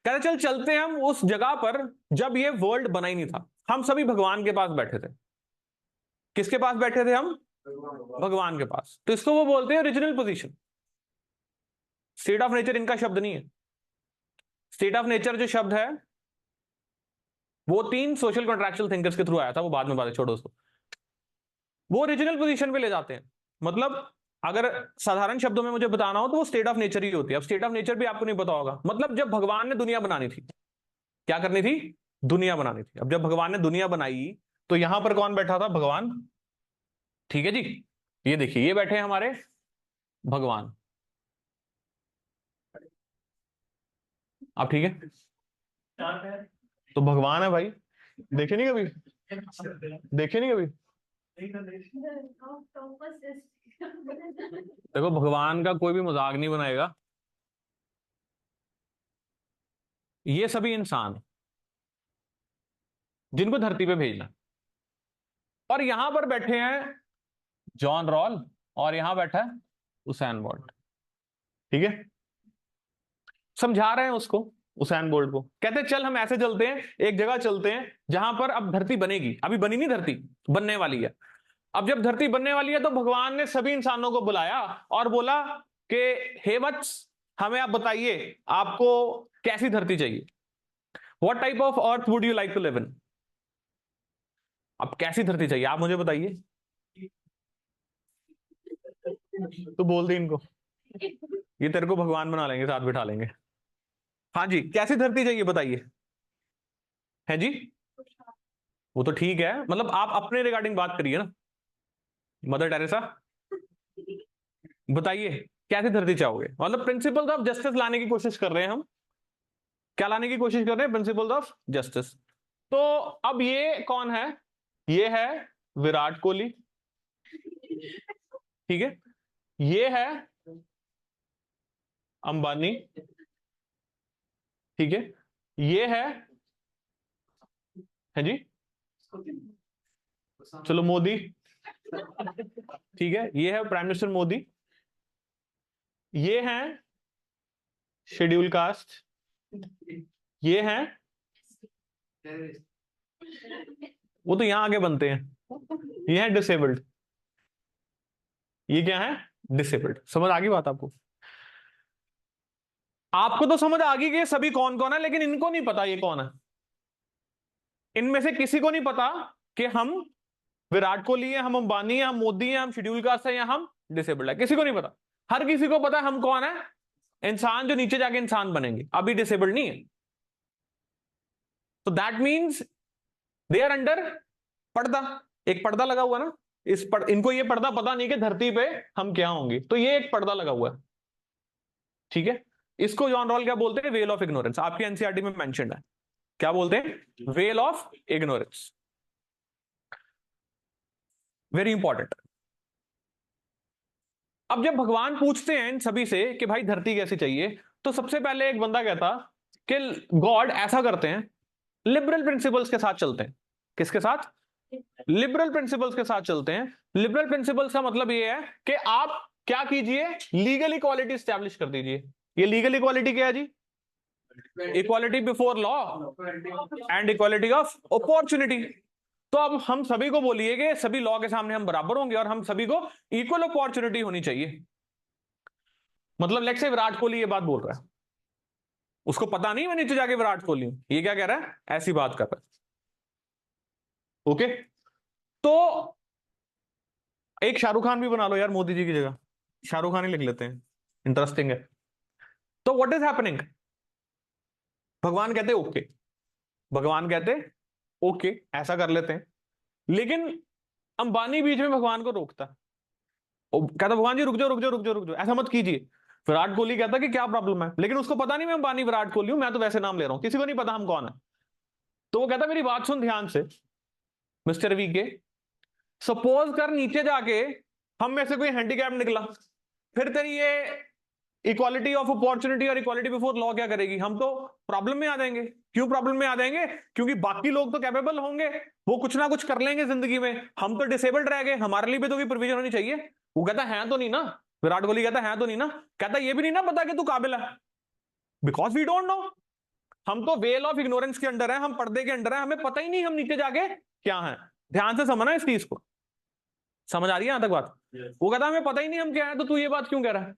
Speaker 1: कहते चल चलते हैं हम उस जगह पर जब ये वर्ल्ड बना ही नहीं था, हम सभी भगवान के पास बैठे थे। किसके पास बैठे थे हम? भगवान के पास। तो इसको वो बोलते हैं original position. State of nature इनका शब्द नहीं है। स्टेट ऑफ नेचर जो शब्द है वो 3 सोशल कॉन्ट्रैक्चुअल थिंकर्स के थ्रू आया था, वो बाद में बात है, छोड़ो उसको। वो ओरिजिनल पोजीशन पे ले जाते हैं। मतलब अगर साधारण शब्दों में मुझे बताना हो तो वो स्टेट ऑफ नेचर ही होती है। अब स्टेट ऑफ नेचर भी आपको नहीं पता होगा। मतलब जब भगवान ने दुनिया बनानी थी, क्या करनी थी? दुनिया बनानी थी। अब जब भगवान ने दुनिया बनाई तो यहां पर कौन बैठा था? भगवान। ठीक है जी, ये देखिए ये बैठे हैं हमारे भगवान। अब ठीक है, तो भगवान है भाई, देखे नहीं कभी? देखे नहीं कभी? देखो भगवान का कोई भी मजाक नहीं बनाएगा। ये सभी इंसान जिनको धरती पे भेजना, और यहां पर बैठे हैं जॉन रॉल और यहां बैठा है उसैन बोल्ट। ठीक है, समझा रहे हैं उसको, उसैन बोल्ट को। कहते हैं चल हम ऐसे चलते हैं, एक जगह चलते हैं जहां पर अब धरती बनेगी। अभी बनी नहीं धरती, बनने वाली है। अब जब धरती बनने वाली है तो भगवान ने सभी इंसानों को बुलाया और बोला कि हे वत्स, हमें आप बताइए आपको कैसी धरती चाहिए? What type of earth would you like to live in? अब कैसी धरती चाहिए आप मुझे बताइए। तो बोल दे इनको, ये तेरे को भगवान बना लेंगे, साथ बिठा लेंगे। हाँ जी, कैसी धरती चाहिए बताइए। है जी, वो तो ठीक है, मतलब आप अपने रिगार्डिंग बात करिए ना। मदर टेरेसा, बताइए कैसी धरती चाहोगे? मतलब प्रिंसिपल्स ऑफ जस्टिस लाने की कोशिश कर रहे हैं हम। क्या लाने की कोशिश कर रहे हैं? Principles of justice. तो अब ये कौन है? ये है विराट कोहली। ठीक है, ये है अंबानी। ठीक है, ये है जी, चलो मोदी। ठीक है, ये है प्राइम मिनिस्टर मोदी। ये हैं शेड्यूल कास्ट। ये हैं, वो तो यहां आगे बनते हैं। ये है डिसेबल्ड। ये क्या है? डिसेबल्ड। समझ आ गई बात आपको? आपको तो समझ आ गई कि सभी कौन कौन है, लेकिन इनको नहीं पता ये कौन है। इनमें से किसी को नहीं पता कि हम विराट कोहली है, हम अंबानी है, हम मोदी है, हम शेड्यूल कास्ट है, या हम डिसेबल्ड है। किसी को नहीं पता। हर किसी को पता है हम कौन है। इंसान जो नीचे जाके इंसान बनेंगे, अभी डिसेबल्ड नहीं है। तो that means they are under पर्दा। एक पर्दा लगा हुआ ना, इनको ये पर्दा पता नहीं कि धरती पे हम क्या होंगे, तो ये एक पर्दा लगा हुआ है। ठीक है, इसको जॉन रॉल क्या बोलते हैं? Well of ignorance. आपकी एनसीईआरटी में मेंशन्ड है। क्या बोलते हैं? Well of ignorance. Very important. अब जब भगवान पूछते हैं इन सभी से कि भाई धरती कैसी चाहिए, तो सबसे पहले एक बंदा कहता कि गॉड ऐसा करते हैं, लिबरल प्रिंसिपल्स के साथ चलते हैं। किसके साथ? लिबरल प्रिंसिपल्स के साथ चलते हैं। लिबरल प्रिंसिपल्स का मतलब ये है कि आप क्या कीजिए? लीगल इक्वालिटी स्टैब्लिश कर दीजिए। ये लीगल इक्वालिटी क्या है जी? Equality before law and equality of opportunity. तो अब हम सभी को बोलिए कि सभी लॉ के सामने हम बराबर होंगे और हम सभी को इक्वल अपॉर्चुनिटी होनी चाहिए। मतलब लेट्स से विराट कोहली ये बात बोल रहा है, उसको पता नहीं मैं नीचे जाके विराट कोहली हूं, ये क्या कह रहा है? ऐसी बात कर रहा है। ओके, तो एक शाहरुख खान भी बना लो यार मोदी जी की जगह, शाहरुख खान ही लिख लेते हैं, इंटरेस्टिंग है। तो व्हाट इज हैपनिंग? भगवान कहते ओके, भगवान कहते ओके ऐसा कर लेते हैं, लेकिन अंबानी बीच में भगवान को रोकता। कहता भगवान जी रुक जाओ रुक जाओ रुक जाओ रुक जाओ, ऐसा मत कीजिए। विराट कोहली कहता कि क्या प्रॉब्लम है, लेकिन उसको पता नहीं मैं अंबानी विराट कोहली हूं, मैं तो वैसे नाम ले रहा हूं, किसी को नहीं पता हम कौन है। तो वो कहता मेरी बात सुन ध्यान से मिस्टर वी के, सपोज कर नीचे जाके हम में से कोई हैंडीकैप निकला, फिर तेरी ये इक्वालिटी ऑफ अपॉर्चुनिटी और इक्वालिटी बिफोर लॉ क्या करेगी? हम तो प्रॉब्लम में आ जाएंगे। क्यों प्रॉब्लम में आ जाएंगे? क्योंकि बाकी लोग तो कैपेबल होंगे, वो कुछ ना कुछ कर लेंगे जिंदगी में, हम तो डिसेबल्ड रह गए, हमारे लिए भी तो कोई प्रोविजन होनी चाहिए। वो कहता है तो नहीं ना, विराट कोहली कहता है तो नहीं ना, कहता ये भी नहीं ना पता कि तू काबिल है, बिकॉज वी डोंट नो। हम तो वेल ऑफ इग्नोरेंस के अंडर है, हम पर्दे के अंडर है, हमें पता ही नहीं हम नीचे जाके क्या है। ध्यान से समझना इस चीज को, समझ आ रही है यहां तक बात?
Speaker 2: Yes.
Speaker 1: वो कहता हमें पता ही नहीं हम क्या है, तो तू ये बात क्यों कह रहा है?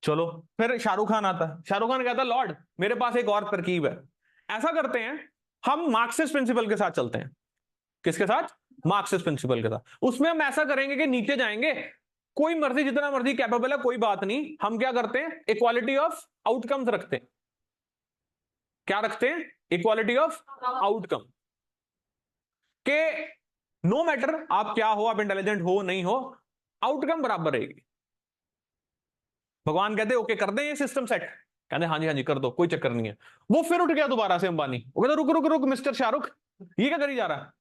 Speaker 1: चलो फिर शाहरुख खान आता है, शाहरुख खान कहता है लॉर्ड मेरे पास एक और तरकीब है। ऐसा करते हैं हम मार्क्सिस्ट प्रिंसिपल के साथ चलते हैं। किसके साथ? मार्क्सिस्ट प्रिंसिपल के साथ। उसमें हम ऐसा करेंगे कि नीचे जाएंगे, कोई मर्जी जितना मर्जी कैपेबल है कोई बात नहीं, हम क्या करते हैं इक्वालिटी ऑफ आउटकम्स रखते हैं। क्या रखते हैं? इक्वालिटी ऑफ आउटकम के नो मैटर आप क्या हो, आप इंटेलिजेंट हो नहीं हो, आउटकम बराबर रहेगी। भगवान कहते ओके कर दें ये सिस्टम सेट, कहते हाँ जी कर दो, कोई चक्कर नहीं है। वो फिर उठ गया दोबारा से अंबानी, वो कहता रुक रुक रुक मिस्टर शाहरुख, ये क्या करी जा रहा है,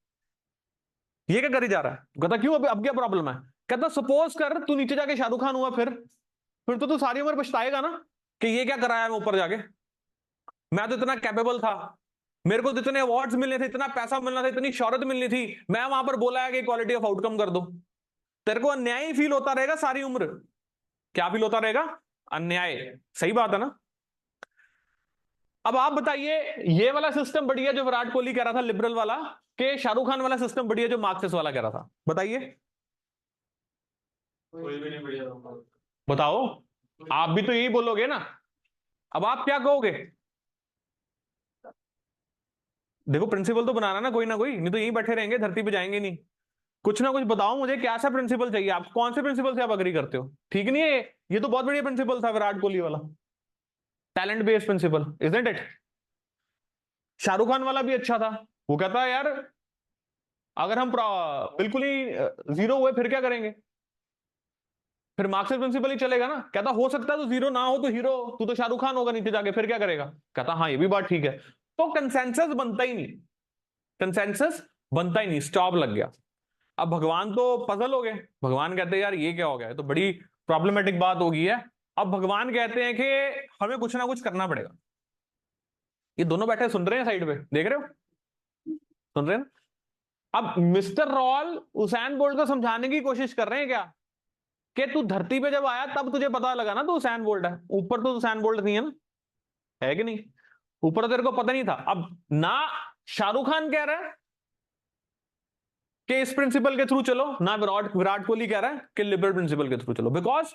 Speaker 1: ये क्या करी जा रहा है? कहता क्यों, अब क्या प्रॉब्लम है? कहता सपोज कर तू नीचे जाके शाहरुख खान हुआ, फिर तो तू सारी उम्र पछताएगा ना कि ये क्या कराया मैं ऊपर जाके, मैं तो इतना कैपेबल था, मेरे को तो इतने अवार्ड्स मिलने थे, इतना पैसा मिलना था, इतनी शौहरत मिलनी थी, मैं वहां पर बोला है कि क्वालिटी ऑफ आउटकम कर दो। तेरे को अन्याय ही फील होता रहेगा सारी उम्र। क्या फील होता रहेगा? अन्याय। सही बात है ना? अब आप बताइए ये वाला सिस्टम बढ़िया जो विराट कोहली कह रहा था लिबरल वाला, कि शाहरुख खान वाला सिस्टम बढ़िया जो मार्क्सिस्ट वाला कह रहा था? बताइए,
Speaker 2: कोई भी नहीं बढ़िया होगा।
Speaker 1: बताओ। आप भी तो यही बोलोगे ना, अब आप क्या कहोगे? देखो प्रिंसिपल तो बनाना ना कोई, नहीं तो यहीं बैठे रहेंगे, धरती पे जाएंगे नहीं। कुछ ना कुछ बताओ मुझे, क्या सा प्रिंसिपल चाहिए आप, कौन से प्रिंसिपल से आप अग्री करते हो? ठीक नहीं है ये तो बहुत बढ़िया प्रिंसिपल था विराट कोहली वाला, talent based principle, isn't it? Shahrukh Khan वाला भी अच्छा था, वो कहता है यार अगर हम बिल्कुल ही जीरो हुए फिर क्या करेंगे, फिर मार्क्सिस्ट प्रिंसिपल ही चलेगा ना। कहता हो सकता है तो जीरो ना हो तो हीरो, तू तो शाहरुख खान होगा नीचे जाके, फिर क्या करेगा? कहता हाँ ये भी बात ठीक है। तो कंसेंसस बनता ही नहीं, कंसेंसस बनता ही नहीं, स्टॉप लग गया। अब भगवान तो पजल हो गए, भगवान कहते हैं यार ये क्या हो गया, तो बड़ी प्रॉब्लमेटिक बात हो गई है। अब भगवान कहते हैं कि हमें कुछ ना कुछ करना पड़ेगा। ये दोनों बैठे सुन रहे हैं साइड पे, देख रहे हो, सुन रहे हैं? अब मिस्टर रॉल उसैन बोल्ट को समझाने की कोशिश कर रहे हैं क्या, कि तू धरती पे जब आया तब तुझे पता लगा ना तू उसैन बोल्ट है, ऊपर तो उसैन बोल्ट नहीं है ना, है कि नहीं? ऊपर तो तेरे को पता नहीं था। अब ना शाहरुख खान कह रहा है कि इस प्रिंसिपल के थ्रू चलो, ना विराट विराट कोहली कह रहा है कि लिबरल प्रिंसिपल के थ्रू चलो, बिकॉज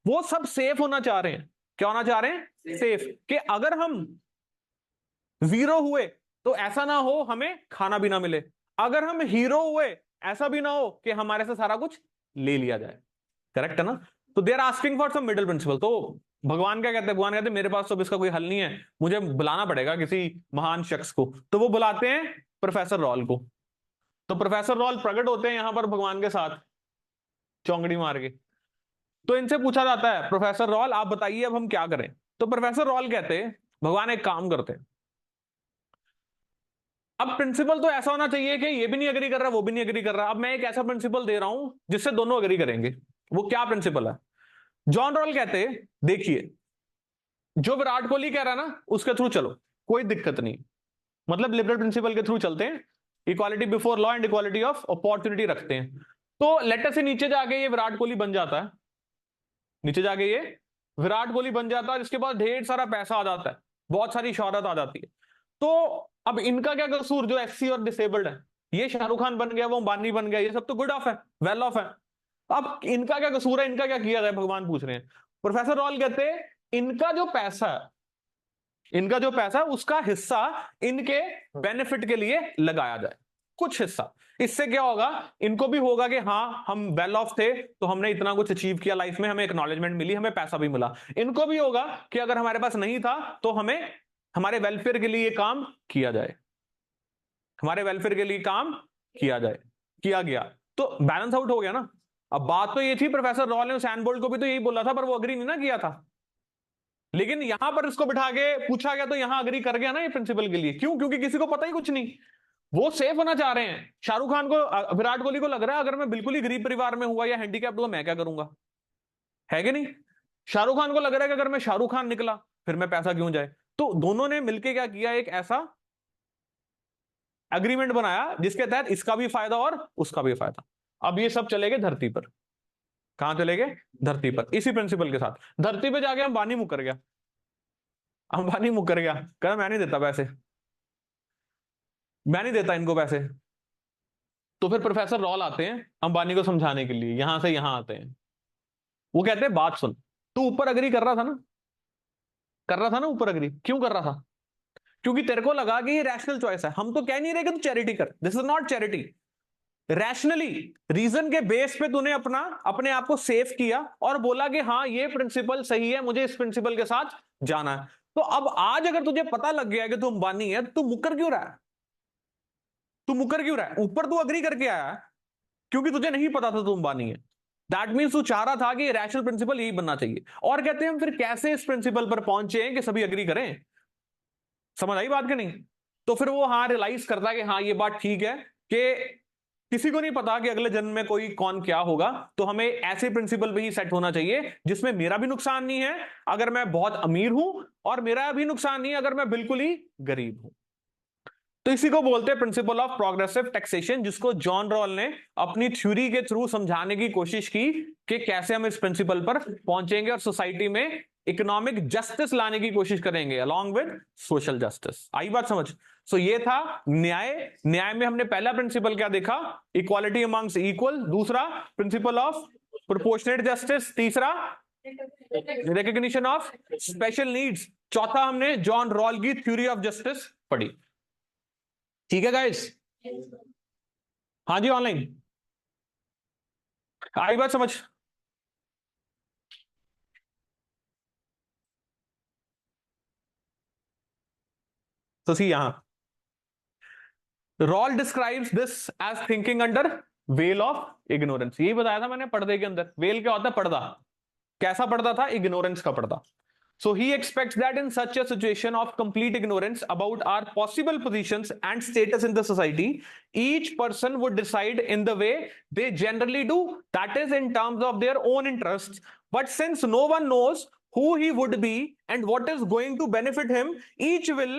Speaker 1: वो सब सेफ होना चाह रहे हैं। क्या होना चाह रहे हैं? सेफ। कि अगर हम जीरो हुए तो ऐसा ना हो हमें खाना भी ना मिले, अगर हम हीरो हुए ऐसा भी ना हो कि हमारे से सारा कुछ ले लिया जाए। करेक्ट है ना? तो they are asking for some middle principle. तो भगवान क्या कहते हैं? भगवान कहते हैं मेरे पास तो इसका कोई हल नहीं है, मुझे बुलाना पड़ेगा किसी महान शख्स को। तो वो बुलाते हैं प्रोफेसर रॉल को। तो प्रोफेसर रॉल प्रकट होते हैं यहां पर भगवान के साथ चौंगड़ी मार के। तो इनसे पूछा जाता है प्रोफेसर रॉल आप बताइए अब हम क्या करें? तो प्रोफेसर रॉल कहते हैं भगवान एक काम करते हैं, अब प्रिंसिपल तो ऐसा होना चाहिए कि ये भी नहीं एग्री कर रहा वो भी नहीं एग्री कर रहा। अब मैं एक ऐसा प्रिंसिपल दे रहा हूं जिससे दोनों एग्री करेंगे। वो क्या प्रिंसिपल है? जॉन रॉल कहते हैं देखिए जो विराट कोहली कह रहा है ना उसके थ्रू चलो, कोई दिक्कत नहीं, मतलब लिबरल प्रिंसिपल के थ्रू चलते हैं, equality before law and equality of opportunity रखते हैं। तो लेटर से नीचे जाके ये विराट कोहली बन जाता है, नीचे जाके ये विराट कोहली बन जाता है, जिसके पास ढेर सारा पैसा आ जाता है, बहुत सारी शोहरत आ जाती है। तो अब इनका क्या कसूर जो एससी और डिसेबल्ड है? ये शाहरुख खान बन गया, वो अंबानी बन गया, ये सब तो गुड ऑफ है, वेल ऑफ है। अब इनका क्या कसूर है, इनका क्या किया जाए, भगवान पूछ रहे हैं। प्रोफेसर रॉल कहते हैं इनका जो पैसा है, इनका जो पैसा है उसका हिस्सा इनके बेनिफिट के लिए लगाया जाए, कुछ हिस्सा। इससे क्या होगा? इनको भी होगा कि हाँ हम वेल ऑफ थे तो हमने इतना कुछ अचीव किया लाइफ में, हमें एक्नॉलेजमेंट मिली, हमें पैसा भी मिला। इनको भी होगा कि अगर हमारे पास नहीं था तो हमें हमारे वेलफेयर के लिए काम किया जाए, हमारे वेलफेयर के लिए काम किया जाए, किया गया। तो बैलेंस आउट हो गया ना। अब बात तो ये थी प्रोफेसर रॉल ने उसैन बोल्ट को भी तो यही बोला था, पर वो अग्री नहीं ना किया था। लेकिन यहां पर इसको बिठा के पूछा गया तो यहां अग्री कर गया ना ये प्रिंसिपल के लिए। क्यों? क्योंकि किसी को पता ही कुछ नहीं, वो सेफ होना चाह रहे हैं। शाहरुख खान को, विराट कोहली को लग रहा है अगर मैं बिल्कुल ही गरीब परिवार में हुआ या हैंडीकैप्ड हुआ मैं क्या करूंगा, है कि नहीं? शाहरुख खान को लग रहा है कि अगर मैं शाहरुख खान निकला फिर मैं पैसा क्यों जाए। तो दोनों ने मिलकर क्या किया, एक ऐसा एग्रीमेंट बनाया जिसके तहत इसका भी फायदा और उसका भी फायदा। अब ये सब चले गए धरती पर। कहां चले गए? धरती पर, इसी प्रिंसिपल के साथ। धरती पे जाके अंबानी मुकर गया। अंबानी मुकर गया, कहता मैं नहीं देता पैसे, मैं नहीं देता इनको पैसे। तो फिर प्रोफेसर रॉल आते हैं अंबानी को समझाने के लिए, यहां से यहां आते हैं। वो कहते हैं बात सुन, तू ऊपर अग्री कर रहा था ना, कर रहा था ना ऊपर अग्री, क्यों कर रहा था? क्योंकि तेरे को लगा कि ये रैशनल चॉइस है। हम तो कह नहीं रहे कि तू चैरिटी कर, this is not charity. Rationally reason के बेस पे तूने अपने आप को सेफ किया और बोला कि हाँ ये प्रिंसिपल सही है, मुझे इस प्रिंसिपल के साथ जाना है। तो अब आज अगर तुझे पता लग गया कि तू अंबानी है, तू मुकर क्यों रहा है? तू मुकर क्यों रहा है? ऊपर तू अग्री करके आया है क्योंकि तुझे नहीं पता था तू अंबानी है। दैट मीन्स तू चाह रहा था कि रैशनल प्रिंसिपल यही बनना चाहिए। और कहते हैं हम फिर कैसे इस प्रिंसिपल पर पहुंचे कि सभी अग्री करें। समझ आई बात कि नहीं? तो फिर वो हाँ रियलाइज करता है कि हाँ ये बात ठीक है कि किसी को नहीं पता कि अगले जन्म में कोई कौन क्या होगा, तो हमें ऐसे प्रिंसिपल पे ही सेट होना चाहिए जिसमें मेरा भी नुकसान नहीं है अगर मैं बहुत अमीर हूं, और मेरा भी नुकसान नहीं है अगर मैं बिल्कुल ही गरीब हूं। तो इसी को बोलते हैं प्रिंसिपल ऑफ प्रोग्रेसिव टैक्सेशन, जिसको जॉन रॉल ने अपनी थ्योरी के थ्रू समझाने की कोशिश की कि कैसे हम इस प्रिंसिपल पर पहुंचेंगे और सोसाइटी में इकोनॉमिक जस्टिस लाने की कोशिश करेंगे अलॉन्ग विद सोशल जस्टिस। आई बात समझ? सो ये था न्याय। न्याय में हमने पहला प्रिंसिपल क्या देखा? Equality amongst equal. दूसरा प्रिंसिपल ऑफ प्रोपोर्शनेट जस्टिस। तीसरा रिकॉग्निशन ऑफ स्पेशल नीड्स। चौथा हमने जॉन रॉल की थ्योरी ऑफ जस्टिस पढ़ी। ठीक है गाइस? हाँ जी, ऑनलाइन आई बात समझ? तो सी यहां Rawl describes this as thinking under veil of ignorance. यही बताया था मैंने पर्दे के अंदर। वेल क्या होता है? पर्दा। कैसा पर्दा था? इग्नोरेंस का पर्दा। So he expects that in such a situation of complete ignorance about our possible positions and status in the society, each person would decide in the way they generally do, that is in terms of their own interests. But since no one knows who he would be and what is going to benefit him, each will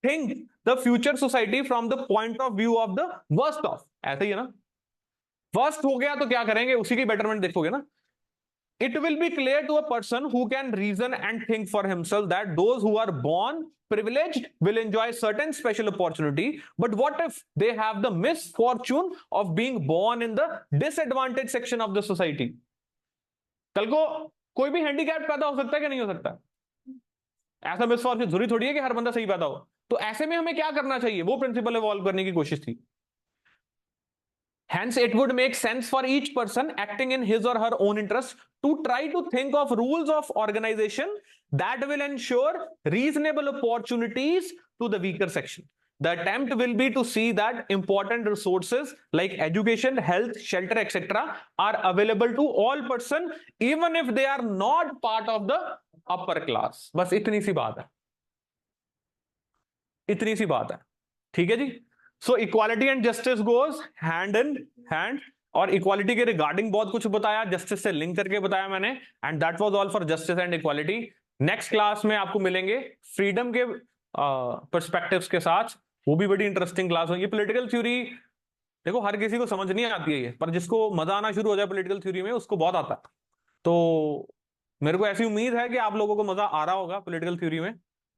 Speaker 1: think the future society from the point of view of the worst of. ऐसा ही है ना? Worst हो गया तो क्या करेंगे? उसी की बेटरमेंट देखोगे ना। It will be clear to a person who can reason and think for himself that those who are born privileged will enjoy certain special opportunity. But what if they have the misfortune of being born in the disadvantaged section of the society? कल को कोई भी handicap पैदा हो सकता है कि नहीं हो सकता? ऐसा मिसफॉर्चून जरूरी थोड़ी है कि हर बंदा सही पैदा हो। तो ऐसे में हमें क्या करना चाहिए? वो प्रिंसिपल इवॉल्व करने की कोशिश थी। Hence, it would make sense for each person acting in his or her own interest to try to think of rules of organization that will ensure reasonable opportunities to the weaker section. The attempt will be to see that important resources like education, health, shelter, etc. are available to all person, even if they are not part of the upper class. बस इतनी सी बात है, इतनी सी बात है। ठीक है जी? So equality and justice goes hand in hand. और इक्वालिटी के रिगार्डिंग बहुत कुछ बताया, जस्टिस से लिंक करके बताया मैंने। And that was all for justice and equality. Next class में आपको मिलेंगे फ्रीडम के पर्सपेक्टिव्स के साथ। वो भी बड़ी इंटरेस्टिंग क्लास होगी। पॉलिटिकल थ्योरी देखो हर किसी को समझ नहीं आती है ये, पर जिसको मजा आना शुरू हो जाए पॉलिटिकल थ्योरी में उसको बहुत आता है। तो मेरे को ऐसी उम्मीद है कि आप लोगों को मजा आ रहा होगा पॉलिटिकल थ्योरी में।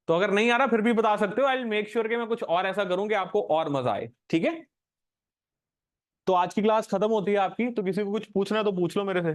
Speaker 1: तो अगर नहीं आ रहा फिर भी बता सकते हो। आई विल मेक श्योर कि मैं कुछ और ऐसा करूं कि आपको और मजा आए। ठीक है? तो आज की क्लास खत्म होती है आपकी। तो किसी को कुछ पूछना है तो पूछ लो मेरे से।